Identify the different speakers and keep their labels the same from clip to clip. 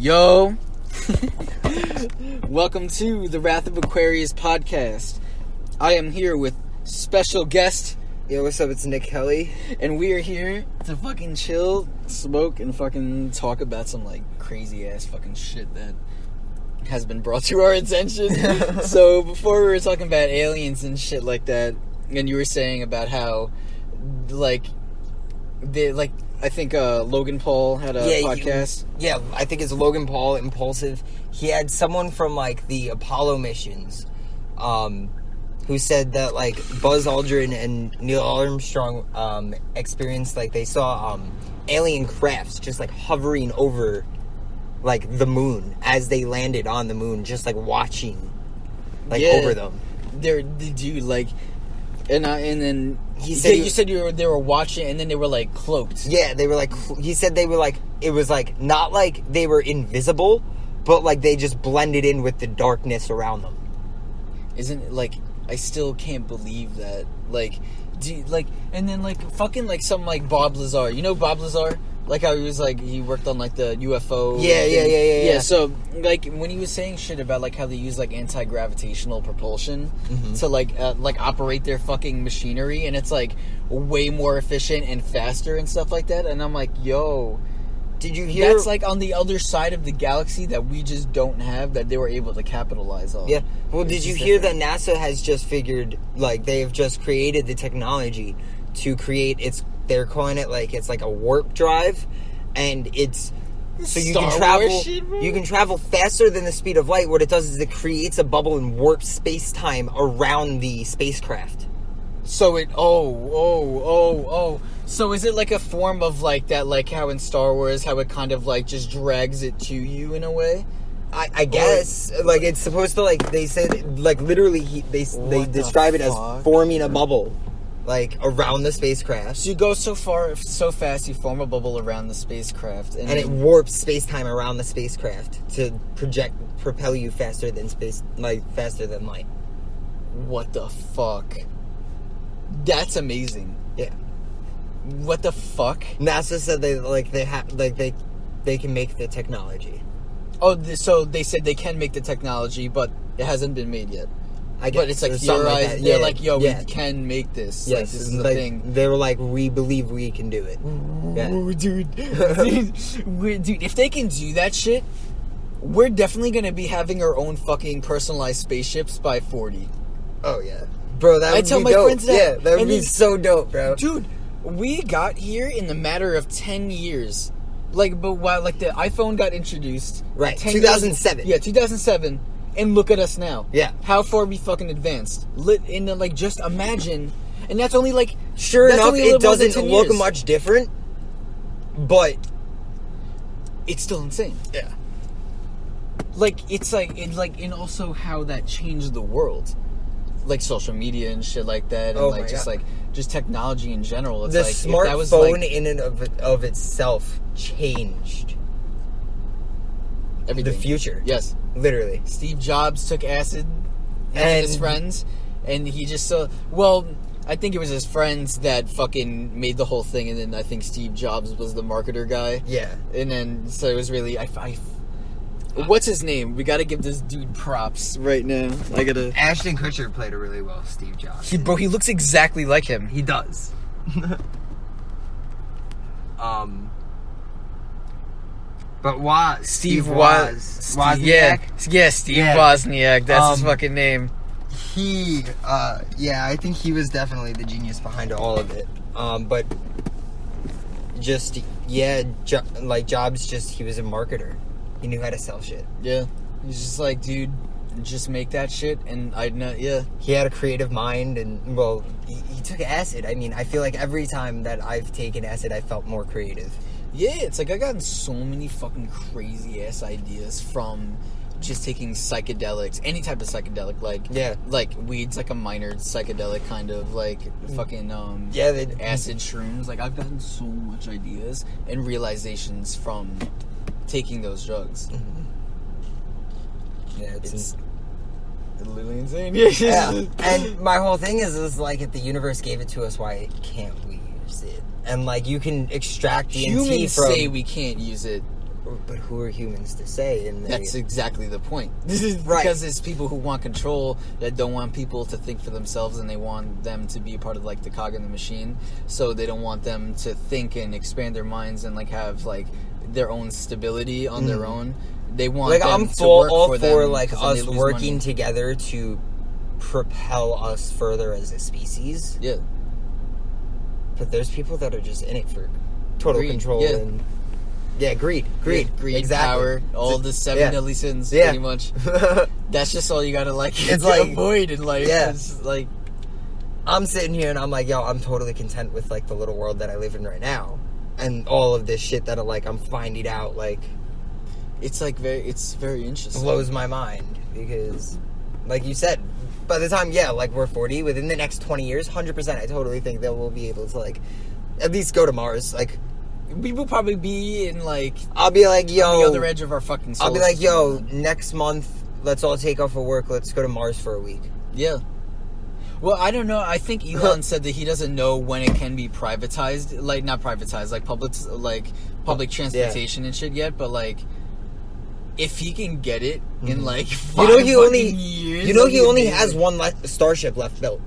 Speaker 1: Yo, welcome to the Wrath of Aquarius podcast. I am here with special guest.
Speaker 2: Yo, what's up? It's Nick Kelly.
Speaker 1: And we are here to fucking chill, smoke, and fucking talk about some like crazy ass fucking shit that has been brought to our attention. So before we were talking about aliens and shit like that, and you were saying about how I think Logan Paul had a podcast.
Speaker 2: I think it's Logan Paul, Impulsive. He had someone from, the Apollo missions who said that, Buzz Aldrin and Neil Armstrong experienced, they saw alien crafts just, hovering over, the moon as they landed on the moon, just, watching, over them. And then he said you said they were watching, and then they were cloaked. Yeah, they were he said they were it was not they were invisible, but they just blended in with the darkness around them.
Speaker 1: Isn't it I still can't believe that and then fucking some Bob Lazar. You know Bob Lazar? How he was he worked on the UFO.
Speaker 2: Yeah.
Speaker 1: So when he was saying shit about how they use anti-gravitational propulsion to operate their fucking machinery, and it's way more efficient and faster and stuff like that, and I'm yo,
Speaker 2: did you hear
Speaker 1: that's on the other side of the galaxy that we just don't have, that they were able to capitalize on.
Speaker 2: Yeah. Well, did you hear that NASA has just figured they have just created the technology to create they're calling it it's a warp drive, and it's so you can travel. You can travel faster than the speed of light. What it does is it creates a bubble and warps space-time around the spacecraft.
Speaker 1: So it So is it a form of that, how in Star Wars, how it kind of just drags it to you in a way?
Speaker 2: I guess it's supposed to they said literally they describe it as forming a bubble. Around the spacecraft.
Speaker 1: So you go so fast, you form a bubble around the spacecraft.
Speaker 2: And it warps space-time around the spacecraft to propel you faster than faster than light.
Speaker 1: What the fuck? That's amazing.
Speaker 2: Yeah.
Speaker 1: What the fuck?
Speaker 2: NASA said they can make the technology.
Speaker 1: Oh, so they said they can make the technology, but it hasn't been made yet. But it's theorized. They're we can make this.
Speaker 2: Yes,
Speaker 1: this is the thing.
Speaker 2: They were we believe we can do it.
Speaker 1: Ooh, dude, if they can do that shit, we're definitely gonna be having our own fucking personalized spaceships by 40.
Speaker 2: Oh yeah, bro, that would be dope. I tell my friends that. Yeah, that would be so dope, bro.
Speaker 1: Dude, we got here in the matter of 10 years. But while the iPhone got introduced,
Speaker 2: right? 2007.
Speaker 1: Yeah, 2007. And look at us now.
Speaker 2: Yeah.
Speaker 1: How far we fucking advanced. Just imagine. And that's only
Speaker 2: Sure enough, it doesn't look much different. But
Speaker 1: it's still insane.
Speaker 2: Yeah.
Speaker 1: And also how that changed the world. Social media and shit like that. And just technology in general. It's
Speaker 2: the smartphone in and of itself changed everything. The future.
Speaker 1: Yes.
Speaker 2: Literally.
Speaker 1: Steve Jobs took acid and his friends, and he just I think it was his friends that fucking made the whole thing, and then I think Steve Jobs was the marketer guy.
Speaker 2: Yeah.
Speaker 1: And then, so it was really, what's his name? We gotta give this dude props right now.
Speaker 2: Ashton Kutcher played it really well, Steve Jobs.
Speaker 1: He looks exactly like him.
Speaker 2: He does. But Steve Wozniak?
Speaker 1: Yeah, Steve Wozniak. That's his fucking name.
Speaker 2: I think he was definitely the genius behind all of it. But Jobs, he was a marketer. He knew how to sell shit.
Speaker 1: Yeah. He's just dude, just make that shit, and I'd know, yeah.
Speaker 2: He had a creative mind, and, he took acid. I mean, I feel every time that I've taken acid, I felt more creative.
Speaker 1: Yeah, it's I gotten so many fucking crazy ass ideas from just taking psychedelics, any type of psychedelic, weed's a minor psychedelic kind of fucking acid shrooms. I've gotten so much ideas and realizations from taking those drugs.
Speaker 2: Mm-hmm. Yeah, it's
Speaker 1: literally insane.
Speaker 2: Yeah. And my whole thing is if the universe gave it to us, why can't we use it? And you can extract DMT
Speaker 1: Humans
Speaker 2: from...
Speaker 1: say we can't use it.
Speaker 2: But who are humans to say? And
Speaker 1: that's exactly the point.
Speaker 2: Right.
Speaker 1: Because it's people who want control that don't want people to think for themselves, and they want them to be a part of like the cog in the machine. So they don't want them to think and expand their minds and like have like their own stability on their own. They want
Speaker 2: like
Speaker 1: them
Speaker 2: I'm
Speaker 1: to
Speaker 2: full
Speaker 1: work
Speaker 2: all
Speaker 1: for
Speaker 2: for
Speaker 1: them,
Speaker 2: like us working
Speaker 1: money.
Speaker 2: together to propel us further as a species.
Speaker 1: Yeah.
Speaker 2: But there's people that are just in it for total control and greed, exactly.
Speaker 1: Power, all the seven deadly sins, pretty much. That's just all you gotta like
Speaker 2: it's like
Speaker 1: avoid in life.
Speaker 2: Yeah.
Speaker 1: It's like
Speaker 2: I'm sitting here and I'm like, yo, I'm totally content with like the little world that I live in right now, and all of this shit that I'm finding out like.
Speaker 1: It's very interesting.
Speaker 2: Blows my mind because, like you said, by the time we're 40, within the next 20 years, 100%, I totally think that we'll be able to like at least go to Mars. Like,
Speaker 1: we will probably be in like.
Speaker 2: I'll be like, yo,
Speaker 1: on the other edge of our fucking.
Speaker 2: I'll be like, yo, next month, let's all take off of work. Let's go to Mars for a week.
Speaker 1: Yeah. Well, I don't know. I think Elon said that he doesn't know when it can be privatized, like not privatized, like public transportation and shit yet, but like. If he can get it in like 5 years,
Speaker 2: he only has one Starship left built.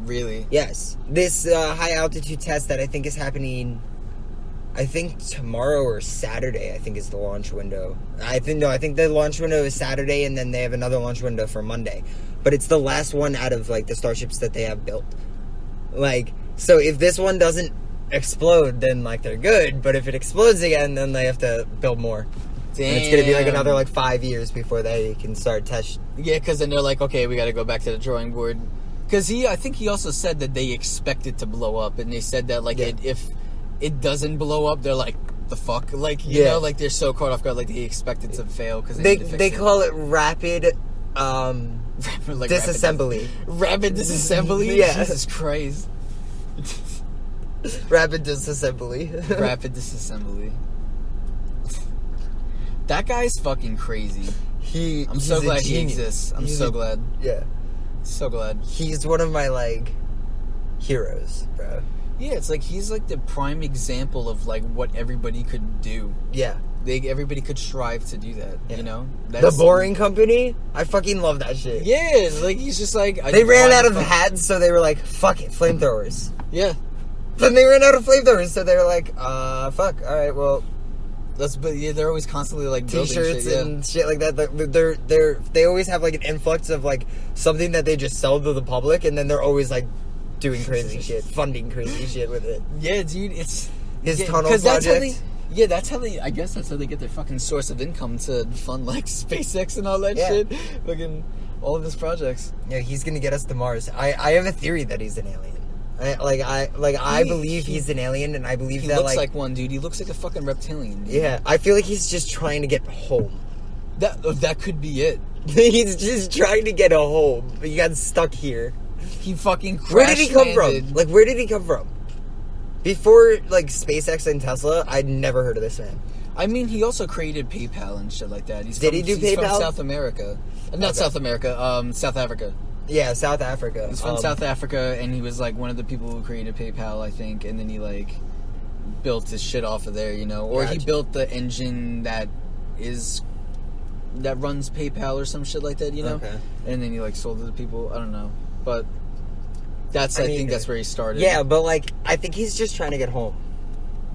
Speaker 1: Really?
Speaker 2: Yes. This high altitude test that I think is happening. I think tomorrow or Saturday. I think is the launch window. I think the launch window is Saturday, and then they have another launch window for Monday. But it's the last one out of like the Starships that they have built. Like, so if this one doesn't explode, then like they're good. But if it explodes again, then they have to build more.
Speaker 1: Damn.
Speaker 2: And it's going to be like another like 5 years before they can start test.
Speaker 1: Yeah, because then they're like, okay, we got to go back to the drawing board. Because I think he also said that they expect it to blow up, and they said that like if it doesn't blow up, they're like, the fuck, like you know, like they're so caught off guard, like they expect it to fail because
Speaker 2: they call it rapid disassembly.
Speaker 1: Rapid disassembly.
Speaker 2: Yeah.
Speaker 1: Jesus Christ.
Speaker 2: Rapid disassembly.
Speaker 1: Rapid disassembly. That guy's fucking crazy. I'm so glad he exists. I'm so glad.
Speaker 2: Yeah.
Speaker 1: So glad.
Speaker 2: He's one of my, like, heroes, bro.
Speaker 1: Yeah, it's like he's like the prime example of, like, what everybody could do.
Speaker 2: Yeah.
Speaker 1: Everybody could strive to do that, you know?
Speaker 2: The Boring Company? I fucking love that shit.
Speaker 1: Yeah, like, he's just like...
Speaker 2: They ran out of hats, so they were like, fuck it, flamethrowers.
Speaker 1: Yeah.
Speaker 2: Then they ran out of flamethrowers, so they were like, fuck, alright, well...
Speaker 1: But they're always constantly like
Speaker 2: T-shirts
Speaker 1: shit,
Speaker 2: and shit like that. They always have like an influx of like something that they just sell to the public, and then they're always like doing crazy shit, funding crazy shit with it.
Speaker 1: Yeah, dude, it's
Speaker 2: his tunnel project.
Speaker 1: That's how they. I guess that's how they get their fucking source of income to fund like SpaceX and all that shit. Fucking all of his projects.
Speaker 2: Yeah, he's gonna get us to Mars. I have a theory that he's an alien. I believe he's an alien, and I believe that
Speaker 1: looks like one, dude. He looks like a fucking reptilian. Dude.
Speaker 2: Yeah, I feel like he's just trying to get home.
Speaker 1: That could be it.
Speaker 2: He's just trying to get a home. He got stuck here.
Speaker 1: He fucking crashed.
Speaker 2: Where did he come from? Like, where did he come from? Before like SpaceX and Tesla, I'd never heard of this man.
Speaker 1: I mean, he also created PayPal and shit like that.
Speaker 2: Did he do PayPal?
Speaker 1: He's from South America. Not South America. South Africa.
Speaker 2: Yeah, South Africa.
Speaker 1: He's from South Africa, and he was like one of the people who created PayPal, I think, and then he like built his shit off of there, you know, or he built the engine that runs PayPal or some shit like that, you know, and then he like sold it to people. I don't know, but I think that's where he started.
Speaker 2: Yeah, but like I think he's just trying to get home.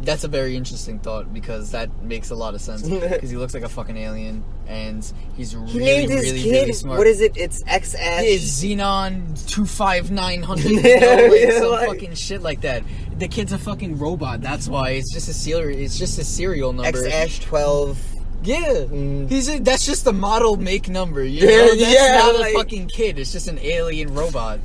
Speaker 1: That's a very interesting thought because that makes a lot of sense because he looks like a fucking alien and he's really, really smart.
Speaker 2: What is it? It's X-Ash.
Speaker 1: Yeah, Xenon 25900. Some fucking shit like that. The kid's a fucking robot. That's why it's just a serial number.
Speaker 2: X-Ash 12.
Speaker 1: Yeah, that's just the model make number. You know? That's not a fucking kid. It's just an alien robot.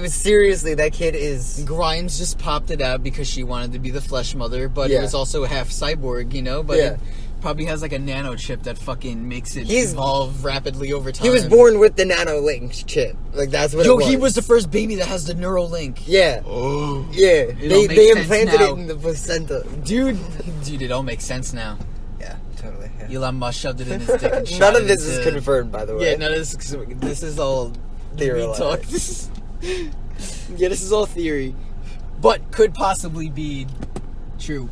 Speaker 2: Seriously, that kid is...
Speaker 1: Grimes just popped it out because she wanted to be the flesh mother, but it was also half cyborg, you know? But it probably has like a nano chip that fucking makes it evolve rapidly over time.
Speaker 2: He was born with the nano link chip. Like, that's what it was.
Speaker 1: He was the first baby that has the neural link.
Speaker 2: Yeah.
Speaker 1: Oh.
Speaker 2: Yeah. They implanted it in the placenta.
Speaker 1: Dude, it all makes sense now.
Speaker 2: Yeah, totally. Yeah.
Speaker 1: Elon Musk shoved it in his dick and shot
Speaker 2: None of this is confirmed, by the way.
Speaker 1: Yeah, none of this is all theory talk. Yeah, this is all theory, but could possibly be true.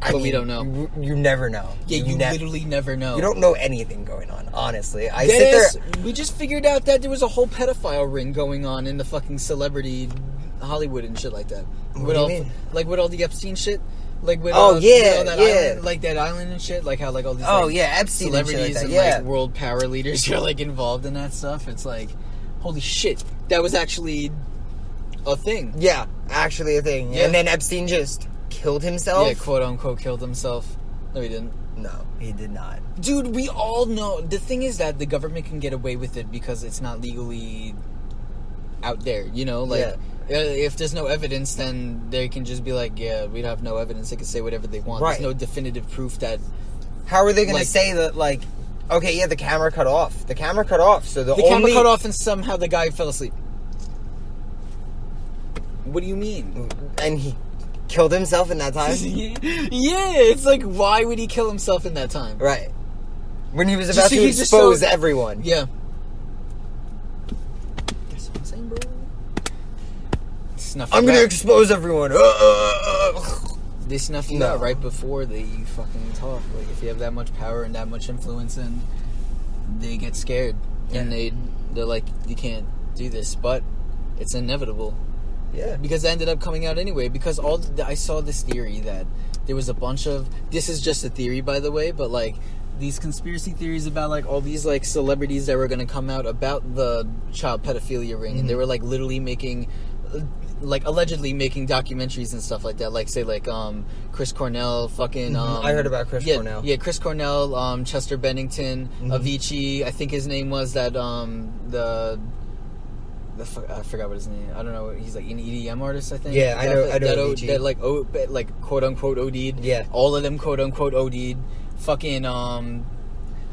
Speaker 1: But we don't know.
Speaker 2: You never know.
Speaker 1: Yeah, you literally never know.
Speaker 2: You don't know anything going on, honestly.
Speaker 1: We just figured out that there was a whole pedophile ring going on in the fucking celebrity Hollywood and shit like that.
Speaker 2: What do you mean?
Speaker 1: Like with all the Epstein shit? Like with
Speaker 2: with all
Speaker 1: that island, like that island and shit, like how like all these
Speaker 2: Epstein
Speaker 1: celebrities
Speaker 2: and, like
Speaker 1: world power leaders are like involved in that stuff. It's like, holy shit, that was actually a thing.
Speaker 2: Yeah, actually a thing. Yeah. And then Epstein just killed himself.
Speaker 1: Yeah, quote unquote killed himself. No, he didn't.
Speaker 2: No, he did not.
Speaker 1: Dude, we all know. The thing is that the government can get away with it because it's not legally out there. You know, like. Yeah. If there's no evidence, then they can just be like, yeah, we have no evidence. They can say whatever they want. Right. There's no definitive proof that...
Speaker 2: How are they going to say that, like, okay, yeah, the camera cut off. The camera cut off, so the
Speaker 1: camera cut off and somehow the guy fell asleep. What do you mean?
Speaker 2: And he killed himself in that time?
Speaker 1: Yeah, it's like, why would he kill himself in that time?
Speaker 2: Right. When he was about to expose everyone.
Speaker 1: Yeah. That's what I'm saying, bro.
Speaker 2: I'm going to expose everyone.
Speaker 1: They snuff you out right before they fucking talk. Like, if you have that much power and that much influence, and they get scared. Yeah. And they're like, you can't do this. But it's inevitable.
Speaker 2: Yeah.
Speaker 1: Because it ended up coming out anyway. Because I saw this theory that there was a bunch of... This is just a theory, by the way, but, like, these conspiracy theories about, like, all these, like, celebrities that were going to come out about the child pedophilia ring. Mm-hmm. And they were, like, literally making... like allegedly making documentaries and stuff like that, like say like Chris Cornell, fucking
Speaker 2: I heard about Chris Cornell.
Speaker 1: Yeah, Chris Cornell, Chester Bennington, Avicii, I think his name was that I forgot what his name. I don't know. He's like an EDM artist, I think.
Speaker 2: Yeah, I know Avicii.
Speaker 1: That like quote unquote OD'd.
Speaker 2: Yeah,
Speaker 1: all of them quote unquote OD'd. Fucking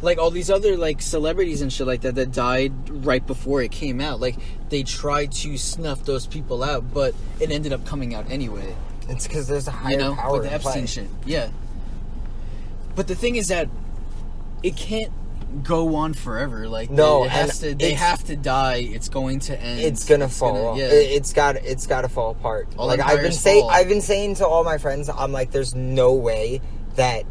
Speaker 1: like all these other like celebrities and shit like that died right before it came out. Like they tried to snuff those people out, but it ended up coming out anyway.
Speaker 2: It's because there's a higher power
Speaker 1: with the Epstein shit. Yeah. But the thing is that it can't go on forever. Like
Speaker 2: no,
Speaker 1: they have to die. It's going to end.
Speaker 2: It's gonna fall off. Yeah. It's got to fall apart.
Speaker 1: All
Speaker 2: like I've been saying to all my friends, I'm like, there's no way that.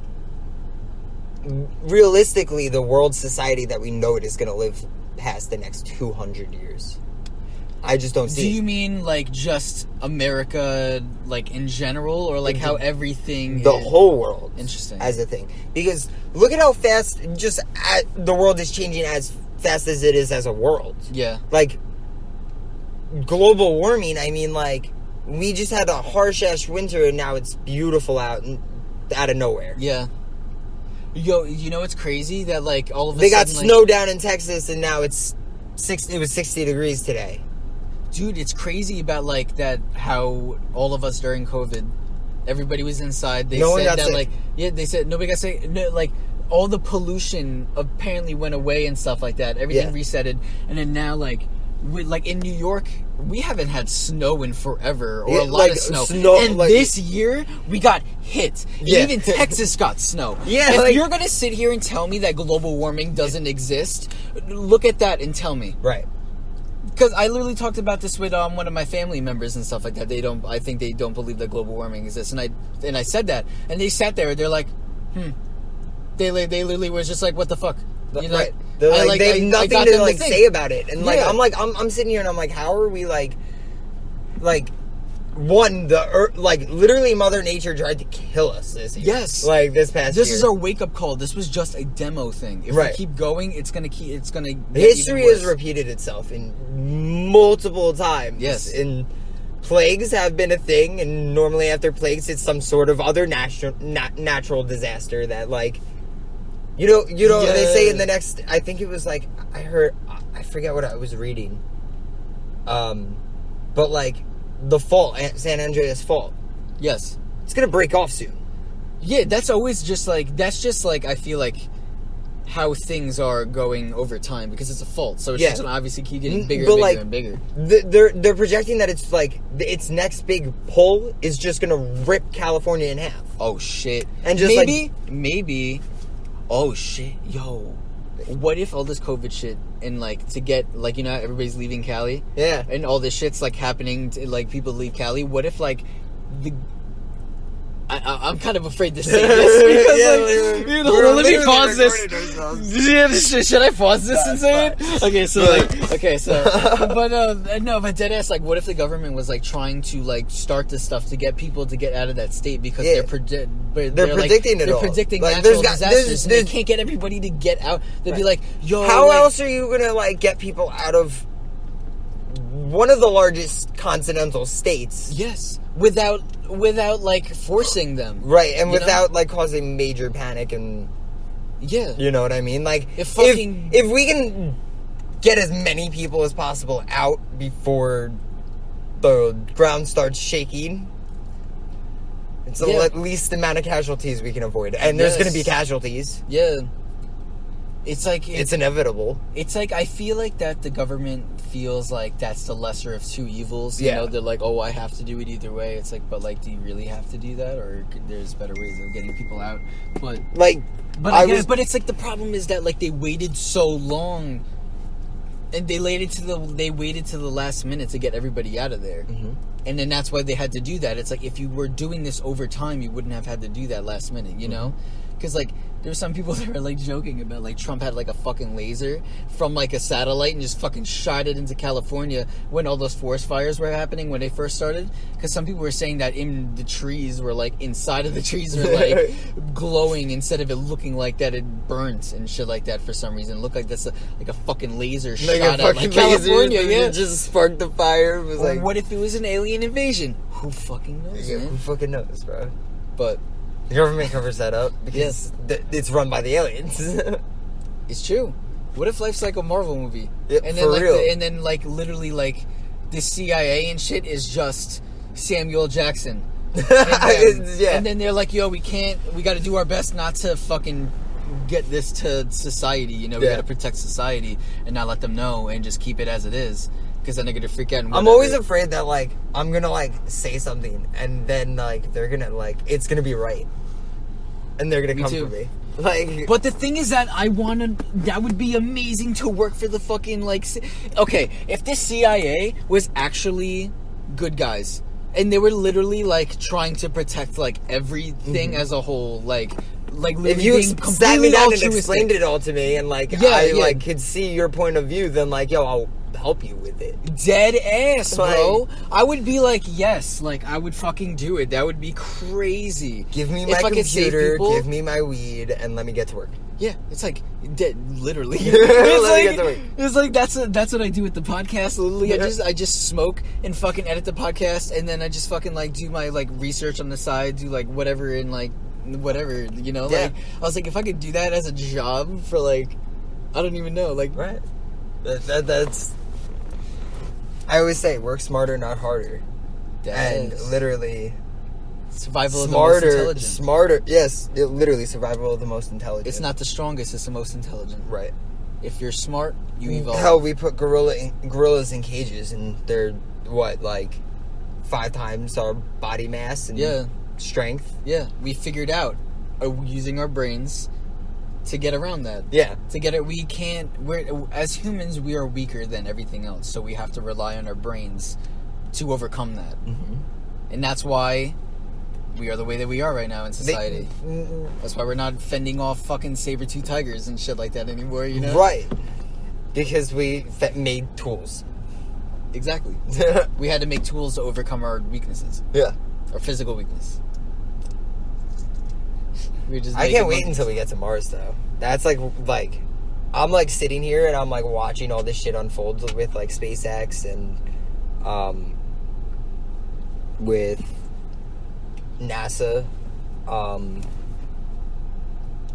Speaker 2: Realistically, the world society that we know it is going to live past the next 200 years. I just don't see it.
Speaker 1: Do you mean, like, just America, like, in general? Or, like, how everything...
Speaker 2: The whole world.
Speaker 1: Interesting.
Speaker 2: As a thing. Because look at how fast the world is changing as fast as it is as a world.
Speaker 1: Yeah.
Speaker 2: Like, global warming, I mean, like, we just had a harsh-ass winter and now it's beautiful out of nowhere.
Speaker 1: Yeah. Yo, you know what's crazy? That, like, all of a
Speaker 2: sudden... They got snow
Speaker 1: like,
Speaker 2: down in Texas, and now it was 60 degrees today.
Speaker 1: Dude, it's crazy about, like, that, how all of us during COVID, everybody was inside. They said that, sick. Like... Yeah, they said nobody got sick. No, like, all the pollution apparently went away and stuff like that. Everything resetted. And then now, like... Like in New York, we haven't had snow in forever, or a lot of snow. And this year, we got hit. Yeah. Even Texas got snow.
Speaker 2: Yeah,
Speaker 1: if you're gonna sit here and tell me that global warming doesn't exist, look at that and tell me.
Speaker 2: Right.
Speaker 1: Because I literally talked about this with one of my family members and stuff like that. I think they don't believe that global warming exists, and I said that, and they sat there. They're like, They literally was just like, what the fuck. You know,
Speaker 2: right. They have nothing to say about it. And I'm sitting here and I'm like, how are we one, the earth, like literally Mother Nature tried to kill us this year.
Speaker 1: Yes.
Speaker 2: Like this past year.
Speaker 1: This is our wake up call. This was just a demo thing. If we keep going, it's gonna
Speaker 2: history has repeated itself in multiple times.
Speaker 1: Yes.
Speaker 2: And plagues have been a thing, and normally after plagues it's some sort of other natural disaster that like You know, they say in the next, I think it was like, I forget what I was reading. But like, the fault, San Andreas Fault.
Speaker 1: Yes.
Speaker 2: It's going to break off soon.
Speaker 1: Yeah, that's just like, I feel like how things are going over time because it's a fault. So it's just going to obviously keep getting bigger and bigger and
Speaker 2: bigger. They're projecting that it's like, its next big pull is just going to rip California in half.
Speaker 1: Oh, shit.
Speaker 2: And just
Speaker 1: maybe... Oh shit, yo! What if all this COVID shit and like to get like everybody's leaving Cali, and all this shit's like happening to like people leave Cali. What if like I'm kind of afraid to say this because let me pause this. Should I pause this and say it? Okay, so but dead ass, like, what if the government was like trying to like start this stuff to get people to get out of that state because they're predicting natural disasters and they can't get everybody to get out. They'd be like, yo,
Speaker 2: how else are you gonna like get people out of one of the largest continental states?
Speaker 1: Yes. Without like forcing them,
Speaker 2: right? And without like causing major panic and you know what I mean. Like if we can get as many people as possible out before the ground starts shaking, it's the least amount of casualties we can avoid. And there's going to be casualties.
Speaker 1: Yeah. It's like...
Speaker 2: It's inevitable.
Speaker 1: It's like, I feel like that the government feels like that's the lesser of two evils. You know, they're like, oh, I have to do it either way. It's like, but like, do you really have to do that? Or there's better ways of getting people out? But... like... But it's like the problem is that like they waited so long, and they waited to the last minute to get everybody out of there, and then that's why they had to do that. It's like if you were doing this over time, you wouldn't have had to do that last minute, you know? Because like there's some people that are like joking about like Trump had like a fucking laser from like a satellite and just fucking shot it into California when all those forest fires were happening when they first started. Because some people were saying that in the trees were like inside of the trees were like glowing instead of it looking like that it burnt and shit like that for some reason. It looked like that's like a fucking laser shot at like California.
Speaker 2: It just sparked the fire. It was
Speaker 1: or like, what if it was an alien invasion? Who fucking knows?
Speaker 2: Yeah, who fucking knows, bro?
Speaker 1: But
Speaker 2: the government covers that up because it's run by the aliens.
Speaker 1: It's true. What if life's like a Marvel movie?
Speaker 2: Yep,
Speaker 1: and then
Speaker 2: for
Speaker 1: like
Speaker 2: real.
Speaker 1: and then like literally like the CIA and shit is just Samuel Jackson. And then they're like, yo, we got to do our best not to fucking get this to society. You know, we got to protect society and not let them know and just keep it as it is. Because then they're going to freak out.
Speaker 2: I'm always afraid that, like, I'm going to, like, say something, and then, like, they're going to, like, it's going to be right. And they're going to come for me. Like,
Speaker 1: but the thing is that that would be amazing to work for the fucking, like, okay, if the CIA was actually good guys, and they were literally, like, trying to protect, like, everything as a whole, like
Speaker 2: if you sat me down and explained it all to me, and, like, like, could see your point of view, then, like, yo, I'll help you with it.
Speaker 1: Dead ass, bro. I would be like, yes, like I would fucking do it. That would be crazy.
Speaker 2: Give me my computer, give me my weed, and let me get to work.
Speaker 1: Yeah, it's like literally. It's like that's what I do with the podcast. Literally, I just smoke and fucking edit the podcast, and then I just fucking like do my like research on the side, do like whatever and like whatever, you know. Like I was like, if I could do that as a job for like, I don't even know, like
Speaker 2: that's. I always say, work smarter, not harder. And literally,
Speaker 1: survival of the most intelligent.
Speaker 2: Smarter, yes, literally survival of the most intelligent.
Speaker 1: It's not the strongest, it's the most intelligent.
Speaker 2: Right.
Speaker 1: If you're smart, you evolve.
Speaker 2: Hell, we put gorillas in cages, and they're, what, like, 5 times our body mass and strength?
Speaker 1: Yeah, we figured out, using our brains to get around that.
Speaker 2: Yeah.
Speaker 1: To get it, as humans, we are weaker than everything else, so we have to rely on our brains to overcome that. And that's why we are the way that we are right now in society. That's why we're not fending off fucking saber-tooth tigers and shit like that anymore, you know?
Speaker 2: Right. Because we made tools.
Speaker 1: Exactly. We had to make tools to overcome our weaknesses.
Speaker 2: Yeah.
Speaker 1: Our physical weakness.
Speaker 2: I can't wait until we get to Mars, though. That's like I'm like sitting here and I'm like watching all this shit unfold with like SpaceX and with NASA.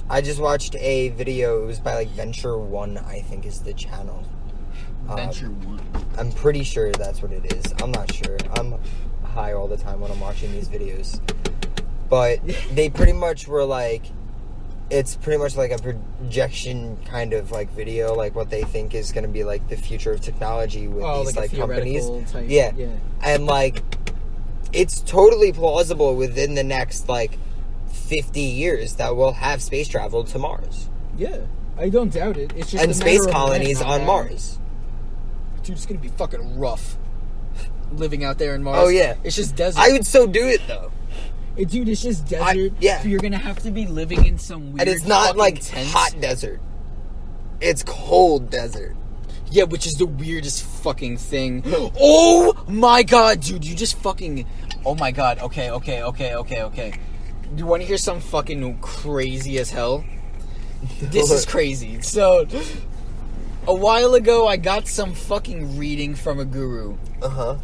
Speaker 2: I just watched a video. It was by like Venture One, I think is the channel.
Speaker 1: Venture One.
Speaker 2: I'm pretty sure that's what it is. I'm not sure. I'm high all the time when I'm watching these videos. But they pretty much were like, it's pretty much like a projection kind of like video, like what they think is going to be like the future of technology with these like companies. Type, yeah. And like, it's totally plausible within the next like 50 years that we'll have space travel to Mars.
Speaker 1: Yeah, I don't doubt it. It's just
Speaker 2: and space colonies on Mars.
Speaker 1: Dude, it's going to be fucking rough living out there in Mars.
Speaker 2: Oh yeah.
Speaker 1: It's just desert.
Speaker 2: I would so do it though.
Speaker 1: Dude, it's just desert.
Speaker 2: Yeah.
Speaker 1: So you're gonna have to be living in some weird.
Speaker 2: And it's not like
Speaker 1: tents.
Speaker 2: hot desert. It's cold desert.
Speaker 1: Yeah, which is the weirdest fucking thing. Oh my god, dude, you just fucking. Oh my god. Okay. Do you want to hear some fucking crazy as hell? This is crazy. So, a while ago, I got some fucking reading from a guru.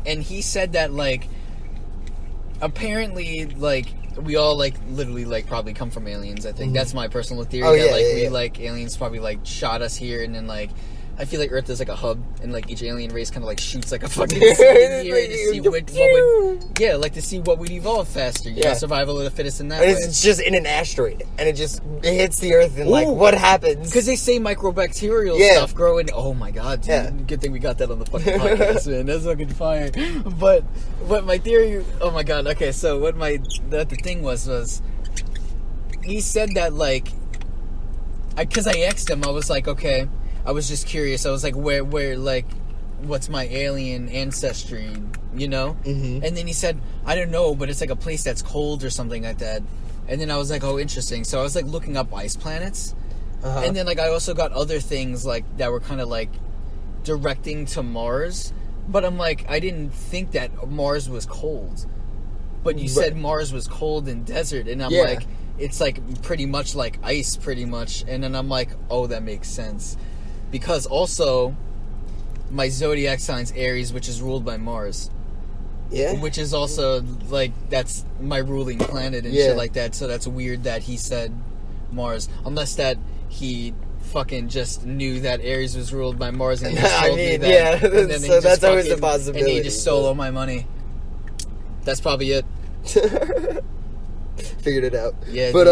Speaker 1: And he said that, like, apparently, like, we all, like, literally, like, probably come from aliens, I think. That's my personal theory. Like, aliens probably, like, shot us here, and then, like, I feel like Earth is like a hub, and like each alien race kind of like shoots like a fucking seed in here to see what would, like to see what would evolve faster. You know, survival of the fittest in that way.
Speaker 2: It's just in an asteroid, and it hits the Earth, and like what happens?
Speaker 1: Because they say microbacterial stuff grow in. Oh my god, dude!
Speaker 2: Yeah.
Speaker 1: Good thing we got that on the fucking podcast, man. That's fucking fire. But what my theory? Oh my god. Okay, so what the thing was he said that like, because I asked him, I was like, okay. I was just curious. I was like, where, like, what's my alien ancestry, you know? And then he said, I don't know, but it's like a place that's cold or something like that. And then I was like, oh, interesting. So I was like looking up ice planets. And then like I also got other things like that were kind of like directing to Mars. But I'm like, I didn't think that Mars was cold. But you said Mars was cold and desert. And I'm like, it's like pretty much like ice pretty much. And then I'm like, oh, that makes sense. Because also, my zodiac sign's Aries, which is ruled by Mars. Yeah. Which is also, like, that's my ruling planet and shit like that. So that's weird that he said Mars. Unless that he fucking just knew that Aries was ruled by Mars and he just told me that.
Speaker 2: Yeah,
Speaker 1: and then
Speaker 2: so that's always a possibility.
Speaker 1: And he just stole all my money. That's probably it.
Speaker 2: Figured it out.
Speaker 1: Yeah,
Speaker 2: but,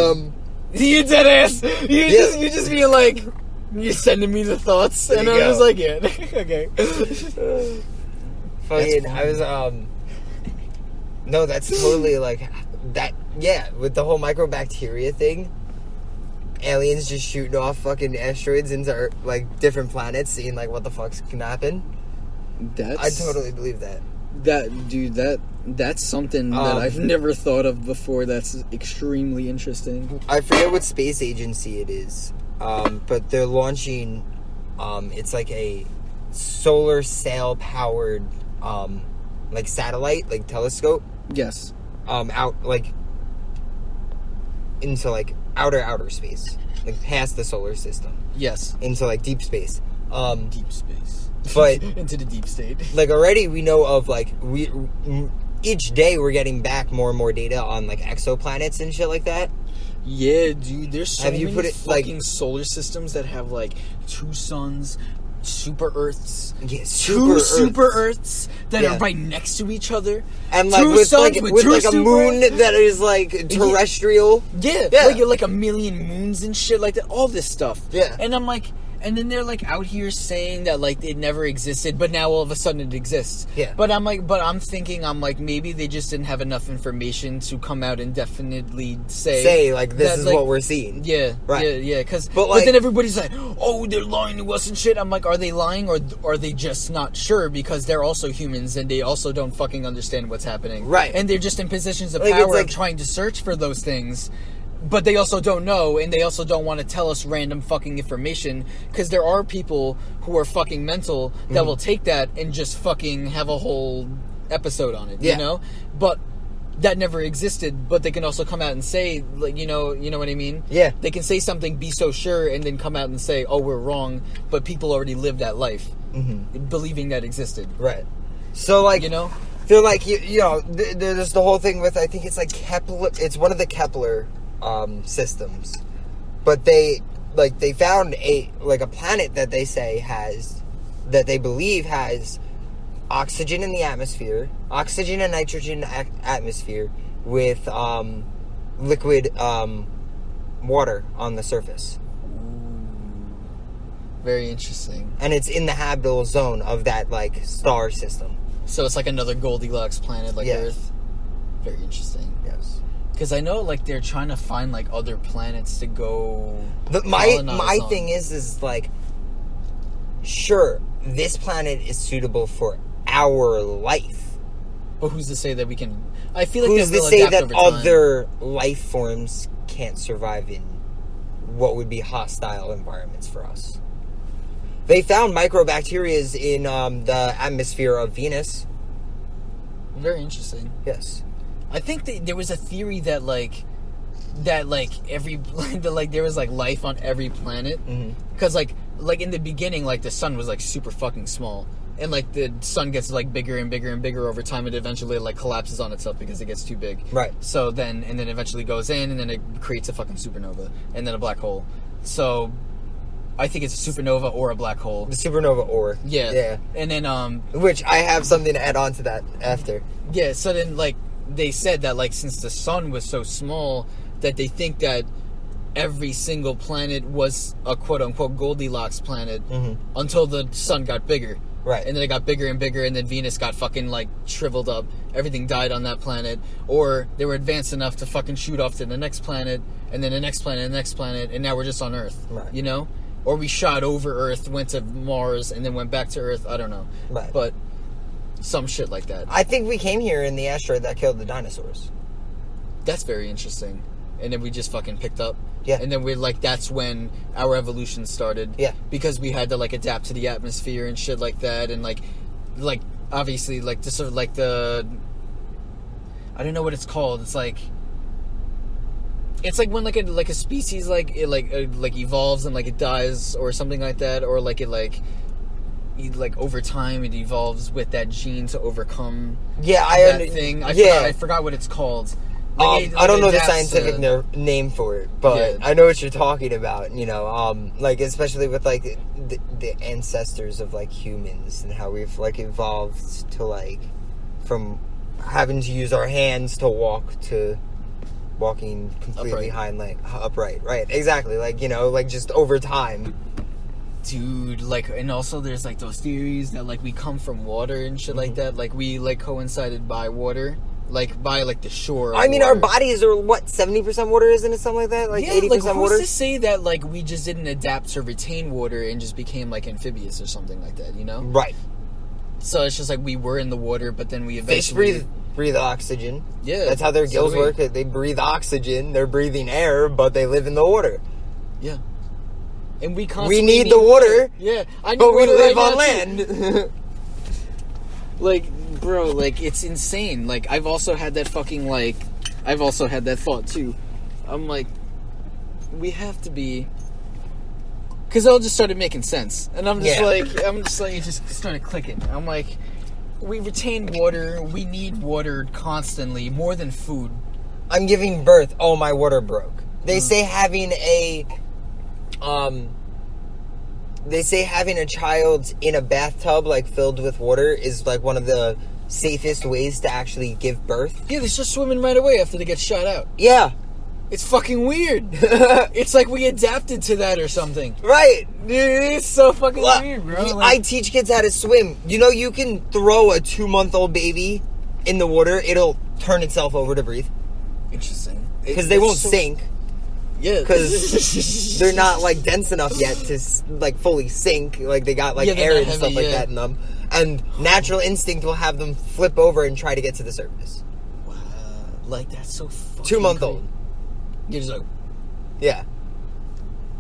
Speaker 1: You dead ass! You just being like... You're sending me the thoughts, and I was like, yeah, okay.
Speaker 2: Fucking, I was, no, that's totally, like, that, with the whole microbacteria thing, aliens just shooting off fucking asteroids into, like, different planets, seeing, like, what the fuck's gonna happen. I totally believe that.
Speaker 1: That's something that I've never thought of before. That's extremely interesting.
Speaker 2: I forget what space agency it is. But they're launching, it's like a solar sail powered, like satellite, like telescope.
Speaker 1: Yes.
Speaker 2: Out, like, into, like, outer space. Like, past the solar system.
Speaker 1: Yes.
Speaker 2: Into, like, deep space.
Speaker 1: Deep space.
Speaker 2: But...
Speaker 1: into the deep state.
Speaker 2: Like, already we know of, like, each day we're getting back more and more data on, like, exoplanets and shit like that.
Speaker 1: Yeah, dude, there's so many fucking solar systems that have, like, 2 suns, super Earths,
Speaker 2: super
Speaker 1: Earths that are right next to each other,
Speaker 2: and like with like a moon that is like terrestrial.
Speaker 1: Yeah. Like a million moons and shit like that. All this stuff.
Speaker 2: Yeah,
Speaker 1: and I'm like. And then they're like out here saying that like it never existed, but now all of a sudden it exists.
Speaker 2: Yeah.
Speaker 1: But I'm thinking maybe they just didn't have enough information to come out and definitely say
Speaker 2: like this is what we're seeing.
Speaker 1: Yeah.
Speaker 2: Right.
Speaker 1: Yeah. But then everybody's like, oh, they're lying to us and shit. I'm like, are they lying or are they just not sure because they're also humans and they also don't fucking understand what's happening.
Speaker 2: Right.
Speaker 1: And they're just in positions of power of trying to search for those things. But they also don't know, and they also don't want to tell us random fucking information, because there are people who are fucking mental that will take that and just fucking have a whole episode on it, you know? But that never existed, but they can also come out and say, like, you know what I mean?
Speaker 2: Yeah.
Speaker 1: They can say something, be so sure, and then come out and say, oh, we're wrong, but people already lived that life, believing that existed.
Speaker 2: Right. So, like,
Speaker 1: you know?
Speaker 2: Feel like, you know, there's the whole thing with, I think it's like Kepler, it's one of the Kepler systems, but they found a planet that they believe has oxygen in the atmosphere, oxygen and nitrogen atmosphere with liquid water on the surface.
Speaker 1: Very interesting.
Speaker 2: And it's in the habitable zone of that like star system.
Speaker 1: So it's like another Goldilocks planet like Earth. Very interesting.
Speaker 2: Yes.
Speaker 1: Because I know, like, they're trying to find, like, other planets to go
Speaker 2: my thing is, like, sure, this planet is suitable for our life.
Speaker 1: But who's to say that we can... I feel like
Speaker 2: who's to say that other life forms can't survive in what would be hostile environments for us? They found microbacteria in the atmosphere of Venus.
Speaker 1: Very interesting.
Speaker 2: Yes.
Speaker 1: I think there was a theory that every there was life on every planet, because like in the beginning, like the sun was like super fucking small, and like the sun gets like bigger and bigger and bigger over time, and eventually like collapses on itself because it gets too big.
Speaker 2: Right.
Speaker 1: So then eventually goes in, and then it creates a fucking supernova, and then a black hole. So I think it's a supernova or a black hole.
Speaker 2: The supernova or.
Speaker 1: Yeah. And then
Speaker 2: which I have something to add on to that after.
Speaker 1: Yeah. So then they said that since the sun was so small, that they think that every single planet was a quote-unquote Goldilocks planet until the sun got bigger.
Speaker 2: Right.
Speaker 1: And then it got bigger and bigger, and then Venus got fucking, shriveled up. Everything died on that planet. Or they were advanced enough to fucking shoot off to the next planet, and then the next planet, and the next planet, and now we're just on Earth.
Speaker 2: Right.
Speaker 1: You know? Or we shot over Earth, went to Mars, and then went back to Earth. I don't know.
Speaker 2: Right.
Speaker 1: But some shit like that.
Speaker 2: I think we came here in the asteroid that killed the dinosaurs.
Speaker 1: That's very interesting. And then we just fucking picked up.
Speaker 2: Yeah.
Speaker 1: And then we're that's when our evolution started.
Speaker 2: Yeah.
Speaker 1: Because we had to adapt to the atmosphere and shit like that, and obviously just sort of the, I don't know what it's called. It's it's when a species it evolves and it dies or something like that, or it over time it evolves with that gene to overcome that thing. I forgot what it's called.
Speaker 2: I don't know the scientific name for it, but I know what you're talking about. You know, especially with the ancestors of humans and how we've evolved to from having to use our hands to walk to walking completely upright. Right? Exactly. Just over time.
Speaker 1: Dude, and also there's those theories that we come from water and shit like that. We coincided by water. By the shore.
Speaker 2: I mean, our bodies are what, 70% water, isn't it? Something like that? 80% water?
Speaker 1: Who's to say that we just didn't adapt to retain water and just became amphibious or something like that, you know?
Speaker 2: Right.
Speaker 1: So it's just we were in the water, but then we eventually...
Speaker 2: Fish breathe oxygen.
Speaker 1: Yeah.
Speaker 2: That's how their gills work. They breathe oxygen. They're breathing air, but they live in the water.
Speaker 1: Yeah. And we constantly...
Speaker 2: We need the water.
Speaker 1: Yeah. I need
Speaker 2: but we
Speaker 1: water
Speaker 2: live
Speaker 1: right
Speaker 2: on land.
Speaker 1: Bro, it's insane. I've also had that fucking, I've also had that thought, too. I'm we have to be... Because it all just started making sense. And I'm just it just started clicking. I'm we retain water. We need water constantly, more than food.
Speaker 2: I'm giving birth. Oh, my water broke. They say having a... They say having a child in a bathtub, filled with water is, one of the safest ways to actually give birth.
Speaker 1: Yeah, they start swimming right away after they get shot out.
Speaker 2: Yeah.
Speaker 1: It's fucking weird. It's we adapted to that or something.
Speaker 2: Right.
Speaker 1: Dude, it's so fucking weird, bro.
Speaker 2: I teach kids how to swim. You know, you can throw a 2-month-old baby in the water. It'll turn itself over to breathe.
Speaker 1: Interesting.
Speaker 2: Because they won't sink.
Speaker 1: Yeah.
Speaker 2: Because they're not, dense enough yet to, fully sink. They got, air and stuff like that in them. And natural instinct will have them flip over and try to get to the surface.
Speaker 1: Wow. That's so fucking
Speaker 2: 2-month-old.
Speaker 1: You're just
Speaker 2: yeah.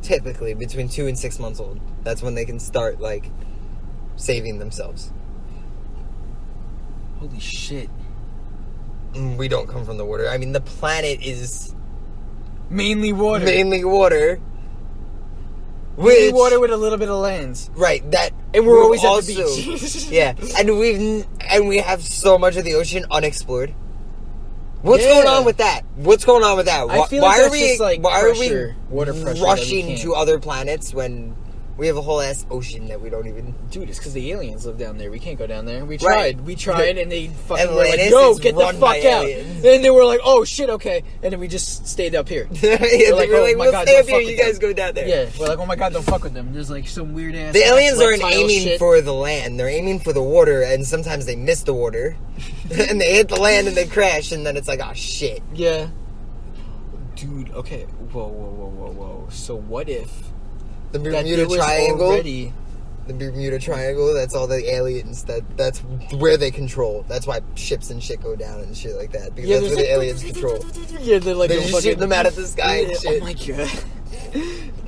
Speaker 2: Typically, between 2 and 6 months old. That's when they can start, saving themselves.
Speaker 1: Holy shit.
Speaker 2: We don't come from the water. I mean, the planet is...
Speaker 1: Mainly water.
Speaker 2: Mainly water.
Speaker 1: Mainly water with a little bit of land.
Speaker 2: Right, that...
Speaker 1: And we're always at the beach.
Speaker 2: Yeah, and we have so much of the ocean unexplored. What's going on with that? What's going on with that?
Speaker 1: I feel
Speaker 2: why
Speaker 1: that's
Speaker 2: are we
Speaker 1: just
Speaker 2: water pressure rushing to other planets when we have a whole ass ocean that we don't even...
Speaker 1: Dude, it's because the aliens live down there. We can't go down there. We tried.
Speaker 2: Right.
Speaker 1: And they fucking
Speaker 2: Atlantis
Speaker 1: were yo, get the fuck out.
Speaker 2: Aliens.
Speaker 1: And they were oh, shit, okay. And then we just stayed up here.
Speaker 2: Yeah, we're
Speaker 1: we'll
Speaker 2: stay up here, you guys go down there.
Speaker 1: Yeah, we're oh my god, don't fuck with them. There's some weird ass...
Speaker 2: The aliens aren't aiming
Speaker 1: shit.
Speaker 2: for the land. They're aiming for the water, and sometimes they miss the water. And they hit the land and they crash, and then it's oh shit.
Speaker 1: Yeah. Dude, okay. Whoa. So what if...
Speaker 2: The Bermuda Triangle? The Bermuda Triangle, that's all the aliens. That's where they control. That's why ships and shit go down and shit like that. Because that's where the aliens control.
Speaker 1: Yeah, they're like...
Speaker 2: They just shoot them out of the sky and shit.
Speaker 1: Oh my god.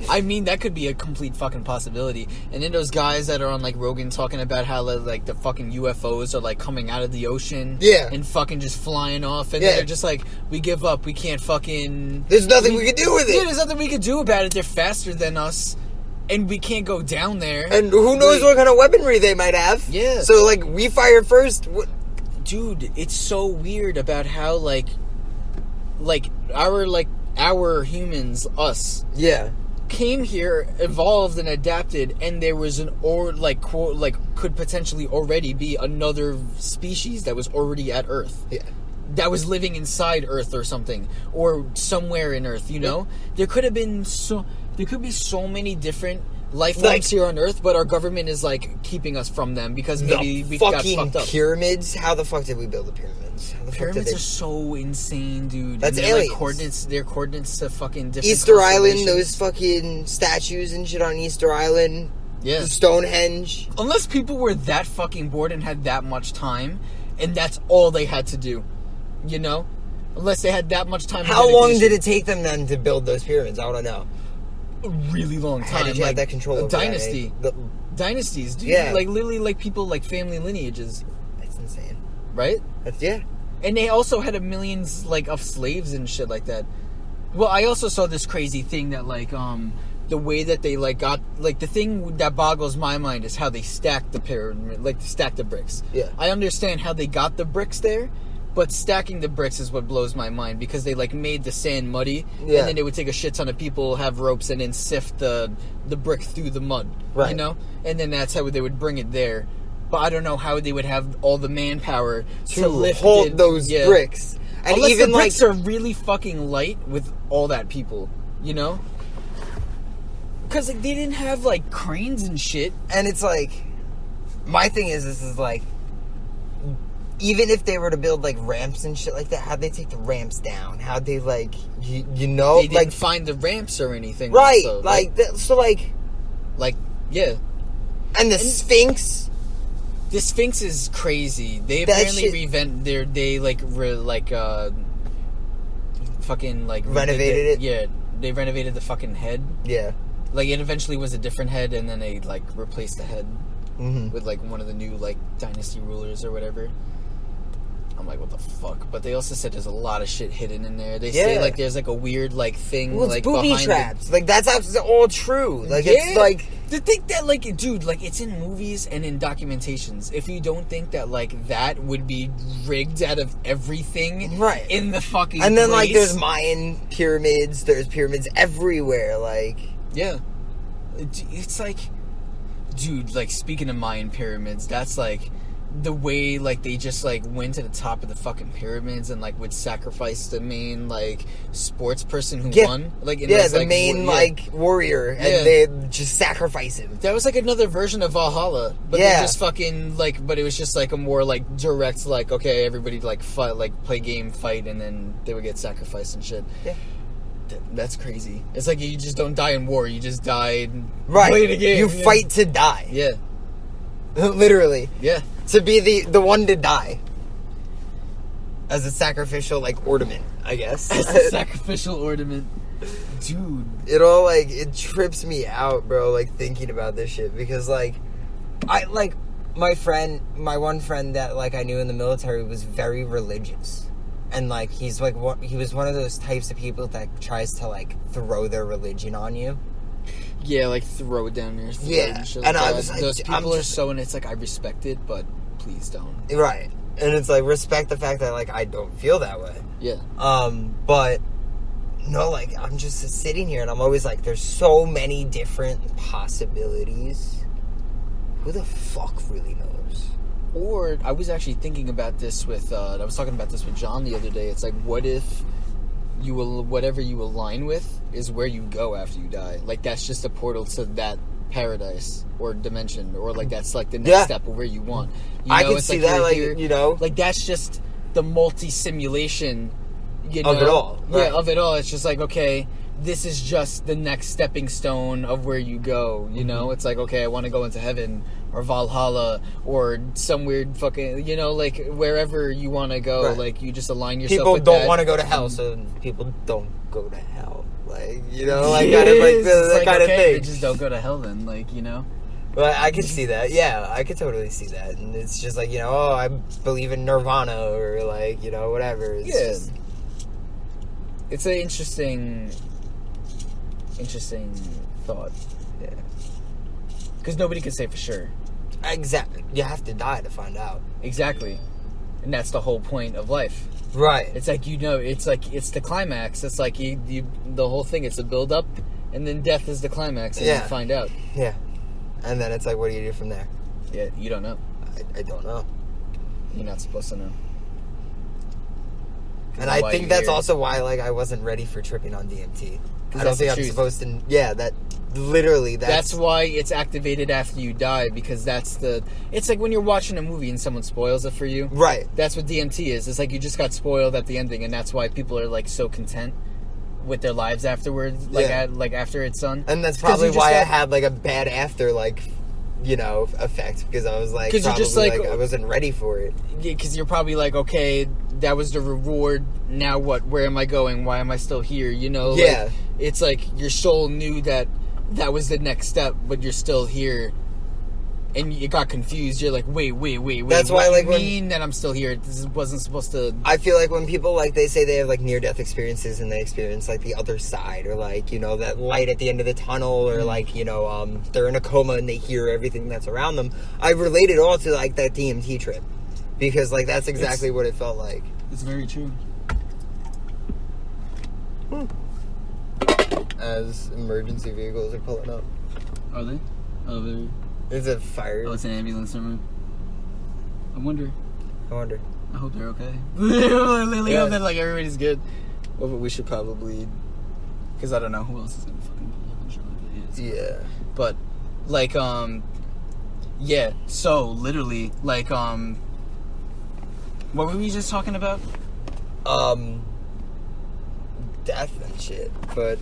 Speaker 1: I mean, that could be a complete fucking possibility. And then those guys that are on, like, Rogan talking about how, like, the fucking UFOs are, like, coming out of the ocean.
Speaker 2: Yeah.
Speaker 1: And fucking just flying off. And they're just like, we give up. We can't fucking...
Speaker 2: There's nothing we can do with it.
Speaker 1: Yeah, there's nothing we can do about it. They're faster than us. And we can't go down there.
Speaker 2: And who knows what kind of weaponry they might have.
Speaker 1: Yeah.
Speaker 2: So, like, we fire first.
Speaker 1: Dude, it's so weird about how, like, our humans, us.
Speaker 2: Yeah.
Speaker 1: Came here, evolved and adapted, and there was could potentially already be another species that was already at Earth.
Speaker 2: Yeah.
Speaker 1: That was living inside Earth or something, or somewhere in Earth. You know, there could be so many different life forms here on Earth, but our government is like keeping us from them because maybe we got fucked up.
Speaker 2: Pyramids. How the fuck did we build the pyramids? How the
Speaker 1: Pyramids
Speaker 2: fuck
Speaker 1: are so insane, dude.
Speaker 2: That's
Speaker 1: and
Speaker 2: aliens.
Speaker 1: Like coordinates. They're coordinates to fucking different
Speaker 2: Easter Island. Those fucking statues and shit on Easter Island.
Speaker 1: Yeah.
Speaker 2: Stonehenge.
Speaker 1: Unless people were that fucking bored and had that much time, and that's all they had to do, you know? Unless they had that much time.
Speaker 2: How long did it take them then to build those pyramids? I want to know.
Speaker 1: A really long time.
Speaker 2: How did you have that control over
Speaker 1: dynasty? Dynasties, dude.
Speaker 2: Yeah.
Speaker 1: Like literally, like people, like family lineages.
Speaker 2: That's insane.
Speaker 1: Right?
Speaker 2: Yeah.
Speaker 1: And they also had millions like of slaves and shit like that. Well, I also saw this crazy thing that like the way that they like got like the thing that boggles my mind is how they stacked the pyramid, like stacked the bricks.
Speaker 2: Yeah.
Speaker 1: I understand how they got the bricks there, but stacking the bricks is what blows my mind because they like made the sand muddy, and then they would take a shit ton of people, have ropes, and then sift the brick through the mud.
Speaker 2: Right.
Speaker 1: You know, and then that's how they would bring it there. But I don't know how they would have all the manpower to lift
Speaker 2: hold those bricks. And
Speaker 1: unless
Speaker 2: even
Speaker 1: the bricks are really fucking light with all that people, you know? Because like, they didn't have like cranes and shit.
Speaker 2: And it's like, my thing is, this is like, even if they were to build like ramps and shit like that, how'd they take the ramps down? How'd they like, you know?
Speaker 1: They didn't find the ramps or anything.
Speaker 2: Right.
Speaker 1: Also, yeah.
Speaker 2: And the Sphinx.
Speaker 1: The Sphinx is crazy. They apparently renovated it. They renovated the fucking head.
Speaker 2: Yeah.
Speaker 1: Like it eventually was a different head, and then they like replaced the head with like one of the new like dynasty rulers or whatever. I'm like, what the fuck? But they also said there's a lot of shit hidden in there. They say like there's like a weird like thing like
Speaker 2: booby
Speaker 1: behind
Speaker 2: traps. Like that's all true. Like it's like
Speaker 1: to think that like dude, like it's in movies and in documentations. If you don't think that like that would be rigged out of everything in the fucking
Speaker 2: and then
Speaker 1: place.
Speaker 2: like there's Mayan pyramids. There's pyramids everywhere. Like
Speaker 1: it's like, dude, like speaking of Mayan pyramids, that's like the way like they just like went to the top of the fucking pyramids and like would sacrifice the main like sports person who won, like
Speaker 2: the main like warrior, and they just sacrifice him.
Speaker 1: That was like another version of Valhalla, but they just fucking like, but it was just like a more like direct like, okay, everybody like fight, like play game, fight, and then they would get sacrificed and shit. That's crazy. It's like you just don't die in war, you just die and play the game.
Speaker 2: You fight to die. Literally. To be the one to die. As a sacrificial, like, ornament, I guess.
Speaker 1: As a sacrificial ornament. Dude.
Speaker 2: It all, like, it trips me out, bro, like, thinking about this shit. Because, like, my one friend that, like, I knew in the military was very religious. And, like, he was one of those types of people that tries to, like, throw their religion on you.
Speaker 1: Yeah, like throw it down your throat and shit.
Speaker 2: And I was like,
Speaker 1: those people are so, and it's like, I respect it, but please don't.
Speaker 2: Right. And it's like, respect the fact that, like, I don't feel that way.
Speaker 1: Yeah.
Speaker 2: But, no, like, I'm just sitting here and I'm always like, there's so many different possibilities. Who the fuck really knows?
Speaker 1: Or, I was actually thinking about this with, I was talking about this with John the other day. It's like, what if whatever you align with is where you go after you die? Like, that's just a portal to that paradise or dimension, or like that's like the next step of where you want. You know,
Speaker 2: I can see that, like, you know,
Speaker 1: like that's just the multi-simulation, you know,
Speaker 2: of it all.
Speaker 1: Yeah, of it all. It's just like, okay, this is just the next stepping stone of where you go, you know? It's like, okay, I want to go into heaven or Valhalla or some weird fucking, you know, like wherever you want to go,
Speaker 2: right.
Speaker 1: like you just align yourself
Speaker 2: people
Speaker 1: with
Speaker 2: don't want to go to hell, so people don't go to hell. Like, you know, like kind of like that
Speaker 1: like,
Speaker 2: kind of thing.
Speaker 1: They just don't go to hell then, like, you know?
Speaker 2: Well, I can see that. Yeah, I could totally see that. And it's just like, you know, oh, I believe in Nirvana or like, you know, whatever. It's just...
Speaker 1: It's an interesting thought.
Speaker 2: Yeah.
Speaker 1: Because nobody can say for sure.
Speaker 2: Exactly. You have to die to find out.
Speaker 1: Exactly. And that's the whole point of life.
Speaker 2: Right.
Speaker 1: It's like, you know, it's the climax. It's like you the whole thing, it's a build up and then death is the climax and you find out.
Speaker 2: Yeah. And then it's like, what do you do from there?
Speaker 1: Yeah, you don't know.
Speaker 2: I don't know.
Speaker 1: You're not supposed to know.
Speaker 2: And I think that's also why, like, I wasn't ready for tripping on DMT. I don't think I'm supposed to... Yeah, that's
Speaker 1: why it's activated after you die, because it's like when you're watching a movie and someone spoils it for you.
Speaker 2: Right.
Speaker 1: That's what DMT is. It's like you just got spoiled at the ending, and that's why people are, like, so content with their lives afterwards, like, after it's done.
Speaker 2: And that's probably why I had, like, a bad after, like, you know, effect, because I was, like, probably, you're just, like, I wasn't ready for it.
Speaker 1: Yeah, because you're probably like, okay, that was the reward, now what? Where am I going? Why am I still here? You know?
Speaker 2: Yeah.
Speaker 1: Like, it's like your soul knew that was the next step, but you're still here. And you got confused. You're like, wait.
Speaker 2: That's why, like,
Speaker 1: what do you mean that I'm still here? This wasn't supposed to...
Speaker 2: I feel like when people, like, they say they have, like, near-death experiences and they experience, like, the other side, or, like, you know, that light at the end of the tunnel, or, like, you know, they're in a coma and they hear everything that's around them. I relate it all to, like, that DMT trip. Because, like, that's exactly what it felt like.
Speaker 1: It's very true.
Speaker 2: As emergency vehicles are pulling up.
Speaker 1: Are they? Oh, they're...
Speaker 2: There's a fire.
Speaker 1: Oh, it's an ambulance somewhere. I wonder. I hope they're okay. Literally hope that, like, everybody's good. Well, but we should probably... Because I don't know who else is going to fucking pull up and show like it is.
Speaker 2: Yeah.
Speaker 1: But, like, yeah, so, literally, like, what were we just talking about?
Speaker 2: Death and shit. But,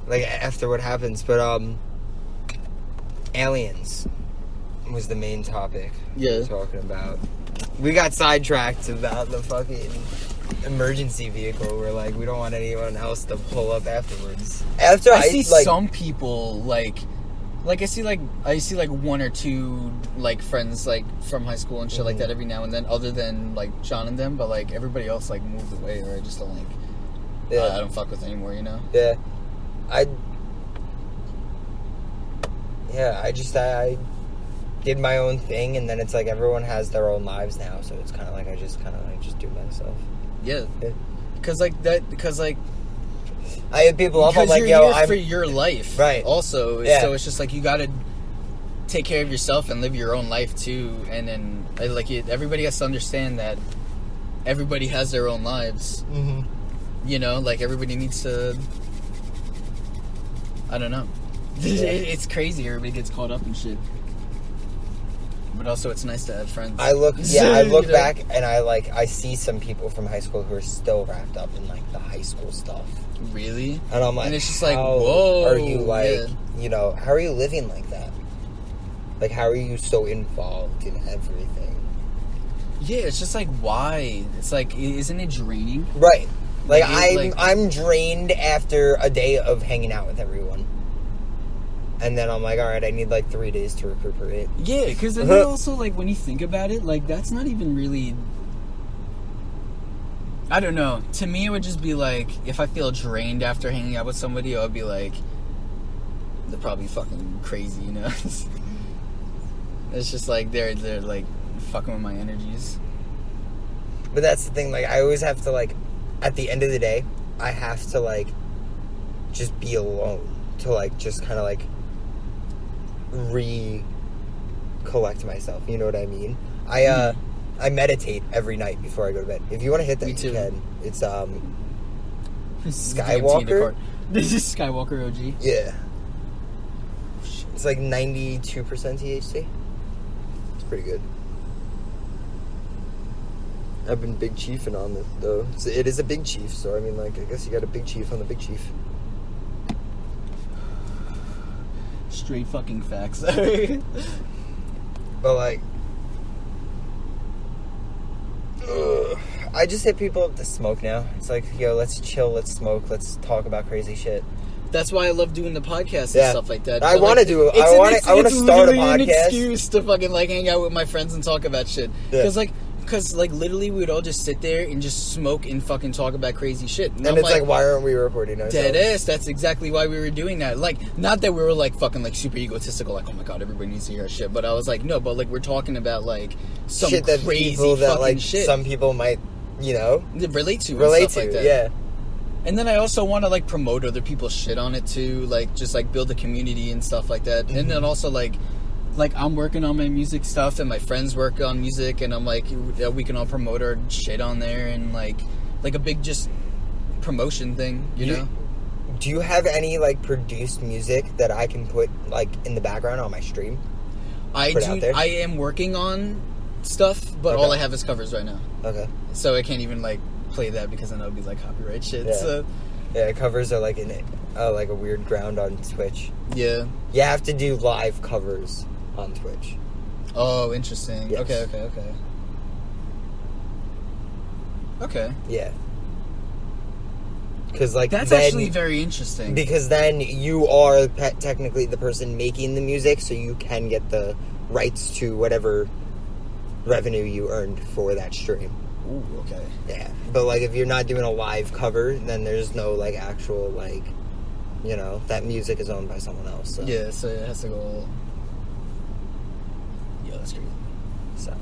Speaker 2: like, after what happens. But, aliens was the main topic we were talking about. We got sidetracked about the fucking emergency vehicle. We're like, we don't want anyone else to pull up afterwards. After
Speaker 1: I see some people, like I see like one or two, like, friends, like, from high school and shit like that every now and then, other than, like, John and them, but, like, everybody else, like, moved away, or I just don't, like, I don't fuck with anymore, you know?
Speaker 2: Yeah. I did my own thing, and then it's like everyone has their own lives now, so it's kind of like I just do myself.
Speaker 1: Yeah. Because
Speaker 2: I hit people up, I'm like,
Speaker 1: I'm for your life.
Speaker 2: Right.
Speaker 1: Also, so it's just like you gotta take care of yourself and live your own life too, and then, like, everybody has to understand that everybody has their own lives.
Speaker 2: Mm-hmm.
Speaker 1: You know, like, everybody needs to... I don't know. Yeah. It's crazy. Everybody gets caught up in shit. But also, it's nice to have friends.
Speaker 2: I look back and I see some people from high school who are still wrapped up in, like, the high school stuff.
Speaker 1: Really?
Speaker 2: And I'm like,
Speaker 1: and it's just like, whoa.
Speaker 2: Are you, like, you know, how are you living like that? Like, how are you so involved in everything?
Speaker 1: Yeah, it's just like, why? It's like, isn't it draining?
Speaker 2: Right. Like, I'm drained after a day of hanging out with everyone. And then I'm like, alright, I need, like, 3 days to recuperate.
Speaker 1: Yeah, because then also, like, when you think about it, like, that's not even really... I don't know. To me, it would just be like, if I feel drained after hanging out with somebody, I would be like, they're probably fucking crazy, you know? It's just like, they're like, fucking with my energies.
Speaker 2: But that's the thing, like, I always have to, like, at the end of the day, I have to, like, just be alone to, like, just kind of, like, recollect myself, you know what I mean? I meditate every night before I go to bed. If you want to hit that, you can. It's, Skywalker.
Speaker 1: This is Skywalker OG.
Speaker 2: Yeah. It's like 92% THC. It's pretty good. I've been big chiefing on it, though. It is a big chief, so, I mean, like, I guess you got a big chief on the big chief.
Speaker 1: straight fucking facts.
Speaker 2: But like, I just hit people up to smoke now. It's like, yo, let's chill, let's smoke, let's talk about crazy shit.
Speaker 1: That's why I love doing the podcast and stuff like that.
Speaker 2: I want to do it. I want to start a podcast. It's an excuse
Speaker 1: to fucking like hang out with my friends and talk about shit. Because literally we would all just sit there and just smoke and fucking talk about crazy shit.
Speaker 2: And it's like, why aren't we recording ourselves?
Speaker 1: Dead ass. That's exactly why we were doing that. Like, not that we were like fucking like super egotistical, like, oh my god, everybody needs to hear our shit. But I was like, no, but like we're talking about like some
Speaker 2: shit that
Speaker 1: crazy
Speaker 2: people that
Speaker 1: fucking
Speaker 2: like
Speaker 1: shit.
Speaker 2: Some people might, you know,
Speaker 1: relate to like that.
Speaker 2: Yeah.
Speaker 1: And then I also want to like promote other people's shit on it too, like just like build a community and stuff like that. Mm-hmm. And then also like I'm working on my music stuff and my friends work on music, and I'm like, we can all promote our shit on there, and like a big just promotion thing, you know?
Speaker 2: Do you have any like produced music that I can put like in the background on my stream?
Speaker 1: I do. I am working on stuff, but all I have is covers right now. Okay. So I can't even like play that because then that would be like copyright shit.
Speaker 2: Yeah.
Speaker 1: So
Speaker 2: yeah, covers are like like a weird ground on Twitch.
Speaker 1: Yeah.
Speaker 2: You have to do live covers on Twitch.
Speaker 1: Oh, interesting.
Speaker 2: Yes.
Speaker 1: Okay.
Speaker 2: Yeah. Because like
Speaker 1: that's actually very interesting.
Speaker 2: Because then you are technically the person making the music, so you can get the rights to whatever revenue you earned for that stream.
Speaker 1: Ooh, okay.
Speaker 2: Yeah. But like if you're not doing a live cover, then there's no like actual like, you know, that music is owned by someone else. So.
Speaker 1: Yeah, so it has to go. Yeah, that's crazy.
Speaker 2: So.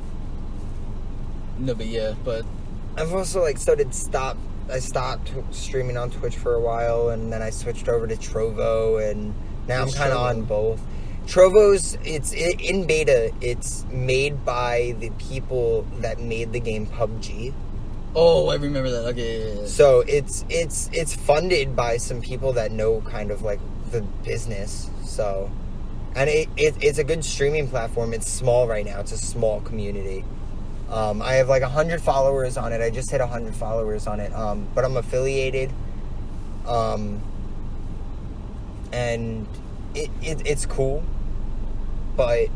Speaker 1: No, but
Speaker 2: I've also like I stopped streaming on Twitch for a while, and then I switched over to Trovo, and now I'm kind of on both. Trovo's, it's in beta. It's made by the people that made the game PUBG.
Speaker 1: Oh, I remember that. Okay. Yeah.
Speaker 2: So it's funded by some people that know kind of like the business. So, and it's a good streaming platform. It's small right now. It's a small community. I have like 100 followers on it. I just hit 100 followers on it. But I'm affiliated. And it's cool. But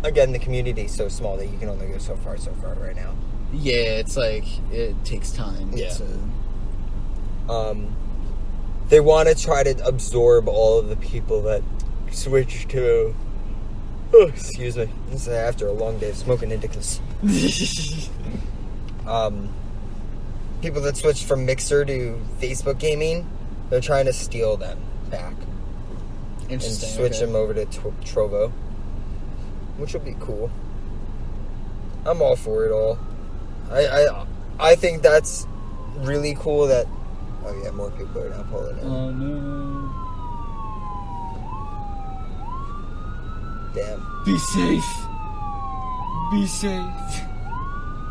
Speaker 2: again, the community is so small that you can only go so far right now.
Speaker 1: Yeah, it's like it takes time.
Speaker 2: Yeah. They want to try to absorb all of the people that switch to. Oh, excuse me. This is after a long day of smoking indicas. People that switched from Mixer to Facebook gaming, they're trying to steal them back.
Speaker 1: Interesting.
Speaker 2: And switch them over to Trovo, which will be cool. I'm all for it all. I think that's really cool that. Oh yeah, more people are now pulling in.
Speaker 1: Oh no.
Speaker 2: Damn.
Speaker 1: Be safe. Be safe.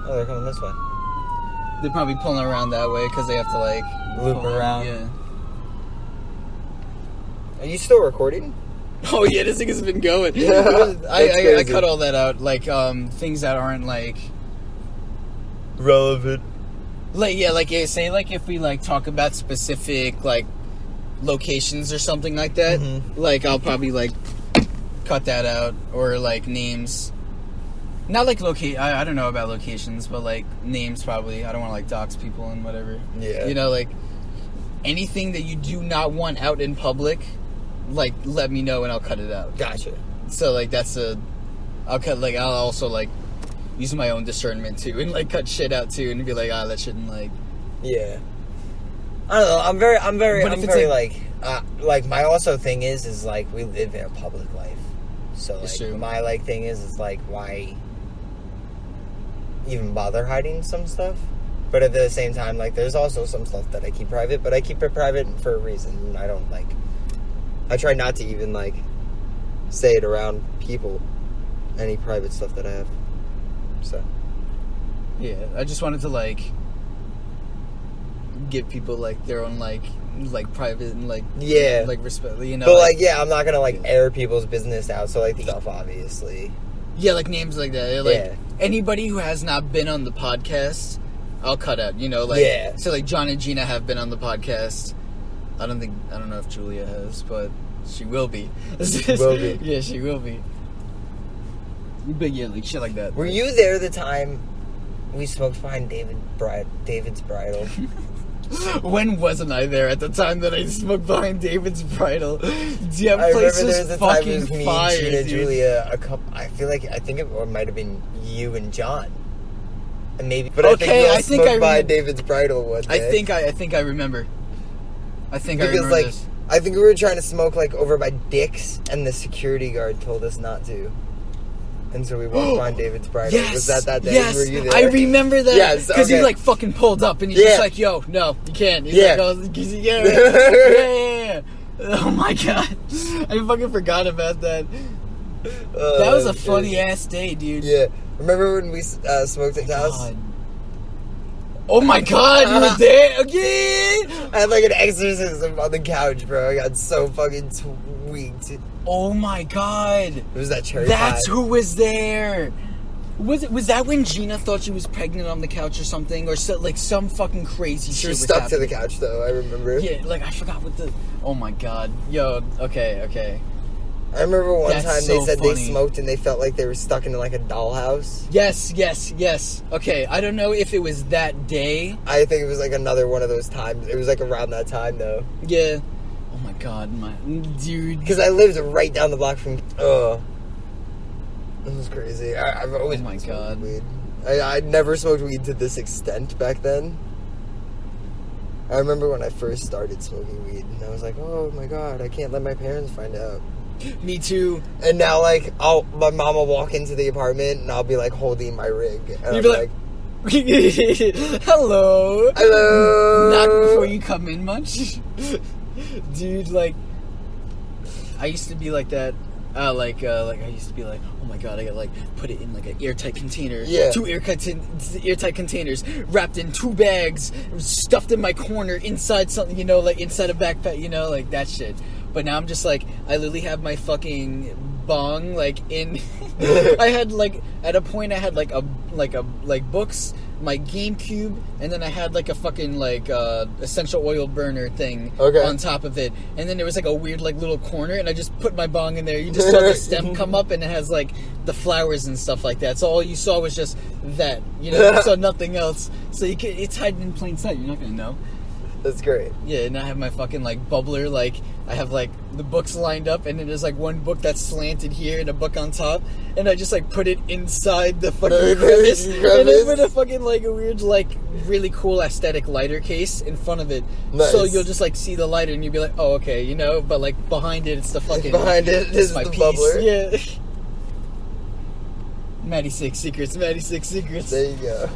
Speaker 2: Oh, they're coming this way.
Speaker 1: They're probably pulling around that way because they have to like
Speaker 2: loop around.
Speaker 1: Yeah.
Speaker 2: Are you still recording?
Speaker 1: Oh yeah, this thing has been going.
Speaker 2: Yeah,
Speaker 1: I cut all that out, like things that aren't like
Speaker 2: relevant.
Speaker 1: Like say like if we like talk about specific like locations or something like that, like I'll probably like cut that out, or like names. Not like I don't know about locations, but like names probably. I don't want to like dox people and whatever.
Speaker 2: Yeah.
Speaker 1: You know, like anything that you do not want out in public, like let me know and I'll cut it out.
Speaker 2: Gotcha.
Speaker 1: So like I'll also like use my own discernment too and like cut shit out too and be like, that shouldn't like.
Speaker 2: Yeah. I don't know. I'm very like my also thing is like we live in a public life. So like my like thing is like why even bother hiding some stuff? But at the same time, like there's also some stuff that I keep private, but I keep it private for a reason. I don't like. I try not to even like say it around people. Any private stuff that I have. So.
Speaker 1: Yeah, I just wanted to like give people like their own like private and like respect, you know.
Speaker 2: But like I'm not gonna like air people's business out. So like the stuff obviously.
Speaker 1: Yeah, like names like that. Like anybody who has not been on the podcast, I'll cut out. You know, like so like John and Gina have been on the podcast. I don't know if Julia has, but She will be.
Speaker 2: She will be.
Speaker 1: Yeah, she will be. But yeah, like shit like that.
Speaker 2: Were you there the time we smoked behind David's bridal?
Speaker 1: When wasn't I there at the time that I smoked behind David's bridal? Yeah,
Speaker 2: I
Speaker 1: place
Speaker 2: remember there was
Speaker 1: was
Speaker 2: a time it
Speaker 1: fucking
Speaker 2: was me,
Speaker 1: fire,
Speaker 2: Gina,
Speaker 1: dude.
Speaker 2: Julia, a couple. I think it might have been you and John, and maybe. But
Speaker 1: Okay,
Speaker 2: I think we all smoked by David's bridal one day.
Speaker 1: I think I remember. I think I
Speaker 2: because
Speaker 1: remember
Speaker 2: like
Speaker 1: this.
Speaker 2: I think we were trying to smoke like over by Dick's, and the security guard told us not to. And so we walked behind David's bridal.
Speaker 1: Yes,
Speaker 2: Was that day?
Speaker 1: yes,
Speaker 2: Were you there?
Speaker 1: I remember that.
Speaker 2: Yes,
Speaker 1: because
Speaker 2: okay.
Speaker 1: he like fucking pulled up and he's just like, "Yo, no, you can't." He's
Speaker 2: Yeah.
Speaker 1: like, yeah. Oh my god, I fucking forgot about that. That was a funny ass day, dude.
Speaker 2: Yeah, remember when we smoked at the house?
Speaker 1: God. Oh my god, you were there again?
Speaker 2: I had like an exorcism on the couch, bro. I got so fucking tweaked.
Speaker 1: Oh my god.
Speaker 2: It was that cherry
Speaker 1: That's
Speaker 2: pie.
Speaker 1: who was there. Was that when Gina thought she was pregnant on the couch or something, or so, like some fucking crazy
Speaker 2: She
Speaker 1: shit
Speaker 2: was
Speaker 1: was
Speaker 2: stuck to the
Speaker 1: happening?
Speaker 2: couch, though. I remember.
Speaker 1: Yeah, like I forgot what the. Oh my god, yo. Okay.
Speaker 2: I remember one
Speaker 1: That's
Speaker 2: time
Speaker 1: so
Speaker 2: they said
Speaker 1: funny.
Speaker 2: they smoked and they felt like they were stuck in like a dollhouse.
Speaker 1: Yes. Okay, I don't know if it was that day.
Speaker 2: I think it was like another one of those times. It was like around that time, though.
Speaker 1: Yeah. Oh my god, dude.
Speaker 2: Because I lived right down the block from. It was crazy. I've always.
Speaker 1: Oh my
Speaker 2: smoked
Speaker 1: god.
Speaker 2: Weed. I never smoked weed to this extent back then. I remember when I first started smoking weed, and I was like, "Oh my god, I can't let my parents find out."
Speaker 1: Me too.
Speaker 2: And now, like, my mom will walk into the apartment, and I'll be like holding my rig, and
Speaker 1: You'd
Speaker 2: I'm
Speaker 1: be
Speaker 2: like,
Speaker 1: hello.
Speaker 2: "Hello."
Speaker 1: Not before you come in much. Dude, like, I used to be like that. I used to be like, oh my god, I gotta like put it in like an airtight container.
Speaker 2: Yeah.
Speaker 1: 2 airtight containers wrapped in 2 bags, stuffed in my corner inside something, like inside a backpack, like that shit. But now I'm just like, I literally have my fucking bong like in. I had like at a point I had like books, my GameCube, and then I had like a fucking like essential oil burner thing on top of it, and then there was like a weird like little corner, and I just put my bong in there. You just saw the stem come up, and it has like the flowers and stuff like that. So all you saw was just that, you saw nothing else. So it's hiding in plain sight. You're not gonna know.
Speaker 2: That's great.
Speaker 1: Yeah, and I have my fucking like bubbler, like I have like the books lined up, and then there's like one book that's slanted here and a book on top, and I just like put it inside the fucking crevice, and I put a fucking like a weird like really cool aesthetic lighter case in front of it, so you'll just like see the lighter and you'll be like, oh okay, but like behind it it's the fucking
Speaker 2: is
Speaker 1: my
Speaker 2: the
Speaker 1: piece.
Speaker 2: bubbler.
Speaker 1: Yeah. Maddie 6 Secrets.
Speaker 2: There you go.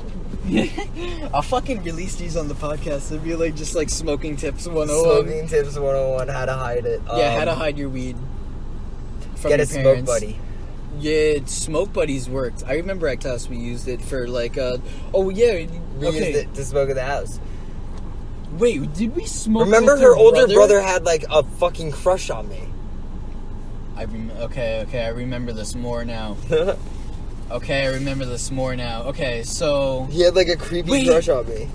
Speaker 1: I'll fucking release these on the podcast. It'd be like just like smoking tips 101.
Speaker 2: Smoking tips 101, how to hide it.
Speaker 1: Yeah, how to hide your weed from
Speaker 2: Get
Speaker 1: your
Speaker 2: a smoke
Speaker 1: parents.
Speaker 2: buddy.
Speaker 1: Yeah, smoke buddies worked. I remember at class we used it for like
Speaker 2: We used it to smoke at the house.
Speaker 1: Wait, did we smoke?
Speaker 2: Remember
Speaker 1: with
Speaker 2: her
Speaker 1: your
Speaker 2: older brother had like a fucking crush on me.
Speaker 1: Okay, I remember this more now. Okay, I remember this more now. Okay, so
Speaker 2: He had like a creepy crush on me.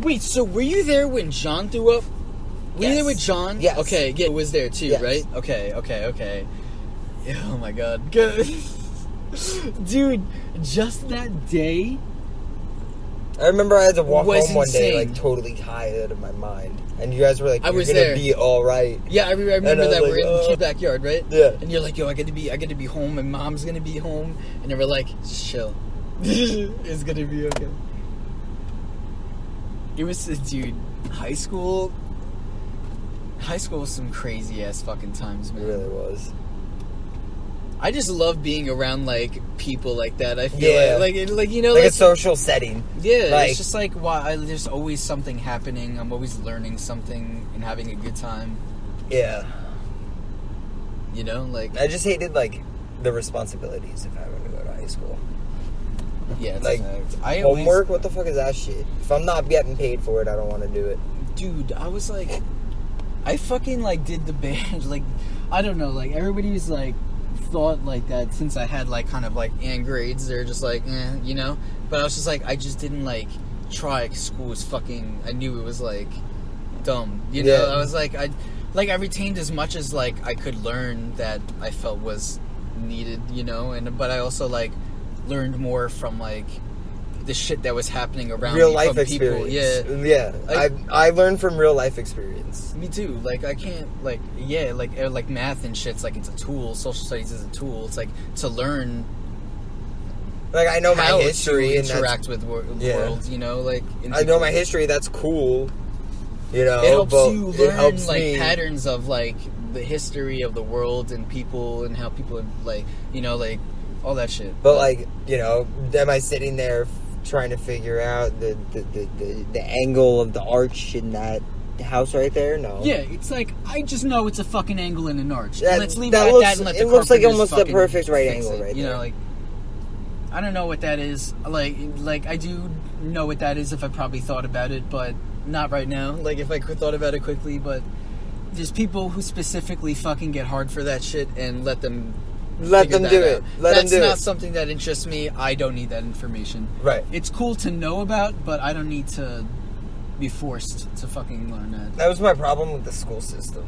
Speaker 1: Wait, so were you there when John threw up? Were you there with John?
Speaker 2: Yes.
Speaker 1: Okay, yeah, it was there too,
Speaker 2: Yes.
Speaker 1: right? Okay. Oh my god. Dude, just that day.
Speaker 2: I remember I had to walk
Speaker 1: Was
Speaker 2: home one day
Speaker 1: insane.
Speaker 2: like totally high out of my mind. And you guys were like,
Speaker 1: I
Speaker 2: you're
Speaker 1: was
Speaker 2: gonna
Speaker 1: there.
Speaker 2: be alright.
Speaker 1: Yeah, I remember
Speaker 2: And I was
Speaker 1: that
Speaker 2: like,
Speaker 1: we're in the kid's backyard, right?
Speaker 2: Yeah.
Speaker 1: And you're like, yo, I get to be home, and mom's gonna be home, and they were like, chill. It's gonna be okay. It was, dude, high school was some crazy ass fucking times,
Speaker 2: It
Speaker 1: man.
Speaker 2: really was.
Speaker 1: I just love being around like people like that. I feel
Speaker 2: Yeah.
Speaker 1: like
Speaker 2: a social setting.
Speaker 1: Yeah,
Speaker 2: like,
Speaker 1: it's just like there's always something happening. I'm always learning something and having a good time.
Speaker 2: Yeah.
Speaker 1: Like
Speaker 2: I just hated like the responsibilities of having to go to high school.
Speaker 1: yeah, it's
Speaker 2: Like homework. What the fuck is that shit? If I'm not getting paid for it, I don't want to do it.
Speaker 1: Dude, I was like, I fucking like did the band. Like, I don't know. Like everybody was like thought like that since I had like kind of like and grades. They're just like, But I was just like, I just didn't like try. 'Cause school was fucking. I knew it was like dumb. I was like, like, I retained as much as, like, I could learn that I felt was needed, you know, but I also, like, learned more from, like, the shit that was happening around
Speaker 2: real
Speaker 1: me
Speaker 2: life
Speaker 1: from
Speaker 2: experience.
Speaker 1: People.
Speaker 2: Yeah. I learned from real life experience.
Speaker 1: Me too. Like, I can't, like, yeah, like math and shit's like, it's a tool. Social studies is a tool. It's like to learn.
Speaker 2: Like, I know my
Speaker 1: how
Speaker 2: history
Speaker 1: to
Speaker 2: and
Speaker 1: interact with worlds, you know, like.
Speaker 2: I know my history. That's cool. You know,
Speaker 1: it helps you learn,
Speaker 2: it helps
Speaker 1: like,
Speaker 2: me.
Speaker 1: patterns of, like, the history of the world and people and how people, like, you know, like, all that shit.
Speaker 2: But, like, you know, am I sitting there trying to figure out the angle of the arch in that house right there? No.
Speaker 1: Yeah, it's like, I just know it's a fucking angle in an arch.
Speaker 2: Let's
Speaker 1: leave it at that and let the
Speaker 2: it looks like
Speaker 1: carpenters
Speaker 2: almost the
Speaker 1: fucking
Speaker 2: perfect right
Speaker 1: fix
Speaker 2: angle
Speaker 1: it,
Speaker 2: right
Speaker 1: you
Speaker 2: there.
Speaker 1: know, like, I don't know what that is. Like I do know what that is if I probably thought about it, but not right now. Like, if I thought about it quickly, but there's people who specifically fucking get hard for that shit and let them do it. That's not something that interests me. I don't need that information.
Speaker 2: Right.
Speaker 1: It's cool to know about, but I don't need to be forced to fucking learn that.
Speaker 2: That was my problem with the school system.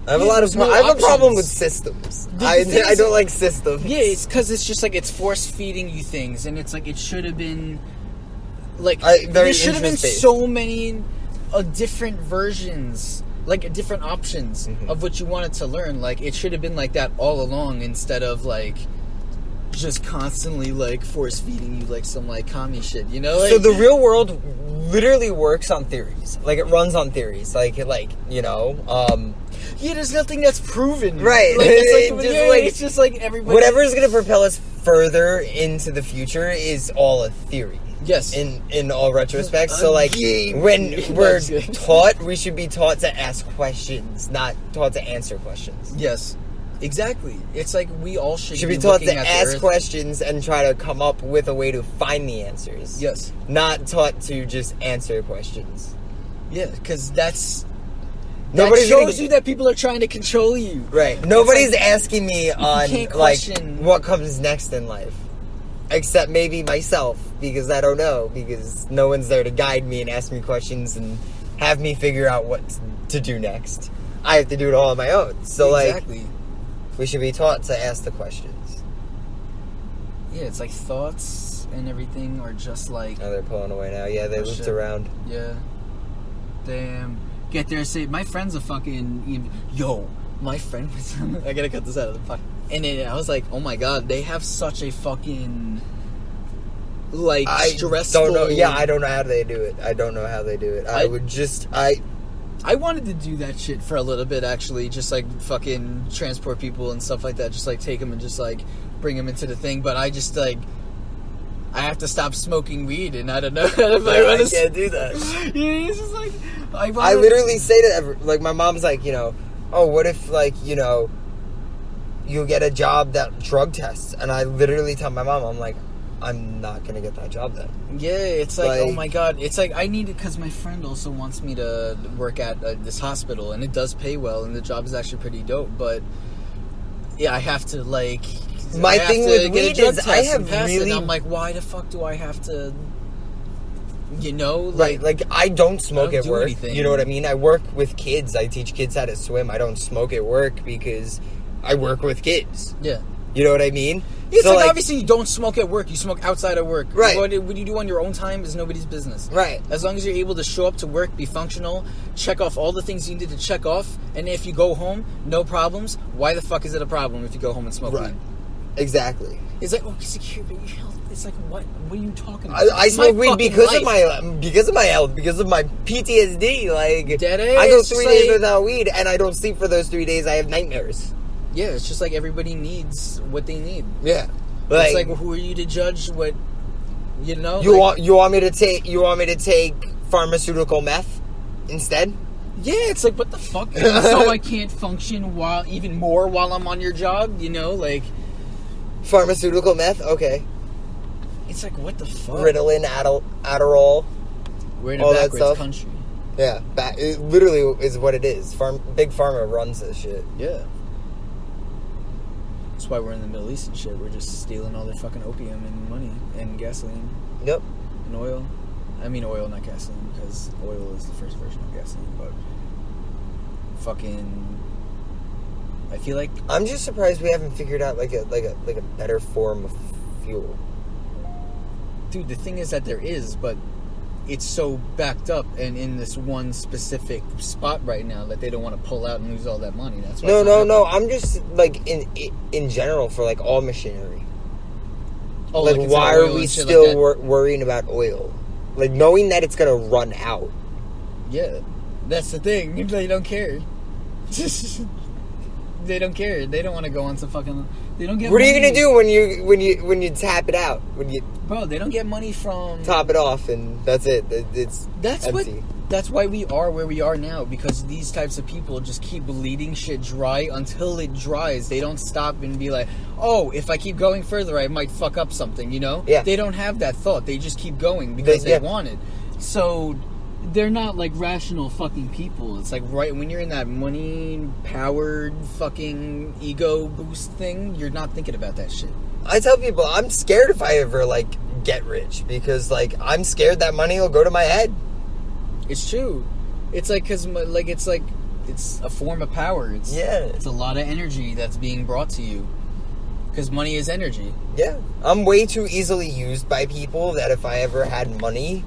Speaker 2: I have
Speaker 1: I
Speaker 2: have a problem with systems. I don't like systems.
Speaker 1: Yeah, it's because it's just like it's force feeding you things, and it's like it should have been like there should have been so many different versions, like different options of what you wanted to learn. Like, it should have been like that all along, instead of like just constantly like force feeding you like some like commie shit, you know? Like,
Speaker 2: so the real world literally works on theories. Like, it runs on theories. Like you know,
Speaker 1: yeah, there's nothing that's proven.
Speaker 2: Right.
Speaker 1: Like, it's just like everybody.
Speaker 2: Whatever is going to propel us further into the future is all a theory.
Speaker 1: Yes.
Speaker 2: In all retrospect. So, like, when we're taught, we should be taught to ask questions, not taught to answer questions.
Speaker 1: Yes. Exactly. It's like we all should
Speaker 2: be taught to ask questions and try to come up with a way to find the answers.
Speaker 1: Yes.
Speaker 2: Not taught to just answer questions.
Speaker 1: Yeah, because that
Speaker 2: Nobody
Speaker 1: shows you that people are trying to control you.
Speaker 2: Right. Nobody's like, asking me on, like, what comes next in life. Except maybe myself, because I don't know. Because no one's there to guide me and ask me questions and have me figure out what to do next. I have to do it all on my own. So,
Speaker 1: exactly.
Speaker 2: Like, we should be taught to ask the questions.
Speaker 1: Yeah, it's like thoughts and everything are just like...
Speaker 2: Oh, they're pulling away now. Yeah, they looped around.
Speaker 1: Yeah. Damn. Get there, say, my friend's a fucking... Yo, my friend was... I gotta cut this out of the fuck. And then I was like, oh my god, they have such a fucking... Like, stressful...
Speaker 2: I don't know. Yeah, I don't know how they do it.
Speaker 1: I wanted to do that shit for a little bit, actually. Just, like, fucking transport people and stuff like that. Just, like, take them and just, like, bring them into the thing. But I just, like... I have to stop smoking weed, and I don't know if I
Speaker 2: can't do that.
Speaker 1: Yeah, it's just, like...
Speaker 2: I literally say to like, my mom's like, you know, oh, what if, like, you know, you get a job that drug tests? And I literally tell my mom, I'm like, I'm not going to get that job then.
Speaker 1: Yeah, it's like, oh my god. It's like, I need it because my friend also wants me to work at this hospital, and it does pay well, and the job is actually pretty dope, but yeah, I have to, like...
Speaker 2: My thing with weed is I have really...
Speaker 1: I'm like, why the fuck do I have to... You know?
Speaker 2: Like I don't smoke at work.
Speaker 1: Anything.
Speaker 2: You know what I mean? I work with kids. I teach kids how to swim. I don't smoke at work because I work with kids.
Speaker 1: Yeah.
Speaker 2: You know what I mean?
Speaker 1: It's so like, obviously you don't smoke at work. You smoke outside of work.
Speaker 2: Right.
Speaker 1: What you do on your own time is nobody's business.
Speaker 2: Right.
Speaker 1: As long as you're able to show up to work, be functional, check off all the things you need to check off, and if you go home, no problems, why the fuck is it a problem if you go home and smoke weed?
Speaker 2: Exactly.
Speaker 1: It's like, oh, security health. It's like, what are you talking about?
Speaker 2: I smoke weed because of my health, because of my PTSD. Like, I go 3 days without weed, and I don't sleep for those 3 days. I have nightmares.
Speaker 1: Yeah, it's just like everybody needs what they need.
Speaker 2: Yeah,
Speaker 1: it's like, who are you to judge what? You know,
Speaker 2: you want me to take pharmaceutical meth instead?
Speaker 1: Yeah, it's like, what the fuck? So I can't function while I'm on your job. You know, like.
Speaker 2: Pharmaceutical meth? Okay.
Speaker 1: It's like, what the fuck?
Speaker 2: Ritalin, Adderall.
Speaker 1: We're in a backwards country.
Speaker 2: Yeah, it literally is what it is. Big Pharma runs this shit.
Speaker 1: Yeah. That's why we're in the Middle East and shit. We're just stealing all their fucking opium and money and gasoline.
Speaker 2: Yep.
Speaker 1: And oil. I mean oil, not gasoline, because oil is the first version of gasoline, but fucking... I feel like...
Speaker 2: I'm just surprised we haven't figured out, like a better form of fuel.
Speaker 1: Dude, the thing is that there is, but it's so backed up and in this one specific spot right now that they don't want to pull out and lose all that money. That's why.
Speaker 2: No. I'm just, like, in general, for, like, all machinery.
Speaker 1: Oh,
Speaker 2: like why are we still worrying about oil? Like, knowing that it's gonna run out.
Speaker 1: Yeah, that's the thing. They don't care. They don't care. They don't want to go on some fucking... They don't get
Speaker 2: What
Speaker 1: money.
Speaker 2: are you gonna do when you tap it out?
Speaker 1: Bro, they don't get money from...
Speaker 2: Top it off and that's it. It's empty.
Speaker 1: That's why we are where we are now, because these types of people just keep bleeding shit dry until it dries. They don't stop and be like, oh, if I keep going further, I might fuck up something, you know?
Speaker 2: Yeah.
Speaker 1: They don't have that thought. They just keep going because they want it. So they're not like rational fucking people. It's like right when you're in that money-powered fucking ego boost thing, you're not thinking about that shit.
Speaker 2: I tell people I'm scared if I ever, like, get rich, because, like, I'm scared that money will go to my head.
Speaker 1: It's true. It's like, because, like, it's a form of power. It's a lot of energy that's being brought to you. Because money is energy.
Speaker 2: Yeah. I'm way too easily used by people that if I ever had money...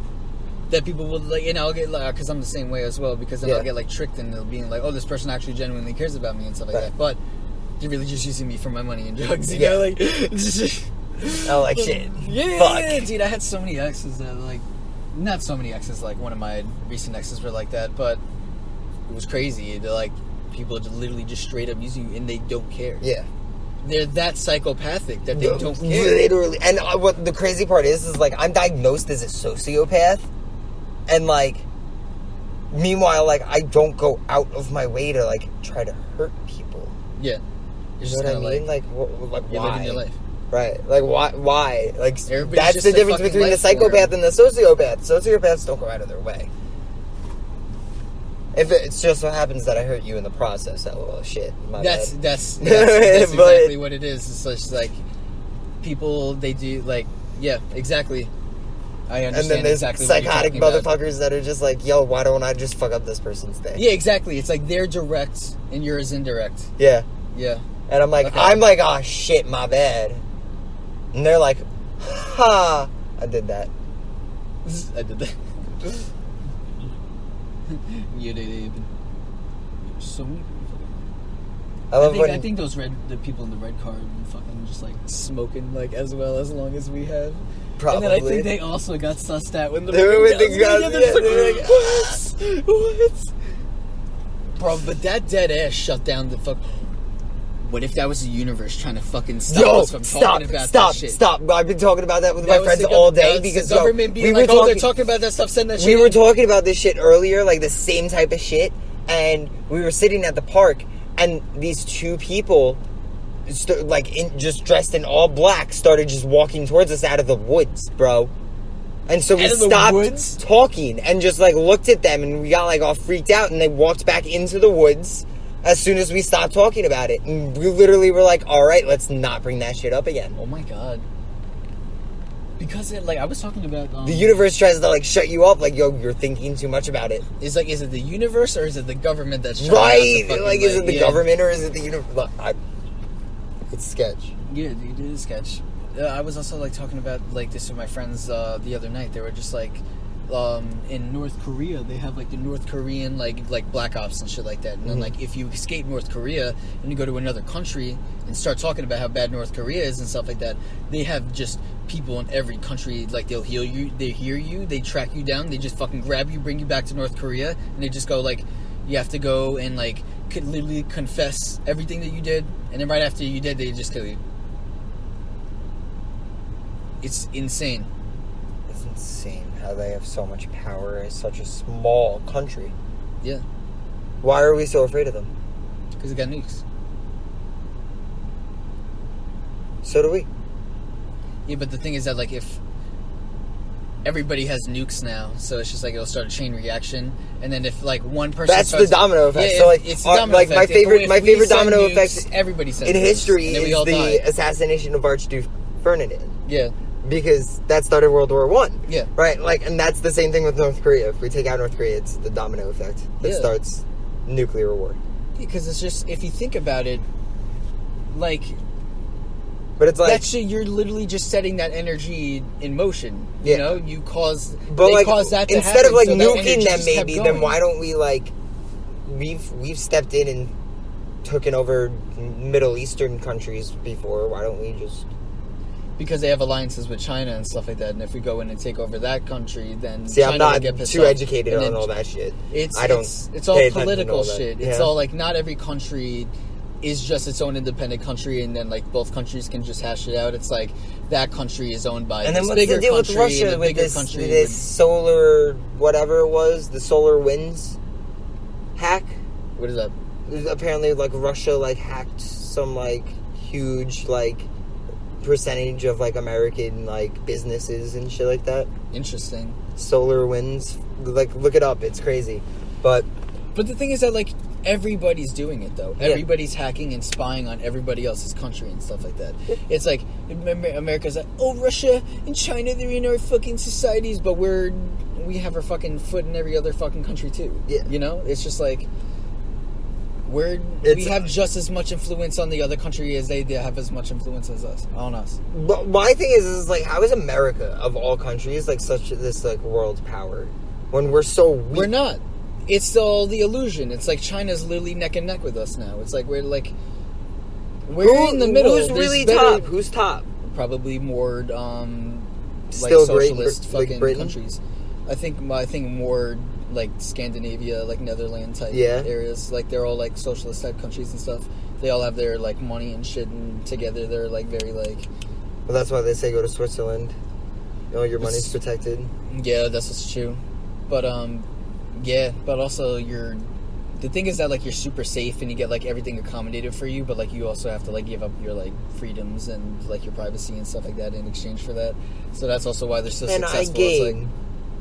Speaker 1: That people would, like, and I'll get, like, because I'm the same way as well, because then I'll get, like, tricked into being like, oh, this person actually genuinely cares about me and stuff like that. But they're really just using me for my money and drugs, you know? Like,
Speaker 2: oh, like, shit.
Speaker 1: Yeah, dude, I had so many exes that, like, not so many exes, like, one of my recent exes were like that, but it was crazy. They're, like, people literally just straight up using you, and they don't care.
Speaker 2: Yeah.
Speaker 1: They're that psychopathic that they don't care.
Speaker 2: Literally. And what the crazy part is, like, I'm diagnosed as a sociopath, and, like, meanwhile, like, I don't go out of my way to, like, try to hurt people.
Speaker 1: Yeah.
Speaker 2: You know what I mean? Like
Speaker 1: you're
Speaker 2: why?
Speaker 1: living your life.
Speaker 2: Right. Like, why? Like,
Speaker 1: Everybody's
Speaker 2: that's
Speaker 1: just
Speaker 2: the
Speaker 1: a
Speaker 2: difference
Speaker 1: fucking
Speaker 2: between the
Speaker 1: life
Speaker 2: psychopath
Speaker 1: form.
Speaker 2: and the sociopath. Sociopaths don't go out of their way. If it just so happens that I hurt you in the process, lol, shit.
Speaker 1: That's
Speaker 2: bad.
Speaker 1: that's exactly what it is. It's just like people, they do, like, yeah, exactly. I understand.
Speaker 2: And then there's
Speaker 1: exactly
Speaker 2: psychotic
Speaker 1: what you're talking
Speaker 2: motherfuckers
Speaker 1: about.
Speaker 2: that are just like, yo, why don't I just fuck up this person's day?
Speaker 1: Yeah, exactly. It's like they're direct and yours indirect.
Speaker 2: Yeah.
Speaker 1: Yeah.
Speaker 2: And I'm like,
Speaker 1: Okay.
Speaker 2: oh shit, my bad. And they're like, ha, I did that.
Speaker 1: I did that. You did it. So many people. I think those the people in the red car are fucking just like smoking like as well as long as we have.
Speaker 2: Probably.
Speaker 1: And then I think they also got sussed at when the what? Bro, but that dead ass shut down the fuck. What if that was the universe trying to fucking stop us from talking about that shit?
Speaker 2: Stop. I've been talking about that with my friends all day because
Speaker 1: the government being like, they're talking about that stuff, send that shit.
Speaker 2: We were talking about this shit earlier, like the same type of shit, and we were sitting at the park, and these two people, just dressed in all black, started just walking towards us out of the woods, bro. And so we stopped talking and just like looked at them, and we got like all freaked out, and they walked back into the woods as soon as we stopped talking about it. And we literally were like, all right, let's not bring that shit up again.
Speaker 1: Oh my god. Because I was talking about
Speaker 2: the universe tries to like shut you up, like, yo, you're thinking too much about it.
Speaker 1: Is it the universe or is it the government that's trying
Speaker 2: right?
Speaker 1: to
Speaker 2: Like, is it the government or is it the universe? Look, it's sketch.
Speaker 1: Yeah, it is sketch. I was also like talking about like this with my friends the other night. They were just like, in North Korea, they have like the North Korean like black ops and shit like that. And then like if you escape North Korea and you go to another country and start talking about how bad North Korea is and stuff like that, they have just people in every country, like they'll hear you, they track you down, they just fucking grab you, bring you back to North Korea, and they just go like, you have to go and like could literally confess everything that you did, and then right after you did, they just kill you. It's insane.
Speaker 2: It's insane how they have so much power in such a small country.
Speaker 1: Yeah.
Speaker 2: Why are we so afraid of them?
Speaker 1: Because they got nukes.
Speaker 2: So do we.
Speaker 1: Yeah, but the thing is that like if everybody has nukes now, so it's just like it'll start a chain reaction, and then if like one person
Speaker 2: that's the domino effect.
Speaker 1: Yeah,
Speaker 2: so like
Speaker 1: it's the domino
Speaker 2: like
Speaker 1: effect.
Speaker 2: my favorite domino
Speaker 1: nukes,
Speaker 2: effect
Speaker 1: everybody says
Speaker 2: in history
Speaker 1: is
Speaker 2: the assassination of Archduke Ferdinand.
Speaker 1: Yeah.
Speaker 2: Because that started World War I.
Speaker 1: Yeah.
Speaker 2: Right? Like, and that's the same thing with North Korea. If we take out North Korea, it's the domino effect that starts nuclear war.
Speaker 1: Because it's just, if you think about it, like,
Speaker 2: but it's like
Speaker 1: that shit, you're literally just setting that energy in motion. You
Speaker 2: Yeah.
Speaker 1: know, you cause,
Speaker 2: but
Speaker 1: they
Speaker 2: like
Speaker 1: cause that to
Speaker 2: instead
Speaker 1: happen,
Speaker 2: of like
Speaker 1: so that
Speaker 2: nuking
Speaker 1: energy
Speaker 2: them,
Speaker 1: just kept
Speaker 2: maybe then
Speaker 1: going.
Speaker 2: why don't we like we've stepped in and taken over Middle Eastern countries before. Why don't we just?
Speaker 1: Because they have alliances with China and stuff like that, and if we go in and take over that country, then
Speaker 2: See,
Speaker 1: China
Speaker 2: I'm not
Speaker 1: would get pissed
Speaker 2: too
Speaker 1: off.
Speaker 2: educated
Speaker 1: And
Speaker 2: on
Speaker 1: then
Speaker 2: all that shit.
Speaker 1: It's
Speaker 2: I don't.
Speaker 1: It's all
Speaker 2: pay attention to
Speaker 1: political
Speaker 2: all that.
Speaker 1: shit.
Speaker 2: Yeah.
Speaker 1: It's all like, not every country is just its own independent country, and then like both countries can just hash it out. It's like that country is owned by
Speaker 2: And then
Speaker 1: this
Speaker 2: what's
Speaker 1: bigger
Speaker 2: the deal with
Speaker 1: country, and
Speaker 2: Russia
Speaker 1: the
Speaker 2: with
Speaker 1: bigger
Speaker 2: this
Speaker 1: country
Speaker 2: this solar whatever it was, the solar winds hack?
Speaker 1: what is that?
Speaker 2: Apparently, like Russia like hacked some like huge like percentage of like American like businesses and shit like that.
Speaker 1: Interesting.
Speaker 2: Solar winds, like look it up. It's crazy, but
Speaker 1: the thing is that like everybody's doing it though.
Speaker 2: Yeah.
Speaker 1: Everybody's hacking and spying on everybody else's country and stuff like that. It's like America's like, oh, Russia and China, they're in our fucking societies, but we have our fucking foot in every other fucking country too.
Speaker 2: Yeah.
Speaker 1: You know, it's just like we have just as much influence on the other country as they have as much influence as us on us.
Speaker 2: But my thing is like, how is America of all countries like such this like world power when we're so weak?
Speaker 1: We're not. It's all the illusion. It's like China's literally neck and neck with us now. It's like we're in the middle.
Speaker 2: Who's really top? Who's top?
Speaker 1: Probably more
Speaker 2: Still
Speaker 1: socialist
Speaker 2: Great
Speaker 1: fucking
Speaker 2: Britain?
Speaker 1: countries. I think more like Scandinavia, like Netherlands type
Speaker 2: Yeah.
Speaker 1: areas. Like they're all like socialist type countries and stuff. They all have their like money and shit, and together they're like very like.
Speaker 2: Well, that's why they say go to Switzerland. You know, your money's protected.
Speaker 1: Yeah, that's what's true. But yeah, but also the thing is that like you're super safe and you get like everything accommodated for you, but like you also have to like give up your like freedoms and like your privacy and stuff like that in exchange for that. So that's also why they're so
Speaker 2: And
Speaker 1: successful.
Speaker 2: I game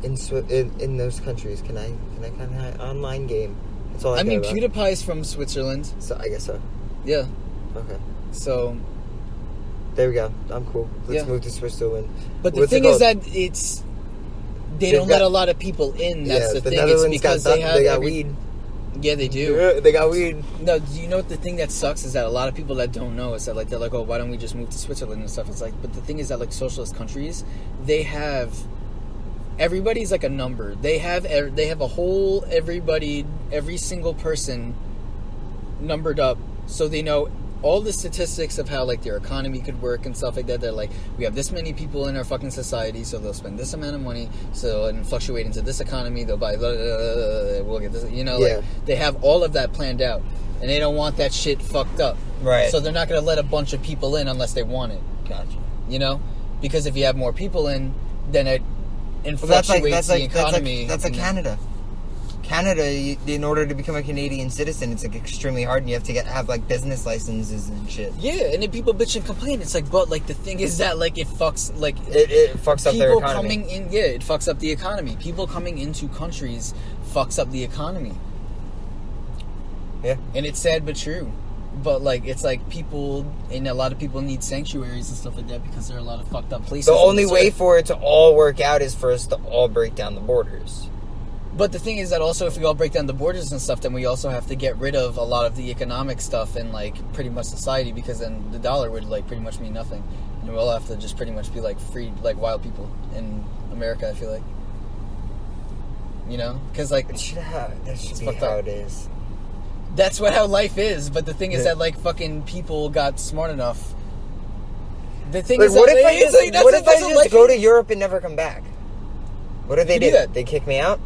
Speaker 1: It's
Speaker 2: in those countries. Can I kind of online game? That's all I
Speaker 1: like, I
Speaker 2: care
Speaker 1: mean,
Speaker 2: about.
Speaker 1: PewDiePie's from Switzerland.
Speaker 2: So I guess so.
Speaker 1: Yeah.
Speaker 2: Okay.
Speaker 1: So.
Speaker 2: There we go. I'm cool. Let's
Speaker 1: Yeah.
Speaker 2: move to Switzerland.
Speaker 1: But the
Speaker 2: What's it
Speaker 1: thing is
Speaker 2: called?
Speaker 1: that they don't let a lot of people in. That's the thing.
Speaker 2: Netherlands
Speaker 1: It's because
Speaker 2: got
Speaker 1: they got
Speaker 2: weed.
Speaker 1: Yeah, they do.
Speaker 2: Yeah, they got weed.
Speaker 1: No, do you know what the thing that sucks is that a lot of people that don't know is that like they're like, oh, why don't we just move to Switzerland and stuff? It's like, but the thing is that like socialist countries, they have everybody's like a number. They have a whole every single person numbered up, so they know all the statistics of how like their economy could work and stuff like that. They're like, we have this many people in our fucking society, so they'll spend this amount of money, so and fluctuate into this economy. They'll buy, we'll get this. You know, like they have all of that planned out, and they don't want that shit fucked up.
Speaker 2: Right.
Speaker 1: So they're not going to let a bunch of people in unless they want it.
Speaker 2: Gotcha.
Speaker 1: You know, because if you have more people in, then it fluctuates the economy.
Speaker 2: That's like Canada. Canada, in order to become a Canadian citizen, it's like extremely hard, and you have to have like business licenses and shit.
Speaker 1: Yeah, and then people bitch and complain. It's like, but like the thing is that like it fucks like
Speaker 2: it fucks up their
Speaker 1: people
Speaker 2: economy.
Speaker 1: coming in. Yeah, it fucks up the economy. People coming into countries fucks up the economy.
Speaker 2: Yeah,
Speaker 1: and it's sad but true. But like it's like people, and a lot of people need sanctuaries and stuff like that because there are a lot of fucked up places.
Speaker 2: The only way for it to all work out is for us to all break down the borders.
Speaker 1: But the thing is that also if we all break down the borders and stuff, then we also have to get rid of a lot of the economic stuff and like pretty much society, because then the dollar would like pretty much mean nothing, and we'll have to just pretty much be like free, like wild people in America. I feel like, you know, because like
Speaker 2: that should be how it is.
Speaker 1: That's how life is. But the thing is that like fucking people got smart enough. The thing is,
Speaker 2: what if I just go to Europe and never come back? What if they do that? They kick me out?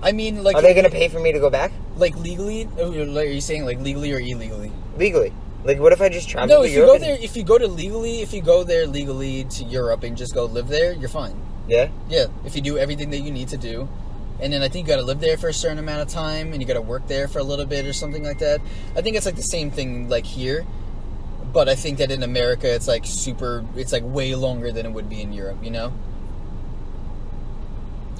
Speaker 1: I mean, like,
Speaker 2: are they going to pay for me to go back?
Speaker 1: Like legally? Are you saying like legally or illegally?
Speaker 2: Legally. Like, what if I just travel
Speaker 1: to
Speaker 2: Europe?
Speaker 1: No, if you go there, if you go there legally to Europe and just go live there, you're fine.
Speaker 2: Yeah?
Speaker 1: Yeah, if you do everything that you need to do. And then I think you got to live there for a certain amount of time, and you got to work there for a little bit or something like that. I think it's like the same thing like here. But I think that in America, it's like way longer than it would be in Europe, you know?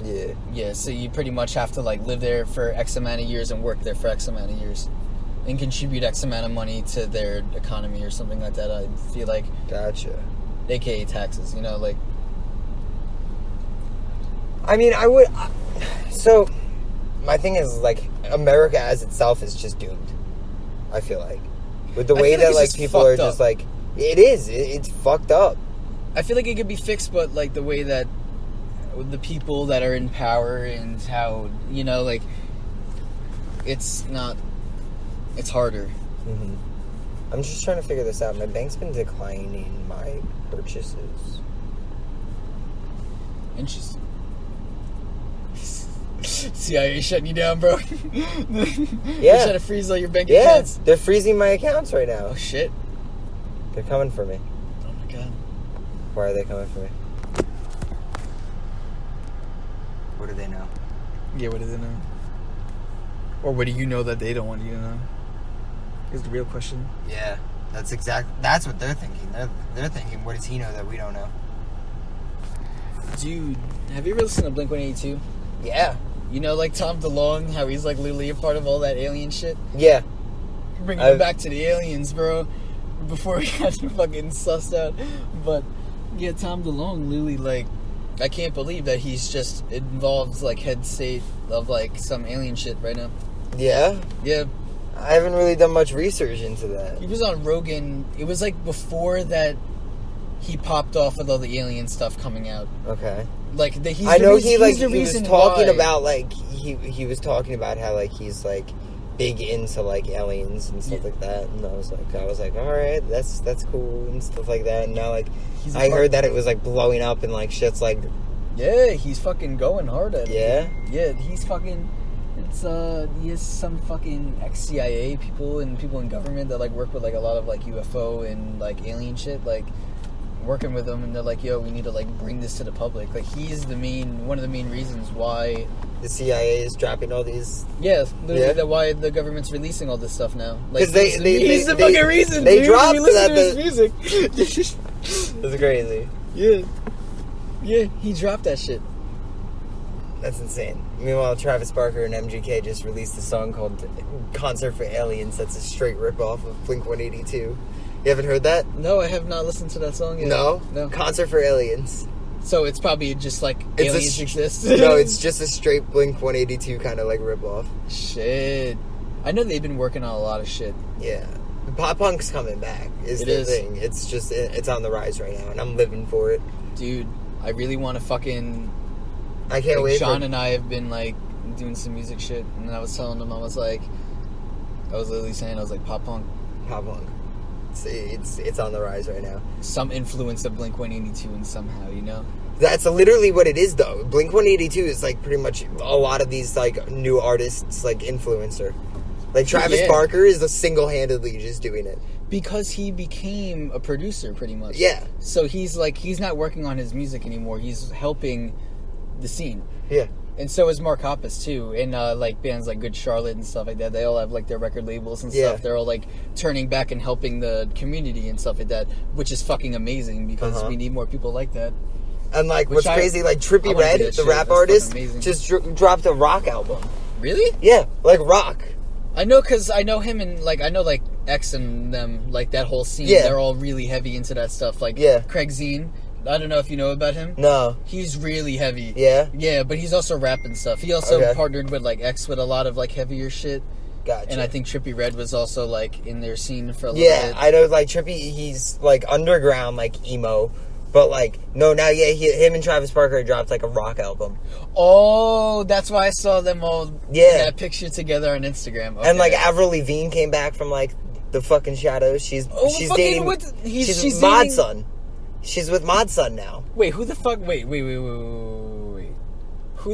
Speaker 2: Yeah.
Speaker 1: Yeah, so you pretty much have to like live there for X amount of years and work there for X amount of years. And contribute X amount of money to their economy or something like that, I feel like.
Speaker 2: Gotcha.
Speaker 1: AKA taxes, you know, like.
Speaker 2: I mean, I would. So, my thing is, like, America as itself is just doomed. I feel like. With the way that, like, people are just, like... It is. It's fucked up.
Speaker 1: I feel like it could be fixed, but, like, the way that the people that are in power and how, you know, like... It's not... It's harder.
Speaker 2: Mm-hmm. I'm just trying to figure this out. My bank's been declining my purchases.
Speaker 1: Interesting. CIA shutting you down, bro.
Speaker 2: Yeah.
Speaker 1: They're trying to freeze all your bank accounts.
Speaker 2: They're freezing my accounts right now.
Speaker 1: Oh, shit.
Speaker 2: They're coming for me.
Speaker 1: Oh, my God.
Speaker 2: Why are they coming for me? What do they know?
Speaker 1: Yeah, what do they know? Or what do you know that they don't want you to know? Is the real question.
Speaker 2: Yeah, that's what they're thinking. They're thinking, what does he know that we don't know?
Speaker 1: Dude, have you ever listened to Blink-182?
Speaker 2: Yeah.
Speaker 1: You know, like Tom DeLonge, how he's like literally a part of all that alien shit?
Speaker 2: Yeah.
Speaker 1: Bringing him back to the aliens, bro. Before he got fucking sussed out. But, yeah, Tom DeLonge literally, like, I can't believe that he's just involved, like, head state of, like, some alien shit right now.
Speaker 2: Yeah?
Speaker 1: Yeah.
Speaker 2: I haven't really done much research into that.
Speaker 1: He was on Rogan. It was, like, before that he popped off with all the alien stuff coming out.
Speaker 2: Okay.
Speaker 1: Like, he
Speaker 2: was talking about, like, he was talking about how, like, he's, like, big into, like, aliens and stuff like that, and I was like, all right, that's cool and stuff like that, and now, like, I heard that it was, like, blowing up and, like, shit's, like...
Speaker 1: Yeah, he's fucking going hard at it.
Speaker 2: Yeah?
Speaker 1: Yeah, he's fucking... he has some fucking ex-CIA people and people in government that, like, work with, like, a lot of, like, UFO and, like, alien shit, like... working with them, and they're like, yo, we need to, like, bring this to the public. Like, he's one of the main reasons why
Speaker 2: the CIA is dropping all these...
Speaker 1: Yeah, literally why the government's releasing all this stuff now. Like,
Speaker 2: he's
Speaker 1: the fucking reason,
Speaker 2: they
Speaker 1: dude.
Speaker 2: dropped
Speaker 1: listen to his
Speaker 2: music. That's crazy.
Speaker 1: Yeah, he dropped that shit.
Speaker 2: That's insane. Meanwhile, Travis Barker and MGK just released a song called Concert for Aliens that's a straight ripoff of Blink-182. You haven't heard that?
Speaker 1: No, I have not listened to that song yet.
Speaker 2: No?
Speaker 1: No.
Speaker 2: Concert for Aliens.
Speaker 1: So it's probably just like aliens exist?
Speaker 2: No, it's just a straight Blink-182 kind of like ripoff.
Speaker 1: Shit. I know they've been working on a lot of shit.
Speaker 2: Yeah. Pop punk's coming back is the thing. It's just, it's on the rise right now, and I'm living for it.
Speaker 1: Dude, I really want to fucking...
Speaker 2: I can't wait.
Speaker 1: Sean and I have been, like, doing some music shit, and I was telling him, I was literally saying, I was like, pop punk.
Speaker 2: Pop punk. It's on the rise right now.
Speaker 1: Some influence of Blink-182 and somehow, you know?
Speaker 2: That's literally what it is, though. Blink-182 is, like, pretty much a lot of these, like, new artists, like, influencer. Like, Travis Barker is single-handedly just doing it.
Speaker 1: Because he became a producer, pretty much.
Speaker 2: Yeah.
Speaker 1: So he's not working on his music anymore. He's helping the scene.
Speaker 2: Yeah.
Speaker 1: And so is Mark Hoppus, too. And, like, bands like Good Charlotte and stuff like that. They all have, like, their record labels and stuff. They're all, like, turning back and helping the community and stuff like that, which is fucking amazing because we need more people like that.
Speaker 2: And, like, what's crazy, like, Trippie Redd, the rap artist, just dropped a rock album.
Speaker 1: Really?
Speaker 2: Yeah, like, rock.
Speaker 1: I know, because I know him and, like, I know, like, X and them, like, that whole scene. Yeah. They're all really heavy into that stuff. Like, Craig Zine. I don't know if you know about him.
Speaker 2: No.
Speaker 1: He's really heavy.
Speaker 2: Yeah?
Speaker 1: Yeah, but he's also rapping stuff. He also partnered with, like, X with a lot of, like, heavier shit.
Speaker 2: Gotcha.
Speaker 1: And I think Trippie Redd was also, like, in their scene for a little bit.
Speaker 2: Yeah, I know, like, Trippie, he's, like, underground, like, emo. But, like, him and Travis Barker dropped, like, a rock album.
Speaker 1: Oh, that's why I saw them all in that picture together on Instagram. Okay.
Speaker 2: And, like, Avril Lavigne came back from, like, the fucking shadows. She's dating... She's Mod Sun. She's with Mod Sun now.
Speaker 1: Wait, who the fuck... Wait. Who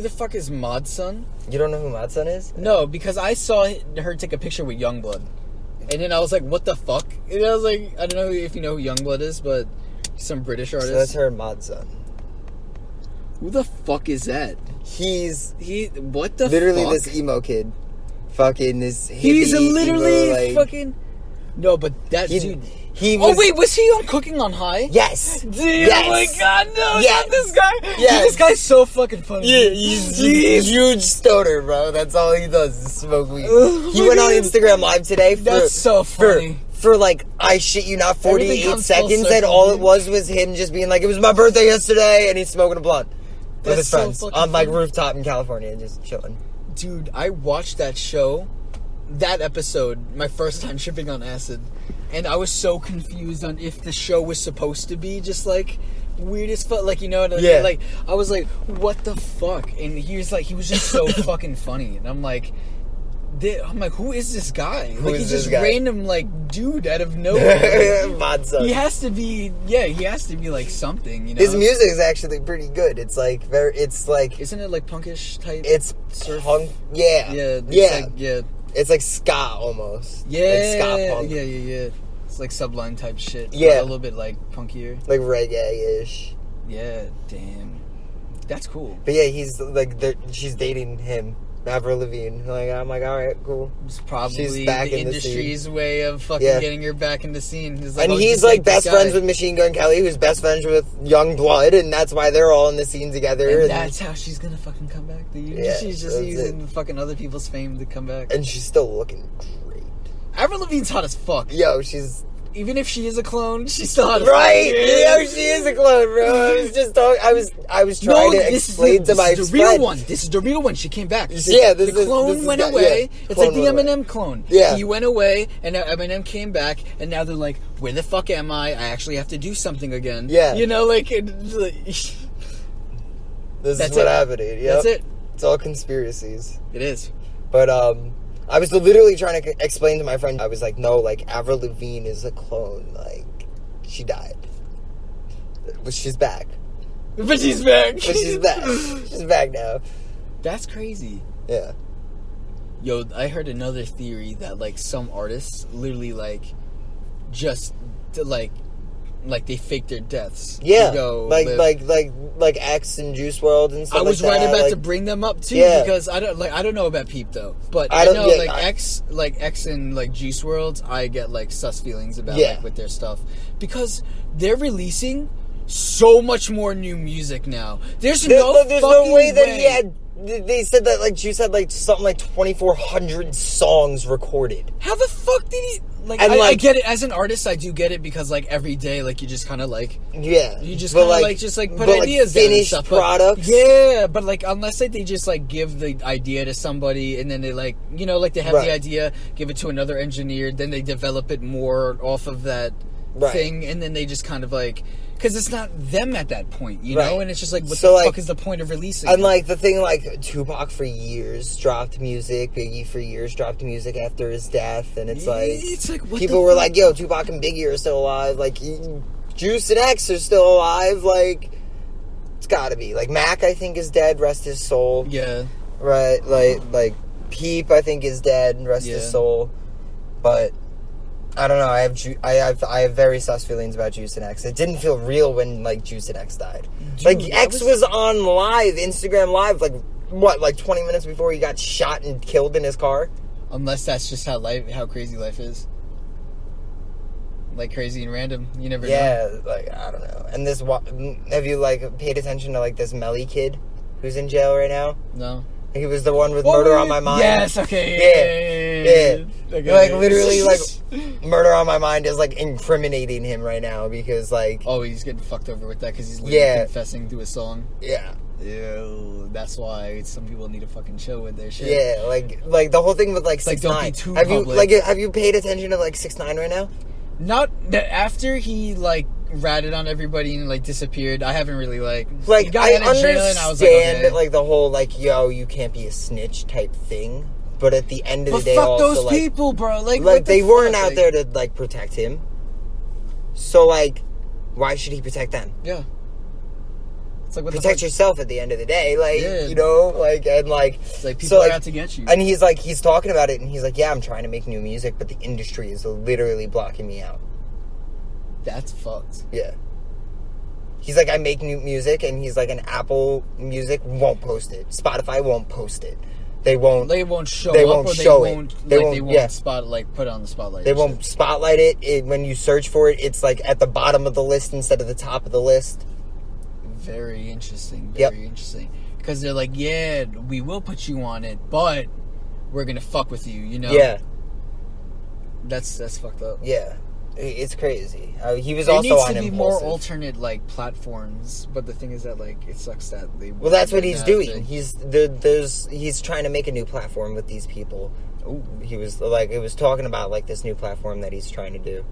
Speaker 1: the fuck is Mod Sun?
Speaker 2: You don't know who Mod Sun is?
Speaker 1: No, because I saw her take a picture with Youngblood. And then I was like, what the fuck? And I was like, I don't know if you know who Youngblood is, but he's some British artist.
Speaker 2: So that's her Mod Sun.
Speaker 1: Who the fuck is that? What the
Speaker 2: literally
Speaker 1: fuck?
Speaker 2: This emo kid. Fucking this hippie,
Speaker 1: he's literally
Speaker 2: emo, like,
Speaker 1: fucking... No, but that dude...
Speaker 2: wait,
Speaker 1: was he on Cooking on High?
Speaker 2: Yes.
Speaker 1: Dude,
Speaker 2: yes.
Speaker 1: Oh my god, no, not this guy.
Speaker 2: Yes.
Speaker 1: Dude, this guy's so fucking funny.
Speaker 2: Yeah, he's a huge stoner, bro. That's all he does is smoke weed. He went on Instagram Live today
Speaker 1: That's so funny.
Speaker 2: For like, I shit you not, 48 seconds, and all it was him just being like, it was my birthday yesterday, and he's smoking a blunt with his friends on, like, rooftop in California, just chilling.
Speaker 1: Dude, I watched that show, that episode, my first time tripping on acid, and I was so confused on if the show was supposed to be just like weird as fuck, like, you know, like I was like, what the fuck? And he was just so fucking funny, and I'm like, who is this guy? Like, he's just random, like, dude out of nowhere. He has to be, like, something, you know?
Speaker 2: His music is actually pretty good. It's like,
Speaker 1: isn't it, like, punkish type?
Speaker 2: It's
Speaker 1: surf?
Speaker 2: punk, yeah. It's like ska, almost.
Speaker 1: Yeah.
Speaker 2: Like ska punk.
Speaker 1: Yeah. It's like Sublime type shit.
Speaker 2: Yeah.
Speaker 1: A little bit, like, punkier.
Speaker 2: Like reggae-ish.
Speaker 1: Yeah, damn. That's cool.
Speaker 2: But yeah, he's, like, she's dating him. Avril Lavigne. Like, I'm like, all right, cool.
Speaker 1: It's probably the industry's way of fucking getting her back in the scene.
Speaker 2: He's like, and he's like best friends with Machine Gun Kelly, who's best friends with Young Blood, and that's why they're all in the scene together.
Speaker 1: And that's how she's gonna fucking come back. She's just using fucking other people's fame to come back.
Speaker 2: And she's still looking great.
Speaker 1: Avril Lavigne's hot as fuck.
Speaker 2: Yo, she's...
Speaker 1: Even if she is a clone, she's still hot as
Speaker 2: right. Yo, she is a clone, bro. I was just talking. I was trying to explain to my friend. This is the real one.
Speaker 1: This is the real one. She came back.
Speaker 2: The
Speaker 1: clone went away.
Speaker 2: Yeah,
Speaker 1: it's like the Eminem clone.
Speaker 2: Yeah.
Speaker 1: He went away, and now Eminem came back, and now they're like, where the fuck am I? I actually have to do something again.
Speaker 2: Yeah.
Speaker 1: You know, like...
Speaker 2: this is what happened. Yep.
Speaker 1: That's it.
Speaker 2: It's all conspiracies.
Speaker 1: It is.
Speaker 2: But, I was literally trying to explain to my friend. I was like, no, like, Avril Lavigne is a clone. Like, she died. But she's back.
Speaker 1: But she's back.
Speaker 2: But she's back. She's back now.
Speaker 1: That's crazy.
Speaker 2: Yeah.
Speaker 1: Yo, I heard another theory that, like, some artists literally, like, just, like they fake their deaths.
Speaker 2: Yeah,
Speaker 1: to go
Speaker 2: like X and Juice WRLD and stuff.
Speaker 1: I was
Speaker 2: like
Speaker 1: right
Speaker 2: that.
Speaker 1: about to bring them up too, because I don't know about Peep though, but I know X and like Juice WRLD, I get like sus feelings about like with their stuff because they're releasing so much more new music now. There's no way that
Speaker 2: he had. They said that like Juice had like something like 2,400 songs recorded.
Speaker 1: How the fuck did he? Like, I get it as an artist. I do get it because like every day, like you just kind of like you just kind of like put ideas down and stuff.
Speaker 2: Products.
Speaker 1: But like unless like they just like give the idea to somebody and then they like like they have the idea, give it to another engineer, then they develop it more off of that thing, and then they just kind of like. Because it's not them at that point, you know? And it's just like, what the fuck is the point of releasing
Speaker 2: and, like, the thing, like, Tupac for years dropped music, Biggie for years dropped music after his death, and it's like
Speaker 1: what
Speaker 2: people were like, yo, Tupac and Biggie are still alive, like, Juice and X are still alive, like, it's gotta be. Like, Mac, I think, is dead, rest his soul.
Speaker 1: Yeah.
Speaker 2: Right, like Peep, I think, is dead, rest his soul. But... I don't know. I have very sus feelings about Juice and X. It didn't feel real when like Juice and X died. Dude, like X was on live, Instagram Live, like 20 minutes before he got shot and killed in his car.
Speaker 1: Unless that's just how crazy life is. Like crazy and random. You never know.
Speaker 2: Yeah, like I don't know. And this, have you like paid attention to like this Melly kid who's in jail right now?
Speaker 1: No.
Speaker 2: He was the one with Murder on My Mind.
Speaker 1: Yes, okay.
Speaker 2: Yeah.
Speaker 1: Okay.
Speaker 2: Like, literally, like, Murder on My Mind is, like, incriminating him right now because, like...
Speaker 1: Oh, he's getting fucked over with that because he's literally confessing to a song?
Speaker 2: Yeah.
Speaker 1: Ew, that's why some people need to fucking chill with their shit.
Speaker 2: Yeah, like the whole thing with, like, 6ix9ine.
Speaker 1: Don't be too public.
Speaker 2: Have you paid attention to, like, 6ix9ine right now?
Speaker 1: Not... After he, like... ratted on everybody and like disappeared. I haven't really like
Speaker 2: I understand
Speaker 1: I was like, okay.
Speaker 2: like the whole like yo you can't be a snitch type thing, but at the end of the day,
Speaker 1: fuck
Speaker 2: also,
Speaker 1: those
Speaker 2: like,
Speaker 1: people, bro. Like
Speaker 2: they weren't out there to like protect him. So like, why should he protect them?
Speaker 1: Yeah. It's like
Speaker 2: protect yourself at the end of the day, like you know, like and like
Speaker 1: it's like people are out to get you.
Speaker 2: And he's talking about it, and he's like, yeah, I'm trying to make new music, but the industry is literally blocking me out.
Speaker 1: That's fucked.
Speaker 2: Yeah. He's like, I make new music, and he's like, an Apple Music won't post it. Spotify won't post it. They won't
Speaker 1: show
Speaker 2: they
Speaker 1: up,
Speaker 2: won't
Speaker 1: or
Speaker 2: show
Speaker 1: they
Speaker 2: it.
Speaker 1: won't,
Speaker 2: they
Speaker 1: like,
Speaker 2: won't,
Speaker 1: they won't put it on the spotlight.
Speaker 2: They won't spotlight it. When you search for it, it's like at the bottom of the list instead of the top of the list.
Speaker 1: Very interesting. Very interesting. Because they're like, yeah, we will put you on it, but we're gonna fuck with you, you know?
Speaker 2: Yeah.
Speaker 1: That's fucked up.
Speaker 2: Yeah. It's crazy. He was
Speaker 1: there
Speaker 2: also
Speaker 1: needs
Speaker 2: on
Speaker 1: to be
Speaker 2: Impulsive.
Speaker 1: more alternate like platforms, but the thing is that like it sucks that they.
Speaker 2: Well, that's what he's doing.
Speaker 1: Thing.
Speaker 2: He's trying to make a new platform with these people.
Speaker 1: Ooh.
Speaker 2: He was like, it was talking about like this new platform that he's trying to do.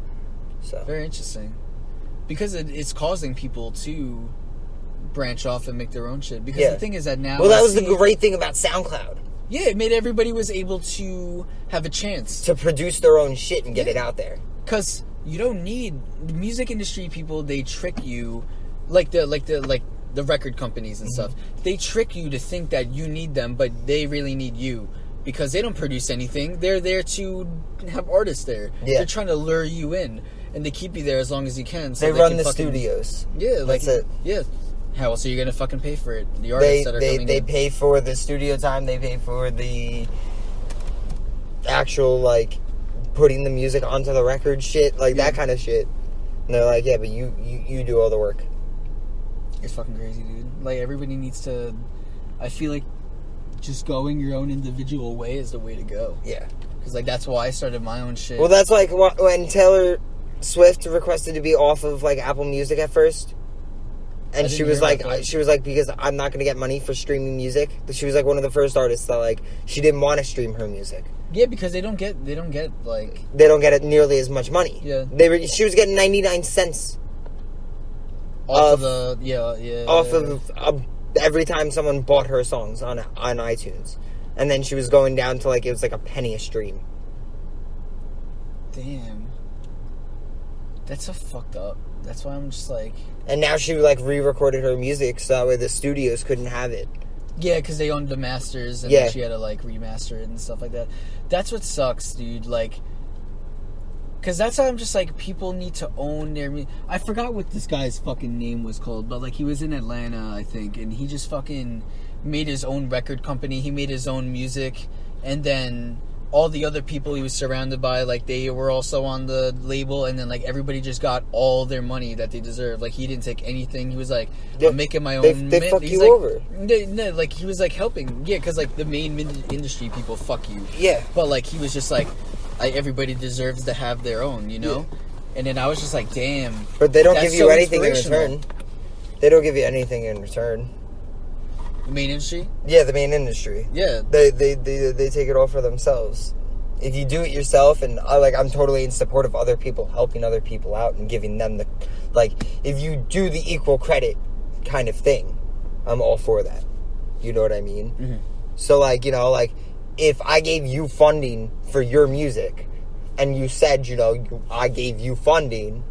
Speaker 2: So
Speaker 1: very interesting, because it's causing people to branch off and make their own shit. Because the thing is that now,
Speaker 2: well, that was the great thing about SoundCloud.
Speaker 1: Yeah, it made everybody was able to have a chance
Speaker 2: to produce their own shit and get it out there.
Speaker 1: Because you don't need the music industry people. They trick you, like the record companies and stuff. They trick you to think that you need them, but they really need you because they don't produce anything. They're there to have artists there. Yeah. They're trying to lure you in, and they keep you there as long as you can. So
Speaker 2: they run the studios.
Speaker 1: Yeah, like
Speaker 2: that's it.
Speaker 1: Yeah. How else are you gonna fucking pay for it? The artists that are coming in.
Speaker 2: They pay for the studio time. They pay for the actual like putting the music onto the record shit, like that kind of shit. And they're like, yeah, but you do all the work.
Speaker 1: It's fucking crazy, dude. Like everybody needs to. I feel like just going your own individual way is the way to go.
Speaker 2: Yeah.
Speaker 1: Because like that's why I started my own shit.
Speaker 2: Well, that's like when Taylor Swift requested to be off of like Apple Music at first. And she was like, because I'm not going to get money for streaming music. She was like one of the first artists that like she didn't want to stream her music.
Speaker 1: Yeah, because they don't get like
Speaker 2: they don't get it nearly as much money.
Speaker 1: Yeah,
Speaker 2: she was getting 99 cents
Speaker 1: off
Speaker 2: of every time someone bought her songs on iTunes, and then she was going down to like it was like a penny a stream.
Speaker 1: Damn, that's so fucked up. That's why I'm just like.
Speaker 2: And now she like re-recorded her music so that way the studios couldn't have it.
Speaker 1: Yeah, because they owned the masters and then she had to like remaster it and stuff like that. That's what sucks, dude. Like, because that's how I'm just like, people need to own their music. I forgot what this guy's fucking name was called, but like he was in Atlanta, I think, and he just fucking made his own record company. He made his own music, and then all the other people he was surrounded by, like, they were also on the label, and then, like, everybody just got all their money that they deserved. Like, he didn't take anything. He was like, I'm making my own...
Speaker 2: They fuck you over.
Speaker 1: No, like, he was, like, helping. Yeah, because, like, the main industry people fuck you.
Speaker 2: Yeah.
Speaker 1: But, like, he was just like, everybody deserves to have their own, you know? Yeah. And then I was just like, damn.
Speaker 2: But they don't give you anything in return. They don't give you anything in return.
Speaker 1: The main industry?
Speaker 2: Yeah, the main industry.
Speaker 1: Yeah.
Speaker 2: They take it all for themselves. If you do it yourself, and I'm totally in support of other people helping other people out and giving them the, like, if you do the equal credit kind of thing, I'm all for that. You know what I mean? Mm-hmm. So, like, you know, like, if I gave you funding for your music, and you said, you know, I gave you funding,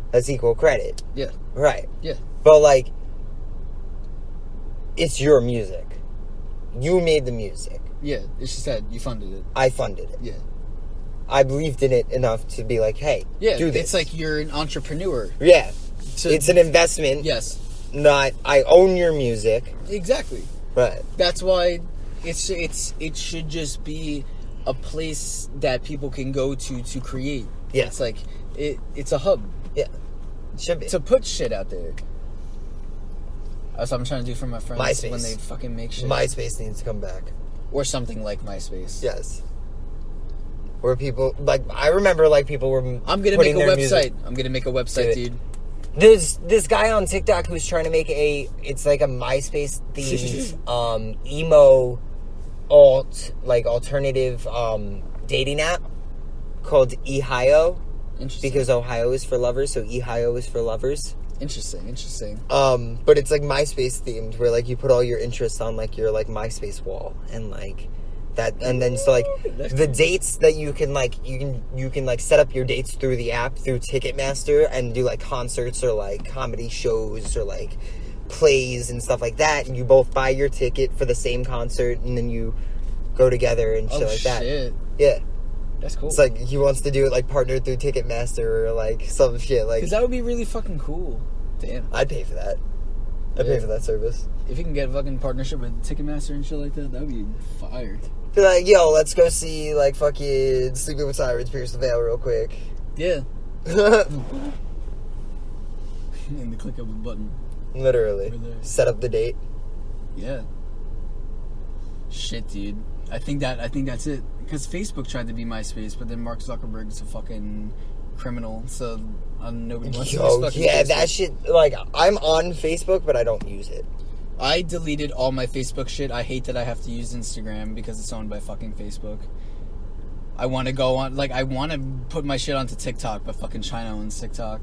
Speaker 2: that's equal credit.
Speaker 1: Yeah.
Speaker 2: Right.
Speaker 1: Yeah.
Speaker 2: But, like, it's your music. You made the music.
Speaker 1: Yeah, it's just that you funded it.
Speaker 2: I funded it.
Speaker 1: Yeah.
Speaker 2: I believed in it enough to be like, hey, do this.
Speaker 1: It's like you're an entrepreneur.
Speaker 2: Yeah. It's an investment.
Speaker 1: Yes.
Speaker 2: Not, I own your music.
Speaker 1: Exactly.
Speaker 2: Right.
Speaker 1: That's why it should just be a place that people can go to create.
Speaker 2: Yeah.
Speaker 1: It's like, it's a hub.
Speaker 2: Yeah. It should be.
Speaker 1: To put shit out there. That's what I'm trying to do for my friends.
Speaker 2: MySpace.
Speaker 1: When they fucking make shit.
Speaker 2: MySpace needs to come back.
Speaker 1: Or something like MySpace.
Speaker 2: Yes. Where people, like, I remember, like, people were
Speaker 1: I'm gonna make a website. Music. I'm gonna make a website, dude.
Speaker 2: There's this guy on TikTok who's trying to make it's like a MySpace themed, emo alternative, dating app called Ohio.
Speaker 1: Interesting.
Speaker 2: Because Ohio is for lovers, so Ohio is for lovers.
Speaker 1: Interesting.
Speaker 2: But it's like MySpace themed, where like you put all your interests on like your like MySpace wall, and like that, and then so like the dates that you can like set up your dates through the app through Ticketmaster and do like concerts or like comedy shows or like plays and stuff like that, and you both buy your ticket for the same concert, and then you go together and shit like that. Yeah.
Speaker 1: That's cool.
Speaker 2: It's like he wants to do it like partnered through Ticketmaster or like some shit like.
Speaker 1: Because that would be really fucking cool. Damn.
Speaker 2: I'd pay for that. I'd pay for that service.
Speaker 1: If you can get a fucking partnership with Ticketmaster and shit like that, that would be fire.
Speaker 2: Be like, yo, let's go see like fucking Sleeping with Sirens, Pierce the Veil real quick.
Speaker 1: Yeah. And the click of a button.
Speaker 2: Literally. Set up the date.
Speaker 1: Yeah. Shit, dude. I think that's it. Because Facebook tried to be MySpace, but then Mark Zuckerberg is a fucking criminal, so nobody wants to use fucking Facebook.
Speaker 2: That shit, like, I'm on Facebook, but I don't use it.
Speaker 1: I deleted all my Facebook shit. I hate that I have to use Instagram because it's owned by fucking Facebook. I want to go on, like, I want to put my shit onto TikTok, but fucking China owns TikTok.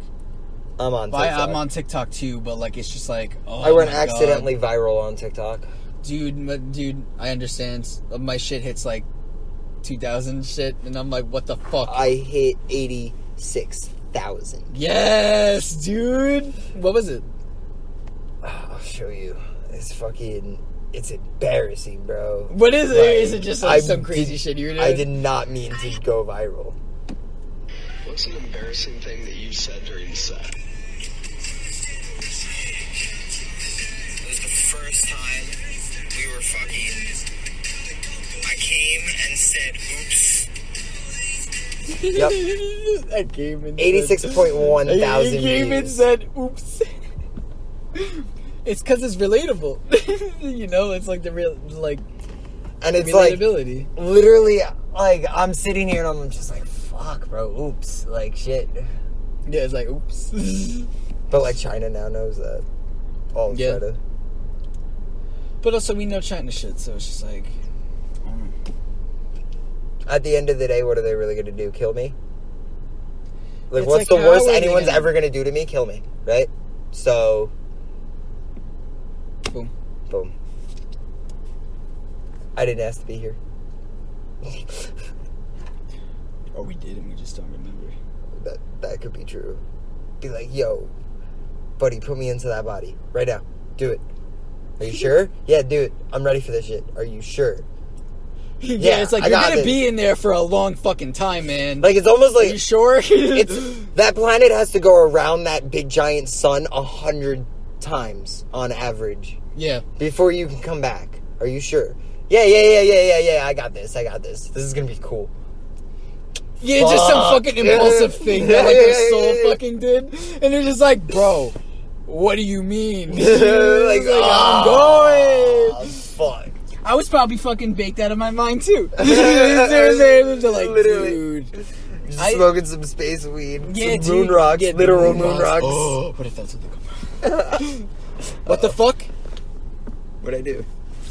Speaker 2: I'm on TikTok.
Speaker 1: I'm on TikTok too, but, like, it's just like, oh,
Speaker 2: I went accidentally viral on TikTok.
Speaker 1: Dude, I understand. My shit hits, like, 2,000 shit, and I'm like, what the fuck?
Speaker 2: I hit 86,000.
Speaker 1: Yes, dude. What was it?
Speaker 2: I'll show you. It's embarrassing, bro.
Speaker 1: What is it? Like, is it just like some crazy shit you're doing?
Speaker 2: I did not mean to go viral.
Speaker 3: What's an embarrassing thing that you said during set?
Speaker 2: It was the first time we were fucking... I came and said, oops. Yep.
Speaker 1: I came and
Speaker 2: 86.1 thousand views.
Speaker 1: I came and said, oops. It's because it's relatable. You know, it's like the real, like,
Speaker 2: and it's
Speaker 1: relatability.
Speaker 2: Like, literally, like, I'm sitting here and I'm just like, fuck, bro, oops. Like, shit.
Speaker 1: Yeah, it's like, oops.
Speaker 2: But, like, China now knows that. All of China.
Speaker 1: But also, we know China shit, so it's just like...
Speaker 2: At the end of the day, what are they really going to do? Kill me? Like,
Speaker 1: It's
Speaker 2: what's
Speaker 1: like,
Speaker 2: the worst
Speaker 1: how are they
Speaker 2: anyone's
Speaker 1: gonna-
Speaker 2: ever going to do to me? Kill me, right? So...
Speaker 1: Boom.
Speaker 2: Boom. I didn't ask to be here.
Speaker 1: Or we did and we just don't remember.
Speaker 2: That could be true. Be like, yo, buddy, put me into that body. Right now. Do it. Are you sure? Yeah, do it. I'm ready for this shit. Are you sure?
Speaker 1: Yeah, it's like,
Speaker 2: I
Speaker 1: you're
Speaker 2: got
Speaker 1: gonna
Speaker 2: this.
Speaker 1: be in there for a long fucking time, man.
Speaker 2: Like, it's almost like...
Speaker 1: Are you sure?
Speaker 2: That planet has to go around that big giant sun 100 times on average.
Speaker 1: Yeah.
Speaker 2: Before you can come back. Are you sure? Yeah. I got this. This is gonna be cool.
Speaker 1: Yeah, just some fucking impulsive thing that, like, their soul fucking did. And they're just like, bro, what do you mean?
Speaker 2: Like,
Speaker 1: I'm going.
Speaker 2: Fuck.
Speaker 1: I was probably fucking baked out of my mind, too. They're like,
Speaker 2: Literally.
Speaker 1: dude.
Speaker 2: Just smoking some space weed.
Speaker 1: Yeah,
Speaker 2: some moon
Speaker 1: dude.
Speaker 2: rocks.
Speaker 1: Yeah,
Speaker 2: literal moon rocks.
Speaker 1: Oh, what if that's what they come from? What the fuck?
Speaker 2: What'd I do?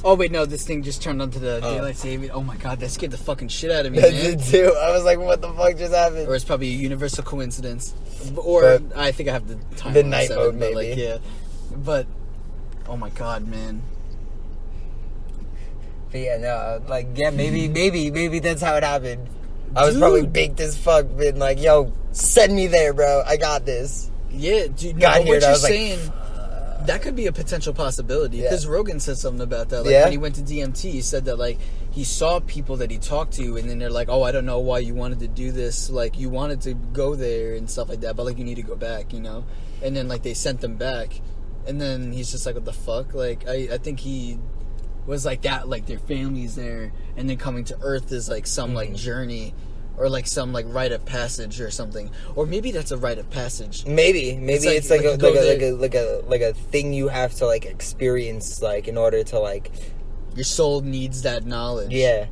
Speaker 1: Oh, wait, no, this thing just turned onto the daylight saving. Oh, my God, that scared the fucking shit out of me,
Speaker 2: I
Speaker 1: man.
Speaker 2: did too. I was like, what the fuck just happened?
Speaker 1: Or it's probably a universal coincidence. Or
Speaker 2: But
Speaker 1: I think I have the time.
Speaker 2: the
Speaker 1: on
Speaker 2: night
Speaker 1: 7,
Speaker 2: mode,
Speaker 1: but,
Speaker 2: maybe.
Speaker 1: like, yeah. But, oh, my God, man.
Speaker 2: But yeah, no, like, yeah, maybe that's how it happened. I was probably baked as fuck, been like, yo, send me there, bro. I got this.
Speaker 1: Yeah, dude,
Speaker 2: Got
Speaker 1: no,
Speaker 2: here
Speaker 1: what
Speaker 2: and I
Speaker 1: you're
Speaker 2: was like,
Speaker 1: saying, that could be a potential possibility. Because Rogan said something about that. Like,
Speaker 2: Yeah?
Speaker 1: when he went to DMT, he said that, like, he saw people that he talked to, and then they're like, oh, I don't know why you wanted to do this. Like, you wanted to go there and stuff like that, but, like, you need to go back, you know? And then, like, they sent them back. And then he's just like, what the fuck? Like, I think he was like that, like, their family's there, and then coming to Earth is, like, some, like, journey, or, like, some, like, rite of passage or something. Or maybe that's a rite of passage.
Speaker 2: Maybe it's like a thing you have to, like, experience, like, in order to, like...
Speaker 1: Your soul needs that knowledge.
Speaker 2: Yeah.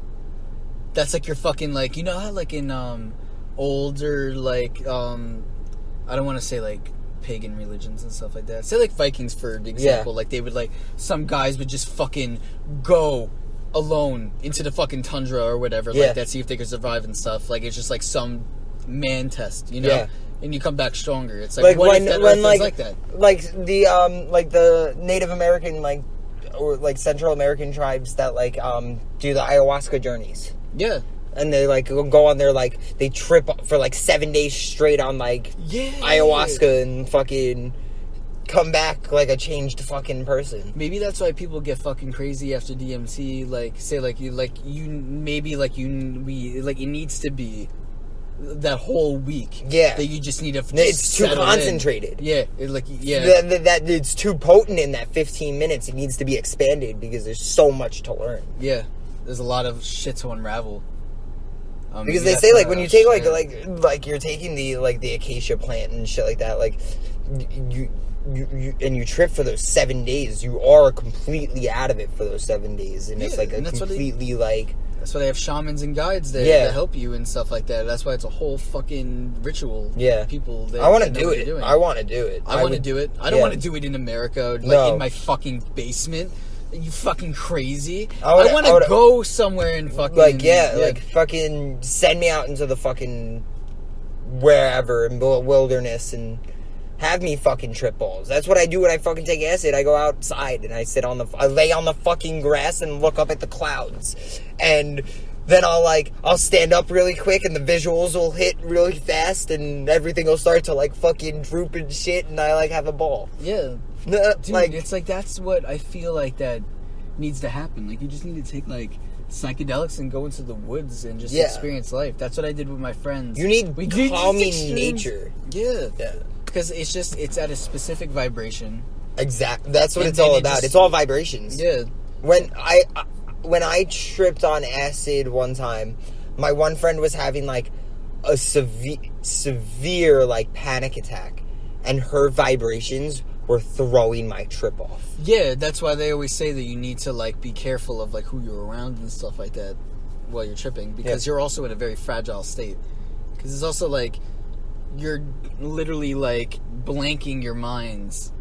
Speaker 1: That's like your fucking, like, you know how, like, in older, like, I don't want to say, like, pagan religions and stuff like that. Say, like, Vikings, for example. Like, they would, like, some guys would just fucking go alone into the fucking tundra or whatever, like that, see if they could survive and stuff. Like, it's just, like, some man test, you know? Yeah. And you come back stronger. It's like what if that Earth is like that?
Speaker 2: Like, the Native American, like, or, like, Central American tribes that, like, do the ayahuasca journeys.
Speaker 1: Yeah.
Speaker 2: And they, like, go on their, like, they trip for, like, 7 days straight on, like, ayahuasca and fucking come back like a changed fucking person.
Speaker 1: Maybe that's why people get fucking crazy after DMT. Like, say, like, it needs to be that whole week. Yeah. That you just need to
Speaker 2: it's too concentrated.
Speaker 1: Yeah. That
Speaker 2: it's too potent in that 15 minutes. It needs to be expanded because there's so much to learn.
Speaker 1: Yeah. There's a lot of shit to unravel.
Speaker 2: Because they say, like, when you take, like you're taking the, like, the acacia plant and shit like that, like, you trip for those 7 days, you are completely out of it for those 7 days. And it's, like, a completely, like...
Speaker 1: That's why they have shamans and guides there to help you and stuff like that. That's why it's a whole fucking ritual.
Speaker 2: Yeah.
Speaker 1: People there.
Speaker 2: I want to do it. I want to do it.
Speaker 1: I want to do it. I don't want to do it in America, like in my fucking basement. Are you fucking crazy? I want to go somewhere and fucking...
Speaker 2: like fucking send me out into the fucking wherever in the wilderness and have me fucking trip balls. That's what I do when I fucking take acid. I go outside and I lay on the fucking grass and look up at the clouds. And then I'll stand up really quick and the visuals will hit really fast and everything will start to like fucking droop and shit and I like have a ball.
Speaker 1: Yeah. Dude, like, it's like that's what I feel like that needs to happen. Like, you just need to take like psychedelics and go into the woods and just experience life. That's what I did with my friends.
Speaker 2: You need calming nature.
Speaker 1: Yeah. Because it's at a specific vibration.
Speaker 2: Exactly. That's what it's all about. It's all vibrations.
Speaker 1: Yeah.
Speaker 2: When I tripped on acid one time, my one friend was having like a severe like panic attack, and her vibrations were throwing my trip off.
Speaker 1: Yeah, that's why they always say that you need to like be careful of like who you're around and stuff like that while you're tripping, because you're also in a very fragile state. Because it's also like you're literally like blanking your minds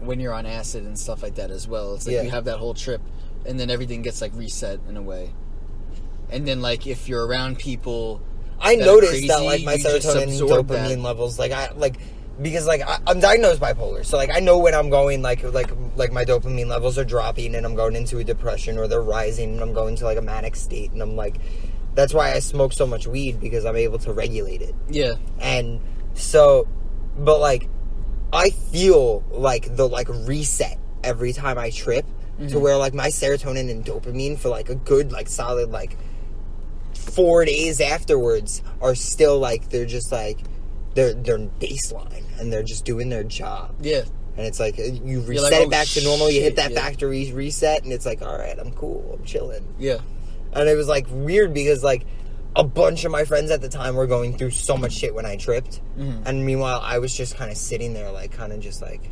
Speaker 1: when you're on acid and stuff like that as well. It's like you have that whole trip and then everything gets like reset in a way. And then like if you're around people,
Speaker 2: I noticed that like my serotonin and dopamine levels, because I'm diagnosed bipolar, so like I know when I'm going like my dopamine levels are dropping and I'm going into a depression, or they're rising and I'm going to like a manic state, and I'm like, that's why I smoke so much weed, because I'm able to regulate it. Yeah. And so, but like I feel like the like reset every time I trip, to where like my serotonin and dopamine for like a good like solid like 4 days afterwards are still like they're just like they're baseline and they're just doing their job. Yeah. And it's like you reset it back to normal, you hit that factory reset, and it's like, all right, I'm cool, I'm chilling. Yeah. And it was like weird because like a bunch of my friends at the time were going through so much shit when I tripped, and meanwhile I was just kind of sitting there like kind of just like,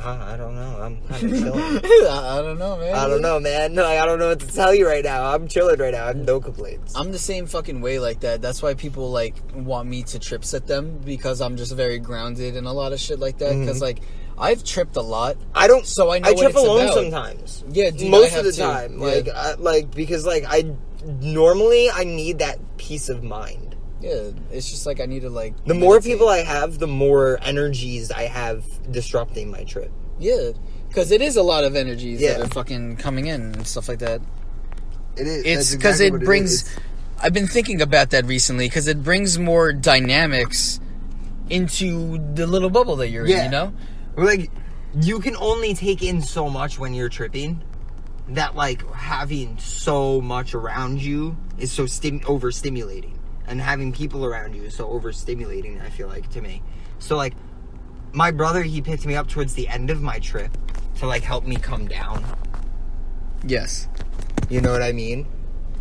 Speaker 2: I don't know. I'm kind of chilling.
Speaker 1: I don't know, man.
Speaker 2: I don't know, man. No, I don't know what to tell you right now. I'm chilling right now. I have no complaints.
Speaker 1: I'm the same fucking way like that. That's why people, like, want me to trip set them, because I'm just very grounded and a lot of shit like that. Because, like, I've tripped a lot.
Speaker 2: I don't...
Speaker 1: So I know
Speaker 2: I
Speaker 1: what
Speaker 2: trip
Speaker 1: it's
Speaker 2: alone
Speaker 1: about.
Speaker 2: sometimes.
Speaker 1: Yeah, dude,
Speaker 2: most of the
Speaker 1: too.
Speaker 2: time.
Speaker 1: Yeah.
Speaker 2: Because I... Normally, I need that peace of mind.
Speaker 1: Yeah, it's just like I need to, like...
Speaker 2: The more people I have, the more energies I have disrupting my trip.
Speaker 1: Yeah, because it is a lot of energies that are fucking coming in and stuff like that.
Speaker 2: It is.
Speaker 1: It's because it brings... I've been thinking about that recently, because it brings more dynamics into the little bubble that you're in, you know?
Speaker 2: Like, you can only take in so much when you're tripping, that, like, having so much around you is so overstimulating. And having people around you is so overstimulating, I feel like, to me. So, like... My brother, he picked me up towards the end of my trip to, like, help me come down.
Speaker 1: Yes.
Speaker 2: You know what I mean?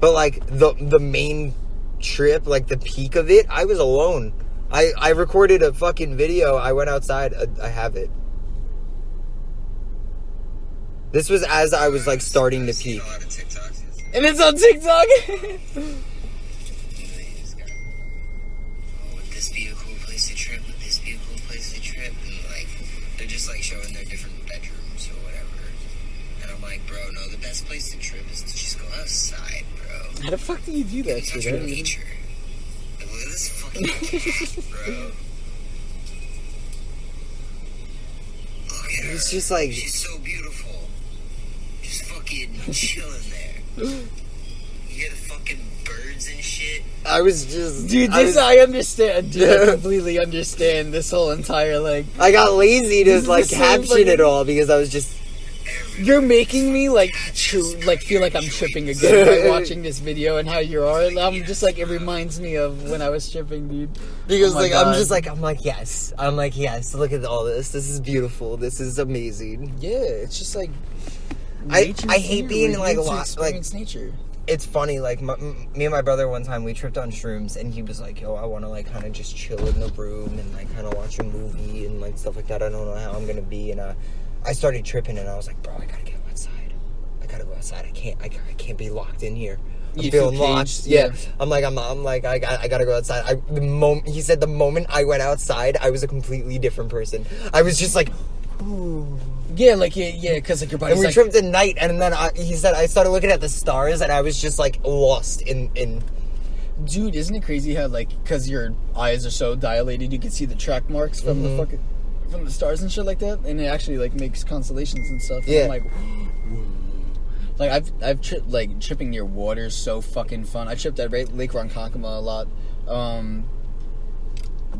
Speaker 2: But, like, the main trip, like, the peak of it, I was alone. I recorded a fucking video. I went outside. I have it. This was as I was, like, starting to peak.
Speaker 1: And it's on TikTok?
Speaker 4: Like showing their different bedrooms or whatever, and I'm like, bro, no, the best place to trip is to just go outside, bro.
Speaker 1: How the fuck do you do that shit?
Speaker 4: Nature. Like, look at this fucking cat, bro. Look at her.
Speaker 2: It's just like,
Speaker 4: she's so beautiful, just fucking chilling there. You hear the fucking birds and shit.
Speaker 2: I was just...
Speaker 1: Dude, I understand. Dude, I completely understand this whole entire, like...
Speaker 2: I got lazy to, like, caption it all because I was just...
Speaker 1: You're making me, like, feel like I'm tripping again by watching this video and how you are. I'm just, like, it reminds me of when I was tripping, dude.
Speaker 2: Because, like, God. I'm like, yes. I'm like, yes, look at all this. This is beautiful. This is amazing.
Speaker 1: Yeah, it's just, like...
Speaker 2: I hate being in, like, a lot...
Speaker 1: Experience nature.
Speaker 2: It's funny, like, me and my brother one time, we tripped on shrooms, and he was like, yo, I want to, like, kind of just chill in the room and, like, kind of watch a movie and, like, stuff like that. I don't know how I'm going to be, and I started tripping, and I was like, bro, I got to get outside. I got to go outside. I can't be locked in here.
Speaker 1: You
Speaker 2: feeling
Speaker 1: feel
Speaker 2: lost.
Speaker 1: caged,
Speaker 2: Yeah.
Speaker 1: yeah.
Speaker 2: I'm like, I gotta go outside. He said the moment I went outside, I was a completely different person. I was just like, ooh.
Speaker 1: Yeah, like, yeah, because, like, your body's
Speaker 2: And we
Speaker 1: like...
Speaker 2: tripped at night, and then he said, I started looking at the stars, and I was just, like, lost in...
Speaker 1: Dude, isn't it crazy how, like, because your eyes are so dilated, you can see the track marks from the fucking... from the stars and shit like that, and it actually, like, makes constellations and stuff. And
Speaker 2: Yeah.
Speaker 1: I'm like... Like, I've tripped, like, tripping near water is so fucking fun. I tripped at Lake Ronkonkoma a lot.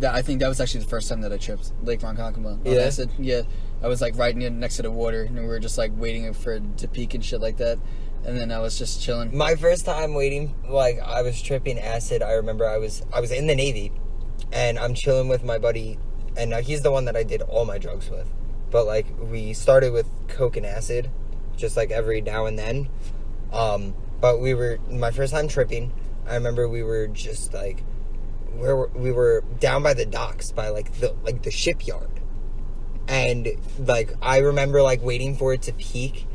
Speaker 1: I think that was actually the first time that I tripped Lake Ronkonkoma.
Speaker 2: Yeah?
Speaker 1: Acid. Yeah. I was, like, right next to the water, and we were just, like, waiting for it to peak and shit like that. And then I was just chilling.
Speaker 2: My first time waiting, like, I was tripping acid, I remember I was in the Navy, and I'm chilling with my buddy, and he's the one that I did all my drugs with. But, like, we started with coke and acid, just, like, every now and then. But my first time tripping, I remember we were just, like, we were down by the docks, by, like, the shipyard. And, like, I remember, like, waiting for it to peak,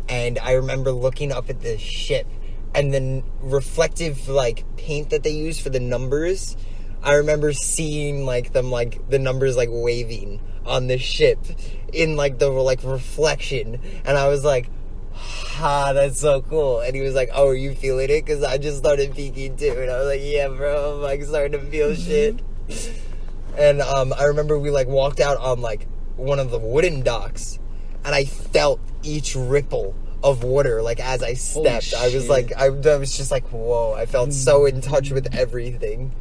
Speaker 2: and I remember looking up at the ship, and the reflective, like, paint that they use for the numbers, I remember seeing, like, them, like, the numbers, like, waving on the ship in, like, the, like, reflection, and I was like, that's so cool. And he was like, oh, are you feeling it? Because I just started peeking too, and I was like, yeah, bro, I'm, like, starting to feel shit. And I remember we, like, walked out on, like, one of the wooden docks, and I felt each ripple of water, like, as I stepped. I was like, I was just like, whoa, I felt so in touch with everything.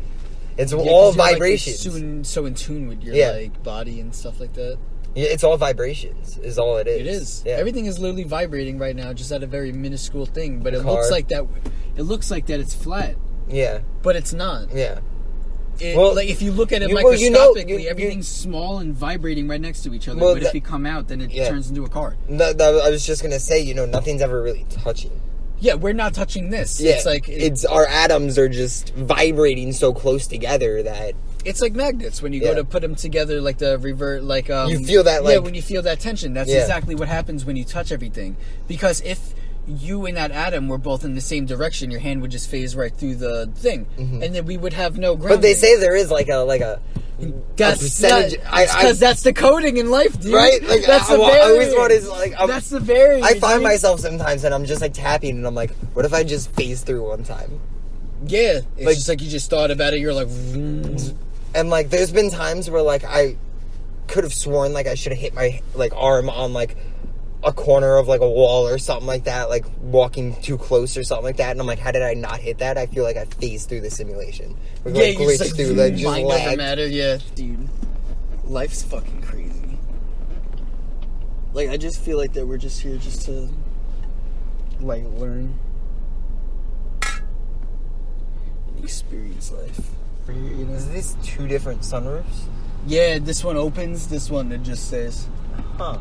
Speaker 2: It's all vibrations.
Speaker 1: Like, so in tune with your like body and stuff like that.
Speaker 2: Yeah, it's all vibrations, is all it is.
Speaker 1: It is.
Speaker 2: Yeah.
Speaker 1: Everything is literally vibrating right now, just at a very minuscule thing. But it looks like that. It looks like that it's flat.
Speaker 2: Yeah.
Speaker 1: But it's not.
Speaker 2: Yeah.
Speaker 1: Like if you look at it microscopically, everything's small and vibrating right next to each other. But if you come out, then it turns into a car.
Speaker 2: I was just gonna say, nothing's ever really touching.
Speaker 1: Yeah, we're not touching this.
Speaker 2: Yeah,
Speaker 1: it's like
Speaker 2: our atoms are just vibrating so close together that
Speaker 1: it's like magnets when you go to put them together, like the revert, like
Speaker 2: you feel that, like,
Speaker 1: when you feel that tension. That's exactly what happens when you touch everything. Because if you and that atom were both in the same direction, your hand would just phase right through the thing, and then we would have no grounding.
Speaker 2: But they say there is like a percentage.
Speaker 1: Because that's the coding in life, dude.
Speaker 2: Right? Like,
Speaker 1: that's the
Speaker 2: I always want to, like,
Speaker 1: that's the variant.
Speaker 2: I find myself sometimes, and I'm just like tapping, and I'm like, what if I just phase through one time?
Speaker 1: Yeah, it's like, just like you just thought about it. You're like,
Speaker 2: and like, there's been times where like I could have sworn like I should have hit my like arm on like a corner of like a wall or something like that, like walking too close or something like that, and I'm like, how did I not hit that? I feel like I phased through the simulation.
Speaker 1: Yeah, like, you just like, mind doesn't matter. Yeah, dude, life's fucking crazy. Like, I just feel like that we're just here just to like learn and experience life.
Speaker 2: Is this two different sunroofs?
Speaker 1: Yeah, this one opens, this one it just says,
Speaker 2: huh.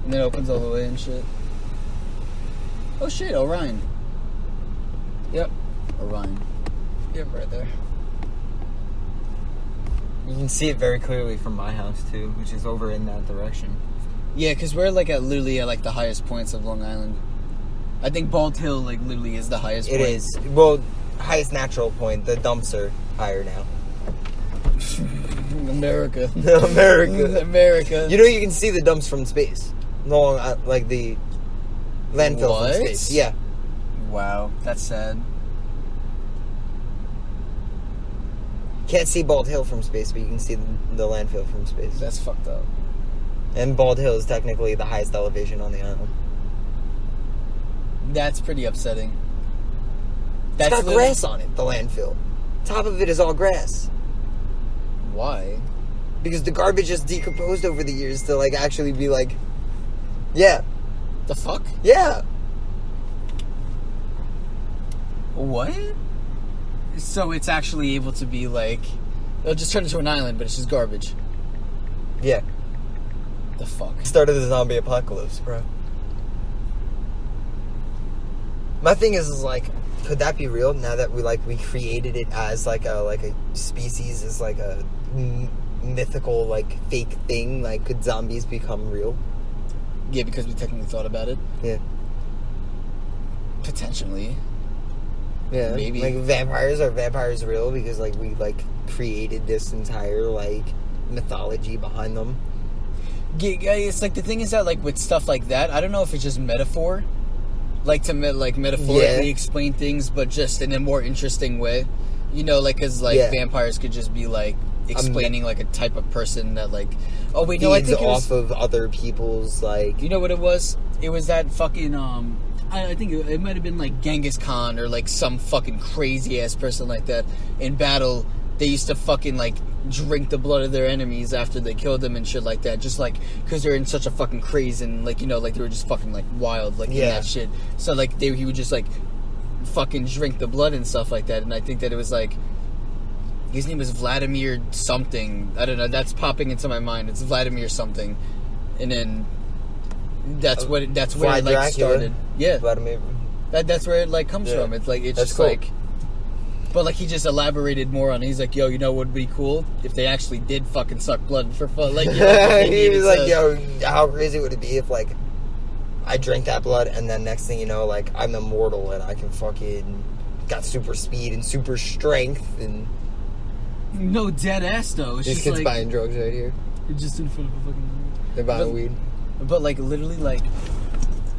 Speaker 1: And then it opens all the way and shit. Oh shit, Orion. Yep, Orion. Yep, right there.
Speaker 2: You can see it very clearly from my house too, which is over in that direction.
Speaker 1: Yeah, because we're like literally at like the highest points of Long Island. I think Bald Hill like literally is the highest point.
Speaker 2: It is. Well, highest natural point. The dumps are higher now.
Speaker 1: America.
Speaker 2: America. You can see the dumps from space. Like the landfill from space. Yeah.
Speaker 1: Wow, that's sad.
Speaker 2: Can't see Bald Hill from space, but you can see the landfill from space.
Speaker 1: That's fucked up.
Speaker 2: And Bald Hill is technically the highest elevation on the island.
Speaker 1: That's pretty upsetting.
Speaker 2: It's got grass on it, the landfill. Top of it is all grass.
Speaker 1: Why?
Speaker 2: Because the garbage has decomposed over the years to like actually be like, yeah.
Speaker 1: The fuck?
Speaker 2: Yeah.
Speaker 1: What? So it's actually able to be like, it'll just turn into an island, but it's just garbage.
Speaker 2: Yeah.
Speaker 1: The fuck?
Speaker 2: Start of the zombie apocalypse, bro. My thing is like, could that be real now that we created it as like a species, as like a mythical like fake thing? Like, could zombies become real?
Speaker 1: Yeah, because we technically thought about it.
Speaker 2: Yeah.
Speaker 1: Potentially.
Speaker 2: Yeah,
Speaker 1: maybe.
Speaker 2: Like, are vampires real? Because, like, we, like, created this entire, like, mythology behind them.
Speaker 1: Yeah, it's like, the thing is that, like, with stuff like that, I don't know if it's just metaphor. Like, to, metaphorically explain things, but just in a more interesting way. You know, like, because, like, vampires could just be, like, explaining, like, a type of person that, like... Oh, wait, no, I think it was...
Speaker 2: off of other people's, like...
Speaker 1: You know what it was? It was that fucking, I think it might have been, like, Genghis Khan or, like, some fucking crazy-ass person like that. In battle, they used to fucking, like, drink the blood of their enemies after they killed them and shit like that. Just, like, because they're in such a fucking craze and, like, you know, like, they were just fucking, like, wild, like, in that shit. So, like, he would just, like, fucking drink the blood and stuff like that. And I think that it was, like... His name was Vladimir something. I don't know. That's popping into my mind. It's Vladimir something. And then... That's where it, like, Dracula started. Yeah.
Speaker 2: Vladimir.
Speaker 1: That's where it, like, comes from. It's, like, it's just, cool. Like... But, like, he just elaborated more on it. He's like, yo, you know what would be cool? If they actually did fucking suck blood for fun. Like, you know,
Speaker 2: he was like, yo, how crazy would it be if, like, I drank that blood and then next thing you know, like, I'm immortal and I can fucking... Got super speed and super strength and...
Speaker 1: No, dead ass, though. It's
Speaker 2: These
Speaker 1: just
Speaker 2: kids
Speaker 1: like,
Speaker 2: buying drugs right here.
Speaker 1: You're just in front of a fucking...
Speaker 2: They're buying weed.
Speaker 1: But, like, literally, like...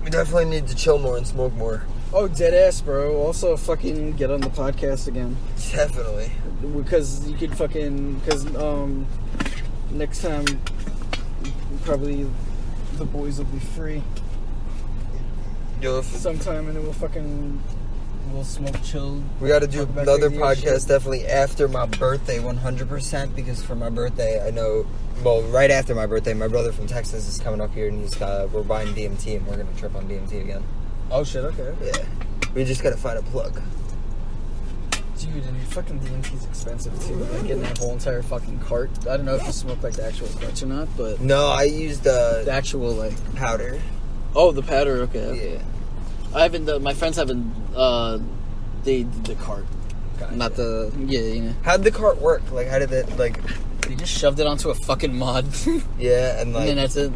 Speaker 2: We definitely need to chill more and smoke more.
Speaker 1: Oh, dead ass, bro. Also, fucking get on the podcast again.
Speaker 2: Definitely.
Speaker 1: Because you could fucking... Because, next time, probably the boys will be free.
Speaker 2: Yo,
Speaker 1: sometime, and then we'll smoke, chill.
Speaker 2: We got to do another podcast definitely after my birthday, 100%, because for my birthday, I know, well, right after my birthday, my brother from Texas is coming up here, and we're buying DMT, and we're going to trip on DMT again.
Speaker 1: Oh, shit, okay.
Speaker 2: Yeah. We just got to find a plug.
Speaker 1: Dude, and fucking DMT's expensive, too. Like, getting that whole entire fucking cart. I don't know if you smoke, like, the actual carts or not, but...
Speaker 2: No, I used the
Speaker 1: actual, like...
Speaker 2: powder.
Speaker 1: Oh, the powder, okay.
Speaker 2: Yeah.
Speaker 1: I haven't, my friends haven't, the cart. Gotcha. Not the, you know.
Speaker 2: How'd the cart work? Like, how did that, like...
Speaker 1: They just shoved it onto a fucking mod.
Speaker 2: Yeah, and, like...
Speaker 1: And then that's it.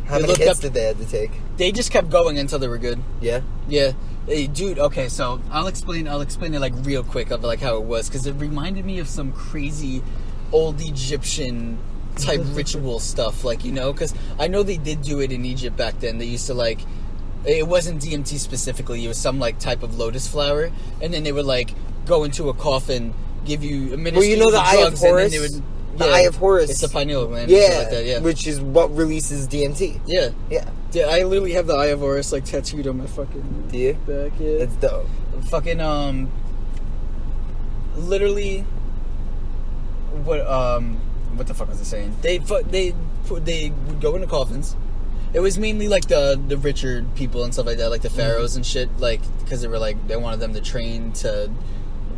Speaker 2: How many hits did they have to take?
Speaker 1: They just kept going until they were good.
Speaker 2: Yeah?
Speaker 1: Yeah. Hey, dude, okay, so I'll explain it, like, real quick of, like, how it was, because it reminded me of some crazy old Egyptian type ritual stuff, like, you know, because I know they did do it in Egypt back then. They used to, like... It wasn't DMT specifically. It was some, like, type of lotus flower. And then they would, like, go into a coffin, give you a minute.
Speaker 2: Well, you know the Eye of Horus? The Eye of Horus.
Speaker 1: It's the pineal gland.
Speaker 2: Yeah,
Speaker 1: like that, yeah.
Speaker 2: Which is what releases DMT.
Speaker 1: Yeah.
Speaker 2: Yeah.
Speaker 1: Yeah, I literally have the Eye of Horus, like, tattooed on my fucking back, yeah.
Speaker 2: That's dope.
Speaker 1: Fucking, literally, what the fuck was I saying? They would go into coffins. It was mainly, like, the richer people and stuff like that, like the pharaohs and shit, like, because they wanted them to train to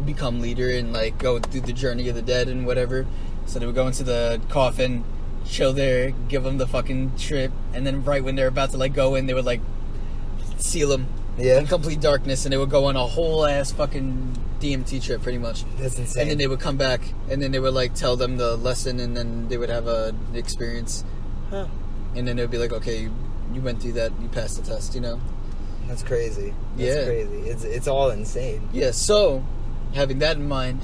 Speaker 1: become leader and, like, go through the journey of the dead and whatever. So they would go into the coffin, chill there, give them the fucking trip, and then right when they're about to, like, go in, they would, like, seal them in complete darkness, and they would go on a whole ass fucking DMT trip, pretty much.
Speaker 2: That's insane.
Speaker 1: And then they would come back, and then they would, like, tell them the lesson, and then they would have an experience.
Speaker 2: Huh.
Speaker 1: And then it would be like, okay, you went through that, you passed the test, you know?
Speaker 2: That's crazy. That's crazy. It's all insane.
Speaker 1: Yeah, so, having that in mind,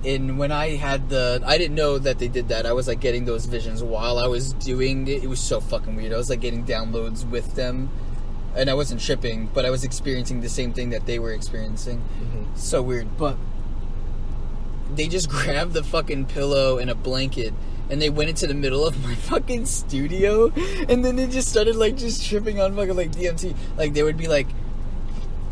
Speaker 1: when I had I didn't know that they did that. I was, like, getting those visions while I was doing it. It was so fucking weird. I was, like, getting downloads with them. And I wasn't tripping, but I was experiencing the same thing that they were experiencing. Mm-hmm. So weird. But they just grabbed the fucking pillow and a blanket, and they went into the middle of my fucking studio, and then they just started, like, just tripping on fucking, like, DMT. Like, they would be, like,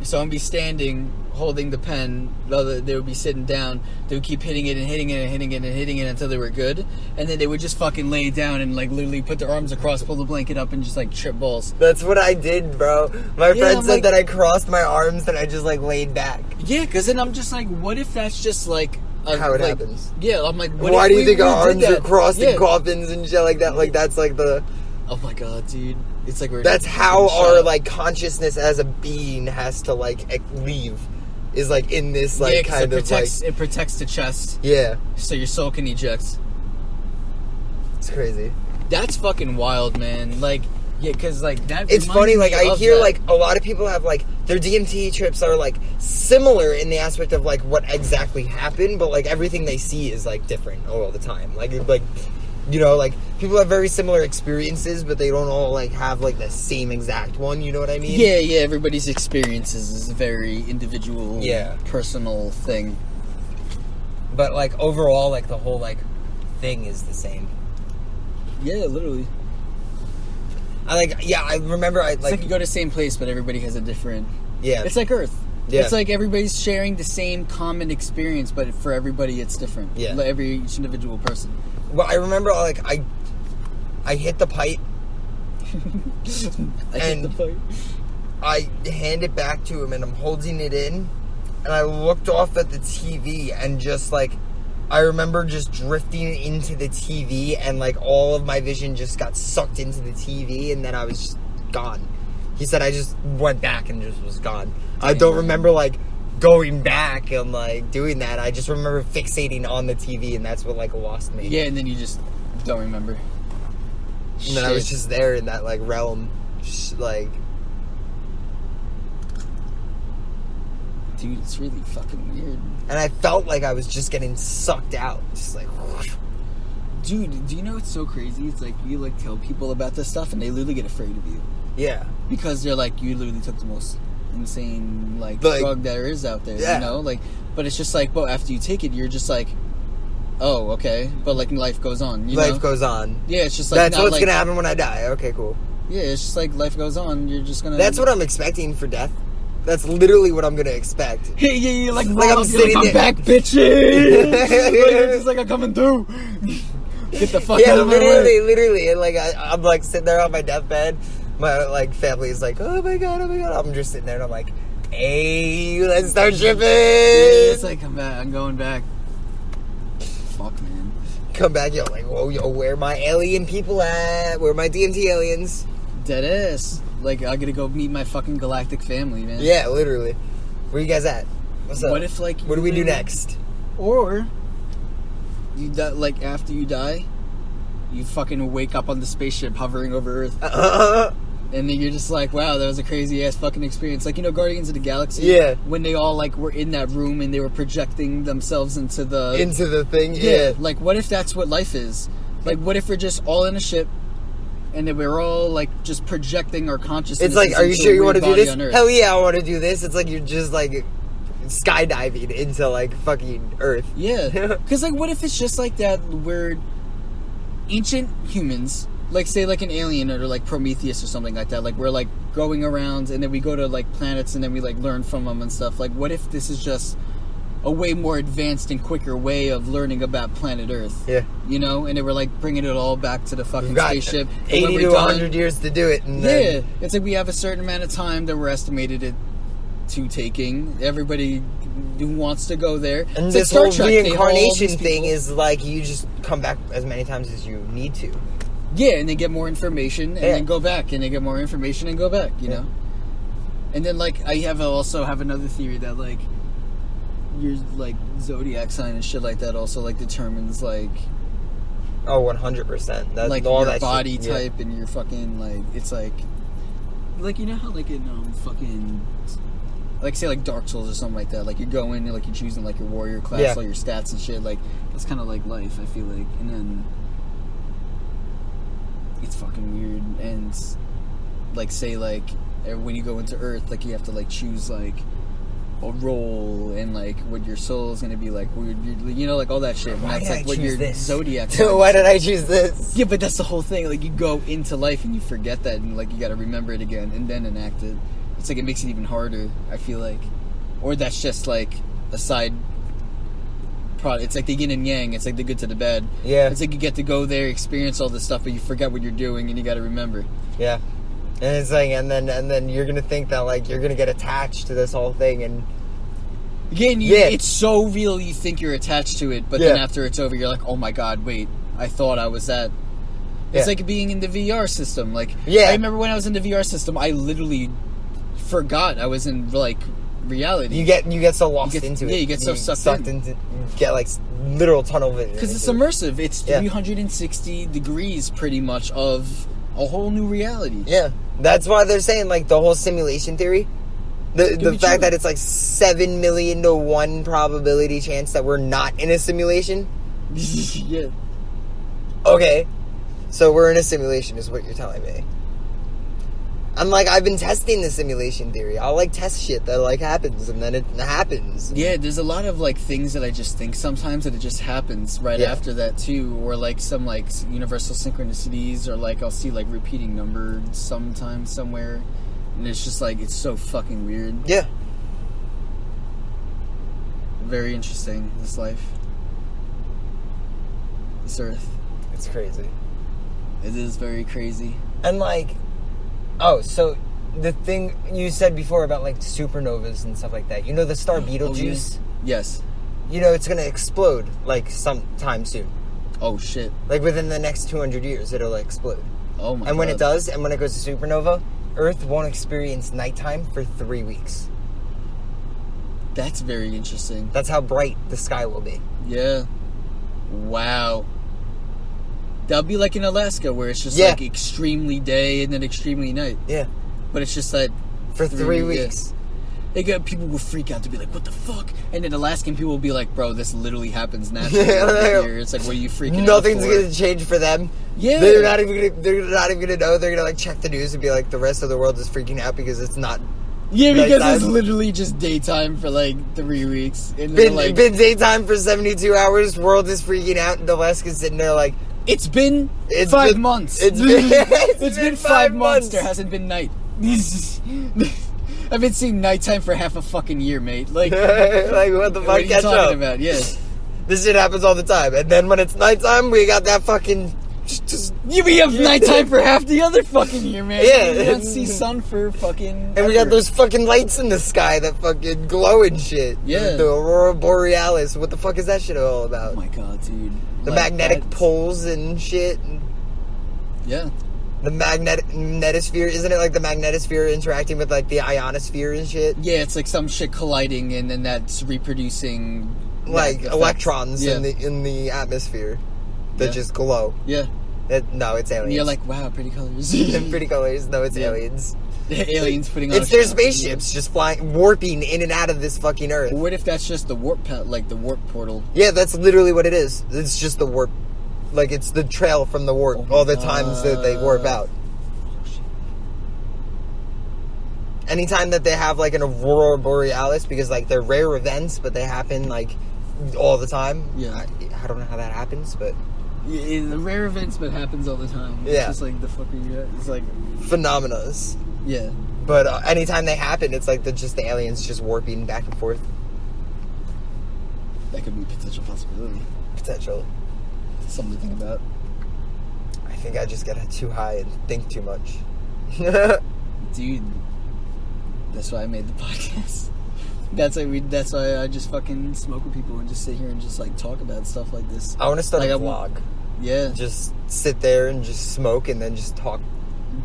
Speaker 1: someone would be standing, holding the pen, they would be sitting down, they would keep hitting it and hitting it and hitting it and hitting it until they were good, and then they would just fucking lay down and, like, literally put their arms across, pull the blanket up, and just, like, trip balls.
Speaker 2: That's what I did, bro. My friend said that I crossed my arms and I just, like, laid back.
Speaker 1: Yeah, because then I'm just like, what if that's just, like...
Speaker 2: how it happens.
Speaker 1: Yeah, I'm like,
Speaker 2: why do you think our arms are crossed in coffins and shit like that? Like, that's like the...
Speaker 1: Oh my god, dude. It's like...
Speaker 2: That's how our, like, consciousness as a being has to, like, leave. Is, like, in this, like, kind of, like...
Speaker 1: It protects the chest.
Speaker 2: Yeah.
Speaker 1: So your soul can eject.
Speaker 2: It's crazy.
Speaker 1: That's fucking wild, man. Like... Yeah, because, like, that...
Speaker 2: It's funny, like, I hear, like, a lot of people have, like, their DMT trips are, like, similar in the aspect of, like, what exactly happened, but, like, everything they see is, like, different all the time. Like, you know, like, people have very similar experiences, but they don't all, like, have, like, the same exact one, you know what I mean?
Speaker 1: Yeah, everybody's experiences is a very individual, personal thing.
Speaker 2: But, like, overall, like, the whole, like, thing is the same.
Speaker 1: Yeah, literally.
Speaker 2: I remember
Speaker 1: It's like you go to the same place, but everybody has a different...
Speaker 2: Yeah.
Speaker 1: It's like Earth.
Speaker 2: Yeah.
Speaker 1: It's like everybody's sharing the same common experience, but for everybody it's different.
Speaker 2: Yeah.
Speaker 1: Like each individual person.
Speaker 2: Well, I remember, like, I hit the pipe. I hand it back to him, and I'm holding it in, and I looked off at the TV, and just, like, I remember just drifting into the TV, and, like, all of my vision just got sucked into the TV, and then I was just gone. He said I just went back and just was gone. I don't remember, like, going back and, like, doing that. I just remember fixating on the TV, and that's what, like, lost me.
Speaker 1: Yeah, and then you just don't remember.
Speaker 2: And then I was just there in that, like, realm, just, like...
Speaker 1: Dude, it's really fucking weird.
Speaker 2: And I felt like I was just getting sucked out. Just like... Whoosh.
Speaker 1: Dude, do you know what's so crazy? It's like, you, like, tell people about this stuff, and they literally get afraid of you.
Speaker 2: Yeah.
Speaker 1: Because they're like, you literally took the most insane, like drug there is out there, you know? Like, but it's just like, well, after you take it, you're just like, oh, okay. But, like, life goes on, you know?
Speaker 2: Life goes on.
Speaker 1: Yeah, it's just like...
Speaker 2: That's what's gonna happen when I die. Okay, cool.
Speaker 1: Yeah, it's just like, life goes on, you're just gonna...
Speaker 2: That's what I'm expecting for death. That's literally what I'm gonna expect.
Speaker 1: Yeah, you're like
Speaker 2: I'm sitting
Speaker 1: there. I'm back, bitches! Like, you're just like, I'm coming through. Get the fuck out of my way.
Speaker 2: Literally. And, like, I'm, like, sitting there on my deathbed. My, like, family is like, oh my god. I'm just sitting there and I'm like, hey, let's start tripping.
Speaker 1: It's like, I'm going back. Fuck, man.
Speaker 2: Come back, yo, like, whoa, yo, where my alien people at? Where my DMT aliens?
Speaker 1: Dead ass. Like, I gotta go meet my fucking galactic family, man.
Speaker 2: Yeah, literally. Where you guys at? What's up?
Speaker 1: What if, like...
Speaker 2: What do we do next?
Speaker 1: Or... you die, like, after you die, you fucking wake up on the spaceship hovering over Earth. And then you're just like, wow, that was a crazy-ass fucking experience. Like, you know, Guardians of the Galaxy?
Speaker 2: Yeah.
Speaker 1: When they all, like, were in that room and they were projecting themselves into the...
Speaker 2: Into the thing, yeah.
Speaker 1: Like, what if that's what life is? Like, what if we're just all in a ship and then we're all, like, just projecting our consciousness?
Speaker 2: It's like, are you sure you want to do this?
Speaker 1: On Earth?
Speaker 2: Hell yeah, I want to do this. It's like you're just, like, skydiving into, like, fucking Earth.
Speaker 1: Yeah. Because, like, what if it's just like that we're ancient humans... Like, say, like, an alien or, like, Prometheus or something like that. Like, we're, like, going around and then we go to, like, planets and then we, like, learn from them and stuff. Like, what if this is just a way more advanced and quicker way of learning about planet Earth?
Speaker 2: Yeah.
Speaker 1: You know? And they were, like, bringing it all back to the fucking spaceship.
Speaker 2: 80 to 100 years to do it. And
Speaker 1: then... It's like we have a certain amount of time that we're estimated it to taking. Everybody who wants to go there.
Speaker 2: And
Speaker 1: it's
Speaker 2: this
Speaker 1: like
Speaker 2: whole reincarnation thing is, like, you just come back as many times as you need to.
Speaker 1: Yeah, and they get more information, and then go back, and they get more information and go back, you know? And then, like, I also have another theory that, like, your, like, zodiac sign and shit like that also, like, determines, like...
Speaker 2: Oh, 100%. That's
Speaker 1: like,
Speaker 2: all
Speaker 1: your
Speaker 2: that
Speaker 1: body
Speaker 2: shit,
Speaker 1: type and your fucking, like, it's like... Like, you know how, like, in, fucking... Like, say, like, Dark Souls or something like that. Like, you go in, and, like, you're choosing, like, your warrior class, all your stats and shit. Like, that's kind of like life, I feel like. And then... It's fucking weird, and like, say, like, when you go into Earth, like, you have to, like, choose, like, a role and, like, what your soul is gonna be like, you know, like, all that shit. And that's like what your zodiac.
Speaker 2: Why did I choose this?
Speaker 1: Yeah, but that's the whole thing. Like, you go into life and you forget that, and, like, you got to remember it again and then enact it. It's like it makes it even harder, I feel like, or that's just like a side. It's like the yin and yang. It's like the good to the bad.
Speaker 2: Yeah.
Speaker 1: It's like you get to go there, experience all this stuff, but you forget what you're doing, and you got to remember.
Speaker 2: Yeah. And it's like, and then you're gonna think that, like, you're gonna get attached to this whole thing, and
Speaker 1: again, it's so real. You think you're attached to it, but then after it's over, you're like, oh my god, wait, I thought I was that. It's like being in the VR system. Like, I remember when I was in the VR system, I literally forgot I was in, like, reality.
Speaker 2: You get so lost into it.
Speaker 1: Yeah, you get so sucked
Speaker 2: into. Get, like, literal tunnel vision.
Speaker 1: Because it's immersive. It's 360 degrees, pretty much, of a whole new reality.
Speaker 2: Yeah. That's why they're saying, like, the whole simulation theory. The fact that it's like 7 million to 1 probability chance that we're not in a simulation?
Speaker 1: Yeah.
Speaker 2: Okay. So we're in a simulation is what you're telling me. I'm like, I've been testing the simulation theory. I'll like test shit that like happens and then it happens.
Speaker 1: Yeah, there's a lot of like things that I just think sometimes that it just happens right after that too. Or like some like universal synchronicities, or like I'll see like repeating numbers sometimes somewhere. And it's just like, it's so fucking weird.
Speaker 2: Yeah.
Speaker 1: Very interesting, this life. This earth.
Speaker 2: It's crazy.
Speaker 1: It is very crazy.
Speaker 2: And like, oh, so the thing you said before about like supernovas and stuff like that, you know the star Betelgeuse?
Speaker 1: Yes.
Speaker 2: You know it's gonna explode like sometime soon.
Speaker 1: Oh shit.
Speaker 2: Like within the next 200 years it'll explode.
Speaker 1: Oh my god.
Speaker 2: And when it does, and when it goes to supernova, Earth won't experience nighttime for 3 weeks.
Speaker 1: That's very interesting.
Speaker 2: That's how bright the sky will be.
Speaker 1: Yeah. Wow. That'll be like in Alaska, where it's just like extremely day and then extremely night.
Speaker 2: Yeah.
Speaker 1: But it's just like
Speaker 2: for 3 weeks.
Speaker 1: They got people will freak out to be like, "What the fuck?" And then Alaskan people will be like, "Bro, this literally happens naturally here." It's like, what are you freaking
Speaker 2: Nothing's
Speaker 1: out for?
Speaker 2: gonna change for them.
Speaker 1: Yeah.
Speaker 2: They're not even gonna know. They're gonna like check the news and be like, the rest of the world is freaking out because it's not.
Speaker 1: Yeah, because
Speaker 2: nighttime.
Speaker 1: it's literally just daytime for like 3 weeks. And then
Speaker 2: Been daytime for 72 hours. World is freaking out, and Alaska's sitting there like,
Speaker 1: It's been 5 months.
Speaker 2: It's
Speaker 1: been 5 months. There hasn't been night. I've been seeing nighttime for half a fucking year, mate. Like,
Speaker 2: like what the fuck?
Speaker 1: what are you
Speaker 2: Catch
Speaker 1: talking
Speaker 2: up.
Speaker 1: about? Yeah.
Speaker 2: This shit happens all the time, and then when it's nighttime, we got that fucking.
Speaker 1: We have nighttime for half the other fucking year, man.
Speaker 2: Yeah.
Speaker 1: We don't see sun for fucking.
Speaker 2: And we got those fucking lights in the sky that fucking glow and shit.
Speaker 1: Yeah.
Speaker 2: The Aurora Borealis. What the fuck is that shit all about?
Speaker 1: Oh my god, dude.
Speaker 2: The
Speaker 1: Like,
Speaker 2: magnetic poles and shit.
Speaker 1: Yeah.
Speaker 2: The magnetosphere. Isn't it like the magnetosphere interacting with like the ionosphere and shit?
Speaker 1: Yeah, it's like some shit colliding, and then that's reproducing
Speaker 2: Like
Speaker 1: that
Speaker 2: electrons
Speaker 1: yeah.
Speaker 2: in the atmosphere that just glow.
Speaker 1: Yeah.
Speaker 2: No, it's aliens.
Speaker 1: And you're like, wow, pretty colors.
Speaker 2: pretty colors. No, it's aliens.
Speaker 1: Aliens putting on.
Speaker 2: It's their spaceships just flying, warping in and out of this fucking Earth.
Speaker 1: What if that's just the warp like the warp portal?
Speaker 2: Yeah, that's literally what it is. It's just the warp. Like, it's the trail from the warp. All the times that they warp out. Anytime that they have, like, an Aurora Borealis, because, like, they're rare events, but they happen, like, all the time.
Speaker 1: Yeah.
Speaker 2: I don't know how that happens, but...
Speaker 1: Yeah, the rare events, but happens all the time.
Speaker 2: Yeah.
Speaker 1: It's just like the fucking... It's like...
Speaker 2: Phenomenas.
Speaker 1: Yeah.
Speaker 2: But anytime they happen, it's like just the aliens just warping back and forth.
Speaker 1: That could be a potential possibility.
Speaker 2: Potential.
Speaker 1: Something to think about.
Speaker 2: I think I just get too high and think too much.
Speaker 1: Dude, that's why I made the podcast. That's why I just fucking smoke with people and just sit here and just like talk about stuff like this.
Speaker 2: I want to start
Speaker 1: like,
Speaker 2: a vlog.
Speaker 1: Yeah.
Speaker 2: Just sit there and just smoke and then just talk.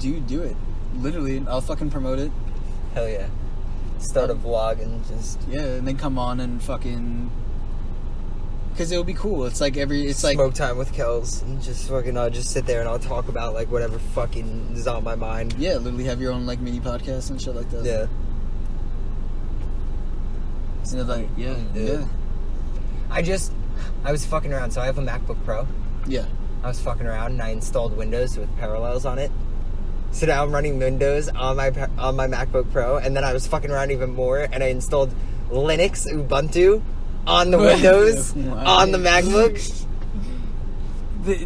Speaker 1: Dude, do it. Literally, I'll fucking promote it.
Speaker 2: Hell yeah. Start a vlog and just...
Speaker 1: Yeah, and then come on and fucking... Because it would be cool. It's like
Speaker 2: smoke time with Kels and just fucking I'll just sit there and I'll talk about like whatever fucking is on my mind.
Speaker 1: Yeah, literally have your own like mini podcast and shit like that.
Speaker 2: Yeah.
Speaker 1: And like yeah.
Speaker 2: I was fucking around. So I have a MacBook Pro.
Speaker 1: Yeah.
Speaker 2: I was fucking around and I installed Windows with Parallels on it. So now I'm running Windows on my MacBook Pro, and then I was fucking around even more and I installed Linux Ubuntu on the Windows, on the MacBook.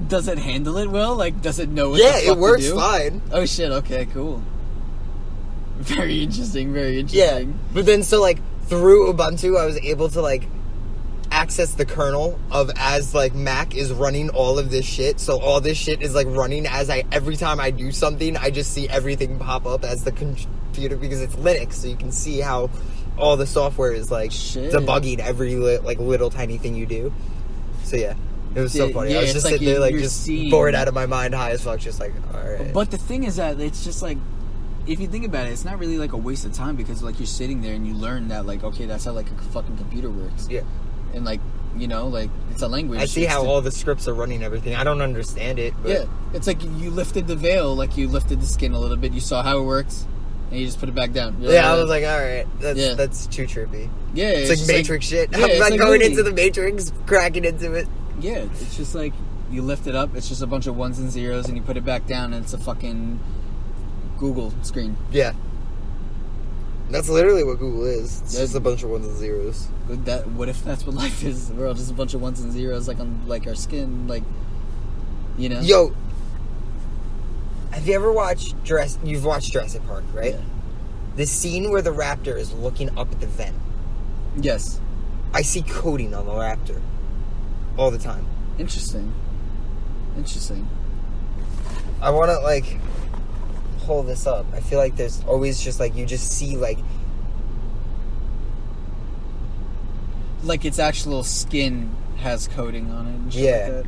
Speaker 1: Does it handle it well? Like, does it know what
Speaker 2: yeah,
Speaker 1: the fuck
Speaker 2: it works
Speaker 1: to do?
Speaker 2: fine.
Speaker 1: Oh, shit. Okay, cool. Very interesting, very interesting.
Speaker 2: Yeah, but then so, like, through Ubuntu, I was able to, like, access the kernel of as, like, Mac is running all of this shit. So all this shit is, like, running as every time I do something, I just see everything pop up as the computer, because it's Linux, so you can see how... all the software is like debugging every little tiny thing you do. So yeah, it was so funny.
Speaker 1: Yeah,
Speaker 2: I was just
Speaker 1: like
Speaker 2: sitting there like just bored out of my mind, high as fuck, just like alright.
Speaker 1: But the thing is that it's just like, if you think about it, it's not really like a waste of time, because like you're sitting there and you learn that like, okay, that's how like a fucking computer works.
Speaker 2: Yeah.
Speaker 1: And like, you know, like it's a language.
Speaker 2: I see how all the scripts are running everything. I don't understand it, but
Speaker 1: yeah, it's like you lifted the veil, like you lifted the skin a little bit. You saw how it works. and you just put it back down.
Speaker 2: Yeah, I was like, all right, that's too trippy.
Speaker 1: Yeah,
Speaker 2: it's like Matrix shit.
Speaker 1: Yeah,
Speaker 2: I'm like going into the Matrix, cracking into it.
Speaker 1: Yeah, it's just like you lift it up. It's just a bunch of ones and zeros, and you put it back down, and it's a fucking Google screen.
Speaker 2: Yeah. That's literally what Google is. It's just a bunch of ones and zeros.
Speaker 1: What if that's what life is? We're all just a bunch of ones and zeros, like on like our skin, like, you know.
Speaker 2: Yo, have you ever watched You've watched Jurassic Park, right?
Speaker 1: Yeah.
Speaker 2: The scene where the raptor is looking up at the vent.
Speaker 1: Yes.
Speaker 2: I see coding on the raptor all the time.
Speaker 1: Interesting.
Speaker 2: I want to like hold this up. I feel like there's always just like you just see like
Speaker 1: its actual skin has coating on it and shit
Speaker 2: yeah.
Speaker 1: like that.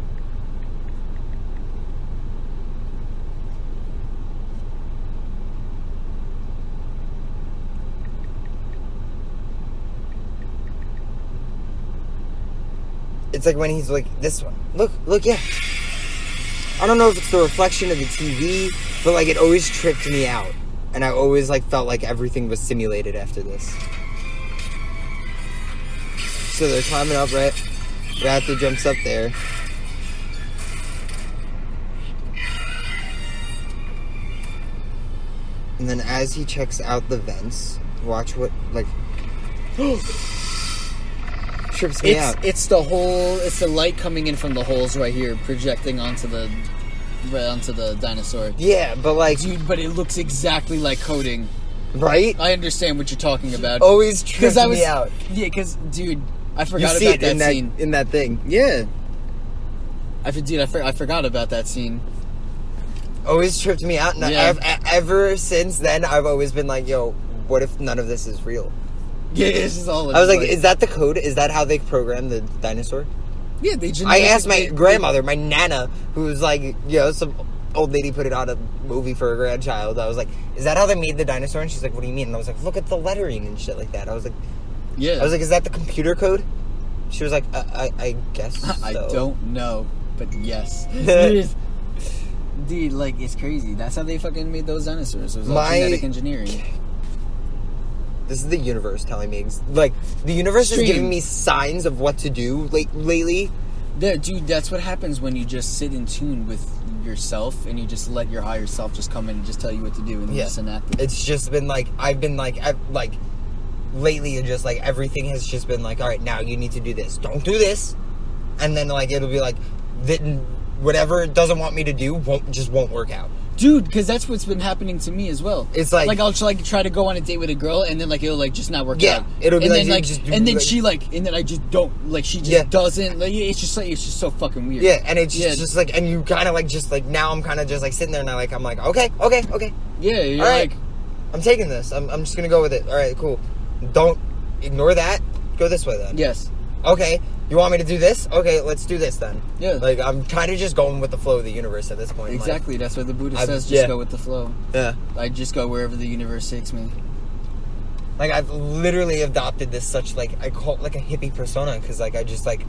Speaker 2: It's like when he's like this one. Look, yeah. I don't know if it's the reflection of the TV, but like it always tripped me out, and I always like felt like everything was simulated after this. So they're climbing up, right? Raptor jumps up there. And then as he checks out the vents, watch what like trips me out.
Speaker 1: It's the light coming in from the holes right here, projecting onto the dinosaur.
Speaker 2: Yeah, but like
Speaker 1: Dude, but it looks exactly like coding.
Speaker 2: Right?
Speaker 1: I understand what you're talking about.
Speaker 2: Always trips me out.
Speaker 1: Yeah, because, dude, I
Speaker 2: You
Speaker 1: forgot
Speaker 2: see
Speaker 1: about
Speaker 2: it
Speaker 1: that scene.
Speaker 2: in that thing.
Speaker 1: Yeah. I forgot about that scene.
Speaker 2: Always tripped me out, and
Speaker 1: Yeah.
Speaker 2: ever since then, I've always been like, yo, what if none of this is real?
Speaker 1: Yeah, it's just all.
Speaker 2: I was like, is that the code? Is that how they program the dinosaur?
Speaker 1: Yeah,
Speaker 2: I asked my grandmother, my nana, who was like, you know, some old lady put it on a movie for her grandchild. I was like, is that how they made the dinosaur? And she's like, what do you mean? And I was like, look at the lettering and shit like that. I was like, is that the computer code? She was like, I guess so.
Speaker 1: I don't know, but yes. Dude, like, it's crazy. That's how they fucking made those dinosaurs. It was all genetic engineering.
Speaker 2: This is the universe telling me, like, the universe is giving me signs of what to do lately.
Speaker 1: Yeah, dude, that's what happens when you just sit in tune with yourself and you just let your higher self just come in and just tell you what to do and you just enact it.
Speaker 2: It's just been like, I've been like lately, and just like everything has just been like, all right, now you need to do this. Don't do this. And then like it'll be like, whatever it doesn't want me to do won't work out.
Speaker 1: Dude, because that's what's been happening to me as well.
Speaker 2: It's like
Speaker 1: I'll try to go on a date with a girl, and then like it'll like just not work out.
Speaker 2: Yeah, it'll be
Speaker 1: and
Speaker 2: like,
Speaker 1: then,
Speaker 2: just do,
Speaker 1: and then
Speaker 2: like,
Speaker 1: she like, and then I just don't like. She just doesn't like. It's just so fucking weird.
Speaker 2: Yeah, and it's just like, and you kind of like just like now I'm kind of just like sitting there and I'm like, okay.
Speaker 1: Yeah, you're
Speaker 2: all right,
Speaker 1: like,
Speaker 2: I'm taking this. I'm just gonna go with it. All right, cool. Don't ignore that. Go this way then.
Speaker 1: Yes.
Speaker 2: Okay. You want me to do this? Okay, let's do this then.
Speaker 1: Yeah.
Speaker 2: Like, I'm kind of just going with the flow of the universe at this point.
Speaker 1: Exactly. That's what the Buddha says. Go with the flow.
Speaker 2: Yeah.
Speaker 1: I just go wherever the universe takes me.
Speaker 2: Like, I've literally adopted this such, like, I call it, like, a hippie persona. Because, like, I just, like,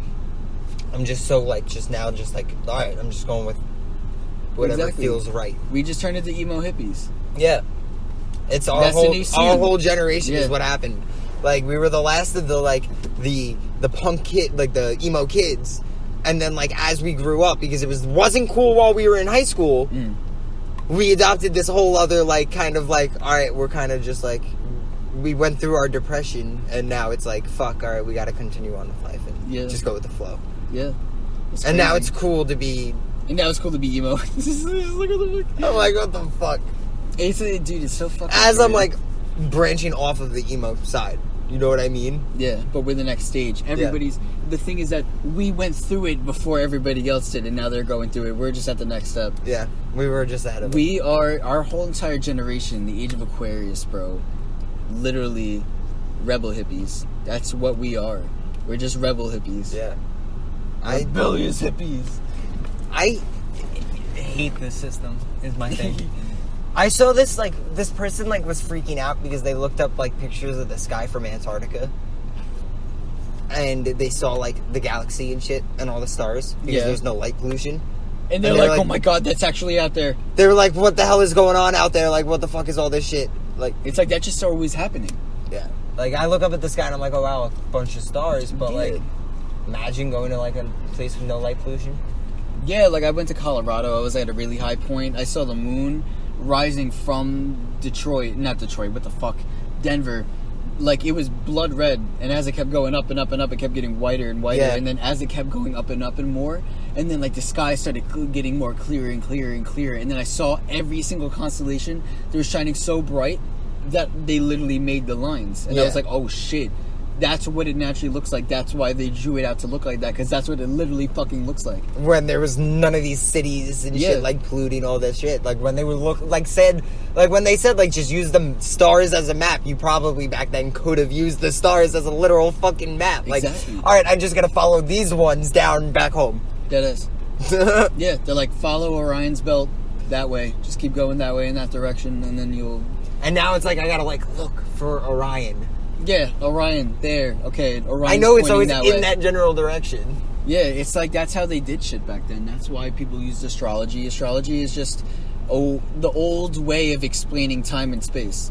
Speaker 2: I'm just so, like, just now, just, like, all right, I'm just going with whatever feels right.
Speaker 1: We just turned into emo hippies.
Speaker 2: Yeah. It's our whole generation is what happened. Like, we were the last of the, like, the punk kid, like, the emo kids. And then, like, as we grew up, because it wasn't cool while we were in high school, we adopted this whole other, like, kind of, like, all right, we're kind of just, like, we went through our depression, and now it's like, fuck, all right, we got to continue on with life and just go with the flow.
Speaker 1: Yeah.
Speaker 2: And now it's cool to be...
Speaker 1: And now it's cool to be emo. Look at the fuck.
Speaker 2: I'm like, what the fuck?
Speaker 1: Dude, it's so fucking
Speaker 2: As
Speaker 1: weird.
Speaker 2: I'm, like, branching off of the emo side. You know what I mean?
Speaker 1: Yeah, but we're the next stage. The thing is that we went through it before everybody else did, and now they're going through it. We're just at the next step.
Speaker 2: Yeah, we were just ahead of it.
Speaker 1: We are, our whole entire generation, the age of Aquarius, bro, literally rebel hippies. That's what we are. We're just rebel hippies.
Speaker 2: Yeah.
Speaker 1: Rebellious hippies.
Speaker 2: I hate this system, is my thing. I saw this, like, this person, like, was freaking out because they looked up, like, pictures of the sky from Antarctica. And they saw, like, the galaxy and shit and all the stars because there's no light pollution.
Speaker 1: And they're like, oh my god, that's actually out there.
Speaker 2: They were like, what the hell is going on out there? Like, what the fuck is all this shit? Like,
Speaker 1: it's like that's just always happening.
Speaker 2: yeah. Like, I look up at the sky and I'm like, oh wow, a bunch of stars. But like, imagine going to like a place with no light pollution.
Speaker 1: Yeah, like I went to Colorado. I was at a really high point. I saw the moon rising from Denver. Like, it was blood red, and as it kept going up and up and up, it kept getting whiter and whiter, and then as it kept going up and up and more, and then like the sky started getting more clearer and clearer and clearer, and then I saw every single constellation that was shining so bright that they literally made the lines, and I was like, oh shit, that's what it naturally looks like. That's why they drew it out to look like that, because that's what it literally fucking looks like.
Speaker 2: When there was none of these cities and shit, like, polluting all that shit. Like, when they would look, like, when they said, like, just use the stars as a map, you probably back then could have used the stars as a literal fucking map. Like, alright, I'm just gonna follow these ones down back home.
Speaker 1: That is. Yeah, they're like, follow Orion's belt that way. Just keep going that way in that direction, and then you'll...
Speaker 2: And now it's like, I gotta, like, look for Orion.
Speaker 1: Yeah, Orion, there. Okay, Orion's
Speaker 2: I know it's always
Speaker 1: that
Speaker 2: in
Speaker 1: way.
Speaker 2: that general direction.
Speaker 1: Yeah, it's like that's how they did shit back then. That's why people used astrology. Astrology is just the old way of explaining time and space.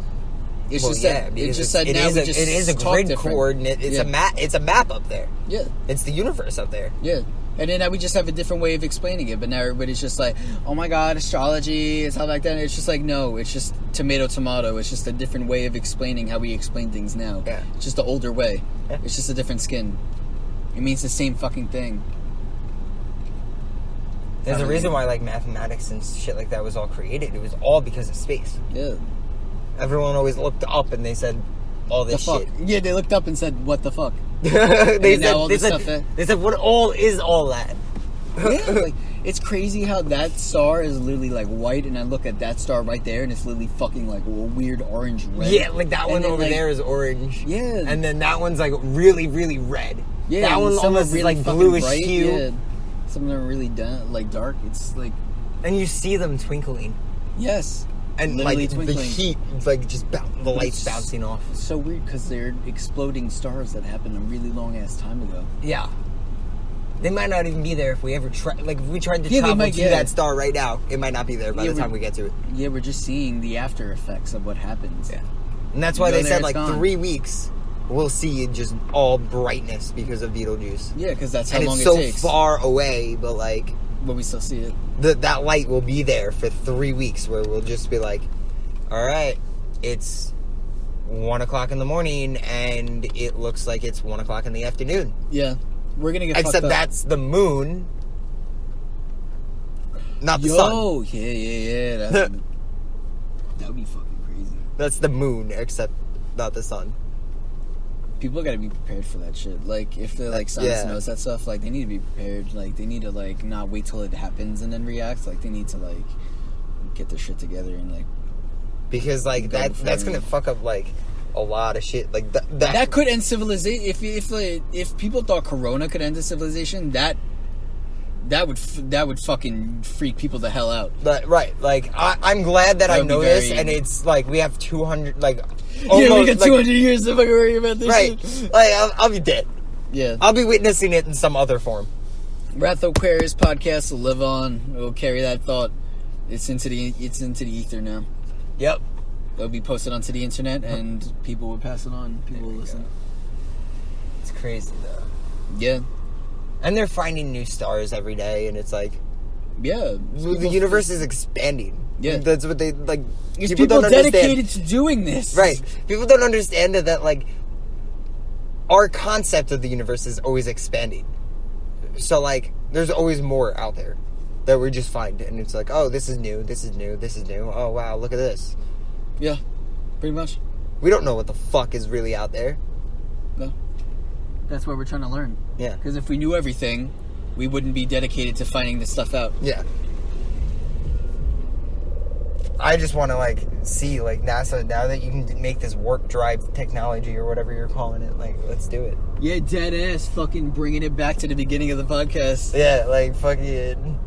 Speaker 1: It's just that it
Speaker 2: is a grid coordinate. It's a map. It's a map up there.
Speaker 1: Yeah,
Speaker 2: it's the universe up there.
Speaker 1: Yeah. And then now we just have a different way of explaining it, but now everybody's just like, oh my god, astrology, it's how like that. It's just like, no, it's just tomato. It's just a different way of explaining how we explain things now.
Speaker 2: Yeah.
Speaker 1: It's just the older way. Yeah. It's just a different skin. It means the same fucking thing.
Speaker 2: There's a reason why, like, mathematics and shit like that was all created. It was all because of space.
Speaker 1: Yeah.
Speaker 2: Everyone always looked up and they said all this shit.
Speaker 1: Yeah, they looked up and said, what the fuck?
Speaker 2: they said, what all is all that?
Speaker 1: Yeah, like, it's crazy how that star is literally like white, and I look at that star right there, and it's literally fucking like a weird orange red.
Speaker 2: Yeah, like that one over there is orange.
Speaker 1: Yeah,
Speaker 2: and then that one's like really, really red.
Speaker 1: Yeah,
Speaker 2: that one almost
Speaker 1: really
Speaker 2: is like bluish
Speaker 1: bright,
Speaker 2: hue.
Speaker 1: Yeah. Some of them are really dark. It's like,
Speaker 2: and you see them twinkling.
Speaker 1: Yes.
Speaker 2: And
Speaker 1: literally
Speaker 2: like
Speaker 1: twinkling.
Speaker 2: the heat, like just the lights bouncing off.
Speaker 1: It's so weird because they're exploding stars that happened a really long ass time ago.
Speaker 2: Yeah, they might not even be there if we ever try. Like if we tried to travel to that star right now, it might not be there by the time we get to it.
Speaker 1: Yeah, we're just seeing the after effects of what happens.
Speaker 2: Yeah, and that's why they said like 3 weeks we'll see just all brightness because of Betelgeuse.
Speaker 1: Yeah, because that's how long it
Speaker 2: takes.
Speaker 1: takes.
Speaker 2: It's so far away, but like.
Speaker 1: But we still see it.
Speaker 2: That light will be there for 3 weeks where we'll just be like, alright, it's 1 o'clock in the morning and it looks like it's 1 o'clock in the afternoon.
Speaker 1: Yeah. We're gonna get fucked up.
Speaker 2: Except that's the moon, not the sun.
Speaker 1: Yeah. That would be fucking crazy.
Speaker 2: That's the moon, except not the sun.
Speaker 1: People gotta be prepared for that shit. Like, if they're like science knows that stuff, like they need to be prepared. Like, they need to like not wait till it happens and then react. Like, they need to like get their shit together and like,
Speaker 2: because like that's gonna fuck up like a lot of shit. Like
Speaker 1: that could end civilization. If people thought Corona could end the civilization, that would fucking freak people the hell out.
Speaker 2: Right. Like I'm glad that I know this, and it's like we have 200 like.
Speaker 1: Almost, we got 200 years to fucking worry about this.
Speaker 2: Right.
Speaker 1: Shit.
Speaker 2: Like, I'll be dead.
Speaker 1: Yeah.
Speaker 2: I'll be witnessing it in some other form.
Speaker 1: Wrath Aquarius podcast will live on. It will carry that thought. It's into the ether now.
Speaker 2: Yep.
Speaker 1: It'll be posted onto the internet, and people will pass it on. People will listen.
Speaker 2: It's crazy, though.
Speaker 1: Yeah.
Speaker 2: And they're finding new stars every day, and it's like...
Speaker 1: Yeah.
Speaker 2: The universe is expanding.
Speaker 1: Yeah.
Speaker 2: That's what they, like...
Speaker 1: There's people dedicated to doing this.
Speaker 2: Right. People don't understand that, like, our concept of the universe is always expanding. So, like, there's always more out there that we just find. And it's like, oh, this is new, this is new, this is new. Oh, wow, look at this.
Speaker 1: Yeah, pretty much.
Speaker 2: We don't know what the fuck is really out there.
Speaker 1: No. That's what we're trying to learn.
Speaker 2: Yeah.
Speaker 1: Because if we knew everything, we wouldn't be dedicated to finding this stuff out.
Speaker 2: Yeah. I just want to, like, see, like, NASA, now that you can make this warp drive technology or whatever you're calling it, like, let's do it.
Speaker 1: Yeah, dead ass fucking bringing it back to the beginning of the podcast.
Speaker 2: Yeah, like, fucking...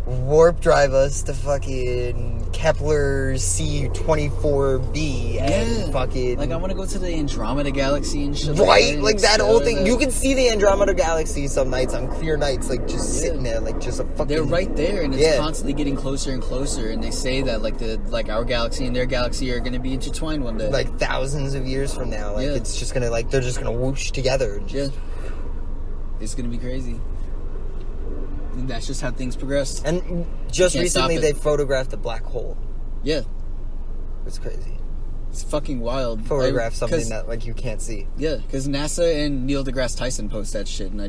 Speaker 2: warp drive us to fucking Kepler C24b and fucking...
Speaker 1: Like, I want to go to the Andromeda Galaxy and shit.
Speaker 2: Right? Like, that whole thing. You can see the Andromeda Galaxy some nights on clear nights, like, just sitting there, like, just a fucking...
Speaker 1: They're right there, and it's constantly getting closer and closer, and they say that, like, our galaxy and their galaxy are going to be intertwined one day.
Speaker 2: Like, thousands of years from now. Like, it's just going to, like, they're just going to whoosh together.
Speaker 1: Yeah. It's going to be crazy. And that's just how things progress.
Speaker 2: And just recently, they photographed a black hole.
Speaker 1: Yeah.
Speaker 2: It's crazy.
Speaker 1: It's fucking wild.
Speaker 2: Photograph something that, like, you can't see.
Speaker 1: Yeah, because NASA and Neil deGrasse Tyson post that shit, and I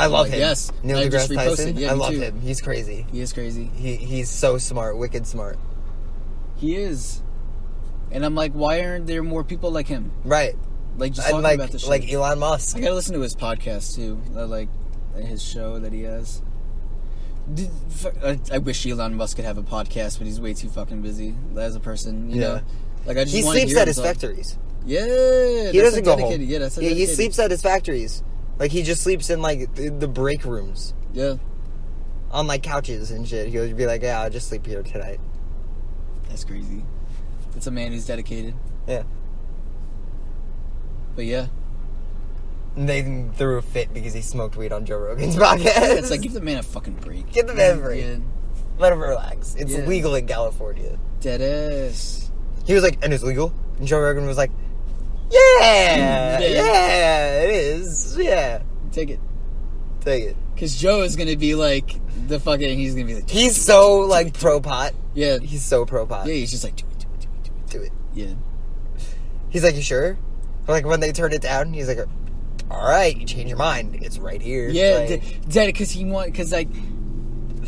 Speaker 1: love
Speaker 2: him.
Speaker 1: Yes.
Speaker 2: Neil deGrasse Tyson?
Speaker 1: Yeah,
Speaker 2: I love him. He's crazy.
Speaker 1: He is crazy.
Speaker 2: He's so smart. Wicked smart.
Speaker 1: He is. And I'm like, why aren't there more people like him?
Speaker 2: Right.
Speaker 1: Like, just talking about this shit.
Speaker 2: Like Elon Musk.
Speaker 1: I gotta listen to his podcast, too. His show that he has. I wish Elon Musk could have a podcast, but he's way too fucking busy as a person, you know? Like, I just
Speaker 2: he sleeps at his factories.
Speaker 1: Yeah.
Speaker 2: He doesn't go home.
Speaker 1: Yeah, that's
Speaker 2: he sleeps at his factories. Like, he just sleeps in, like, the break rooms.
Speaker 1: Yeah.
Speaker 2: On, like, couches and shit. He would be like, yeah, I'll just sleep here tonight.
Speaker 1: That's crazy. That's a man who's dedicated.
Speaker 2: Yeah.
Speaker 1: But yeah.
Speaker 2: And they threw a fit because he smoked weed on Joe Rogan's podcast.
Speaker 1: Yeah, it's like, give the man a fucking break.
Speaker 2: Give the man a break.
Speaker 1: Yeah.
Speaker 2: Let him relax. It's legal in California.
Speaker 1: Deadass.
Speaker 2: He was like, and it's legal? And Joe Rogan was like, yeah, it is. Yeah.
Speaker 1: Take it.
Speaker 2: Because
Speaker 1: Joe is going to be like, he's going to be like...
Speaker 2: He's so, like, pro-pot.
Speaker 1: Yeah.
Speaker 2: He's so pro-pot.
Speaker 1: Yeah, he's just like, do it. Yeah.
Speaker 2: He's like, you sure? Like, when they turn it down, he's like... Alright, you change your mind. It's right here.
Speaker 1: Yeah,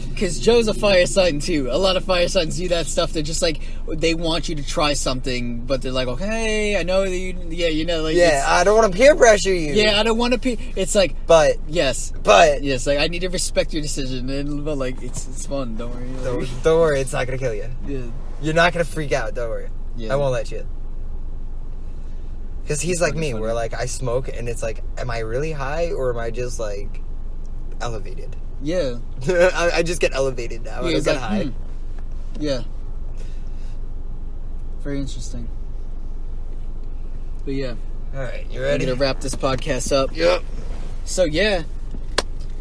Speaker 1: because Joe's a fire sign too. A lot of fire signs do that stuff. They're just like, they want you to try something, but they're like, okay, I know that you, like,
Speaker 2: I don't want to peer pressure you.
Speaker 1: Yeah, I don't want to it's like, yes, like, I need to respect your decision, but like, it's fun, don't worry. Like,
Speaker 2: don't worry, it's not going to kill you.
Speaker 1: Yeah.
Speaker 2: You're not going to freak out, don't worry. Yeah. I won't let you. Because he's like me, where, like, I smoke, and it's like, am I really high, or am I just, like, elevated?
Speaker 1: Yeah.
Speaker 2: I just get elevated now. I don't get high.
Speaker 1: Yeah. Very interesting. But, yeah.
Speaker 2: Alright, you ready?
Speaker 1: I'm going to wrap this podcast up.
Speaker 2: Yep.
Speaker 1: So, yeah.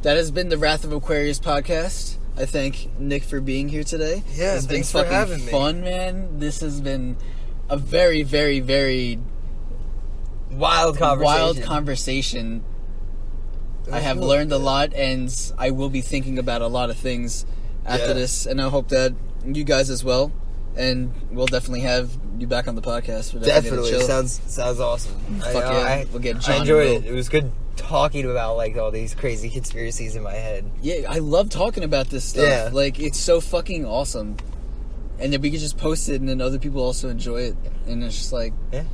Speaker 1: That has been the Wrath of Aquarius podcast. I thank Nick for being here today.
Speaker 2: Yeah, thanks for having me.
Speaker 1: It's been fucking fun, man. This has been a very, very, very...
Speaker 2: Wild conversation.
Speaker 1: I have learned a lot, and I will be thinking about a lot of things after this, and I hope that you guys as well. And we'll definitely have you back on the podcast.
Speaker 2: Definitely. Sounds awesome.
Speaker 1: We'll get John.
Speaker 2: I enjoyed it. It was good talking about, like, all these crazy conspiracies in my head.
Speaker 1: Yeah, I love talking about this stuff.
Speaker 2: Yeah.
Speaker 1: Like, it's so fucking awesome. And then we can just post it, and then other people also enjoy it. And it's just like...
Speaker 2: Yeah.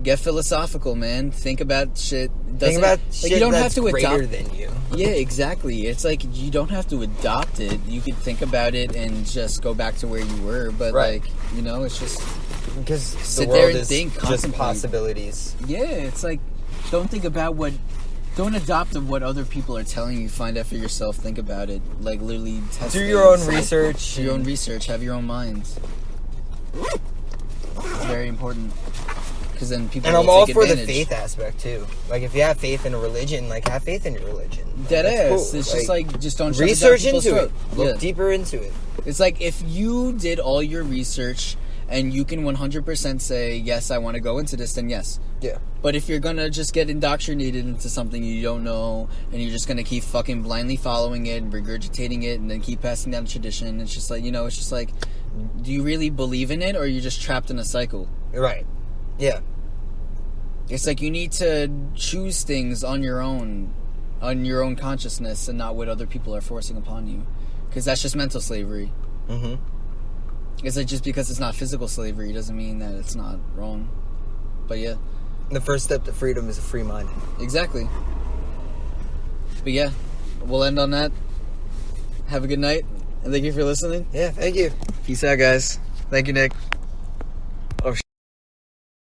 Speaker 1: Get philosophical, man. Think about shit.
Speaker 2: Think about shit
Speaker 1: you don't
Speaker 2: that's
Speaker 1: have to
Speaker 2: greater than you.
Speaker 1: Yeah, exactly. It's like you don't have to adopt it. You could think about it and just go back to where you were. But like, it's just
Speaker 2: because
Speaker 1: sit
Speaker 2: the
Speaker 1: there
Speaker 2: world
Speaker 1: and
Speaker 2: is
Speaker 1: think.
Speaker 2: Just possibilities.
Speaker 1: Yeah, it's like don't adopt what other people are telling you. Find out for yourself. Think about it. Like literally test.
Speaker 2: Do your own research.
Speaker 1: Do your own research. Have your own minds. It's very important. Because then people.
Speaker 2: And I'm all for the faith aspect too. Like, if you have faith in a religion, like, have faith in your religion.
Speaker 1: Dead ass.
Speaker 2: Cool.
Speaker 1: It's just like just don't
Speaker 2: research into it. Look deeper into it.
Speaker 1: It's like if you did all your research and you can 100% say yes, I want to go into this, then yes.
Speaker 2: Yeah.
Speaker 1: But if you're gonna just get indoctrinated into something you don't know, and you're just gonna keep fucking blindly following it and regurgitating it, and then keep passing down tradition, it's just like it's just like, do you really believe in it, or are you just trapped in a cycle?
Speaker 2: Right. Yeah.
Speaker 1: It's like you need to choose things on your own consciousness, and not what other people are forcing upon you. Because that's just mental slavery.
Speaker 2: Mm-hmm.
Speaker 1: It's like just because it's not physical slavery doesn't mean that it's not wrong. But yeah.
Speaker 2: The first step to freedom is a free mind.
Speaker 1: Exactly. But yeah, we'll end on that. Have a good night, and thank you for listening.
Speaker 2: Yeah, thank you.
Speaker 1: Peace out, guys. Thank you, Nick.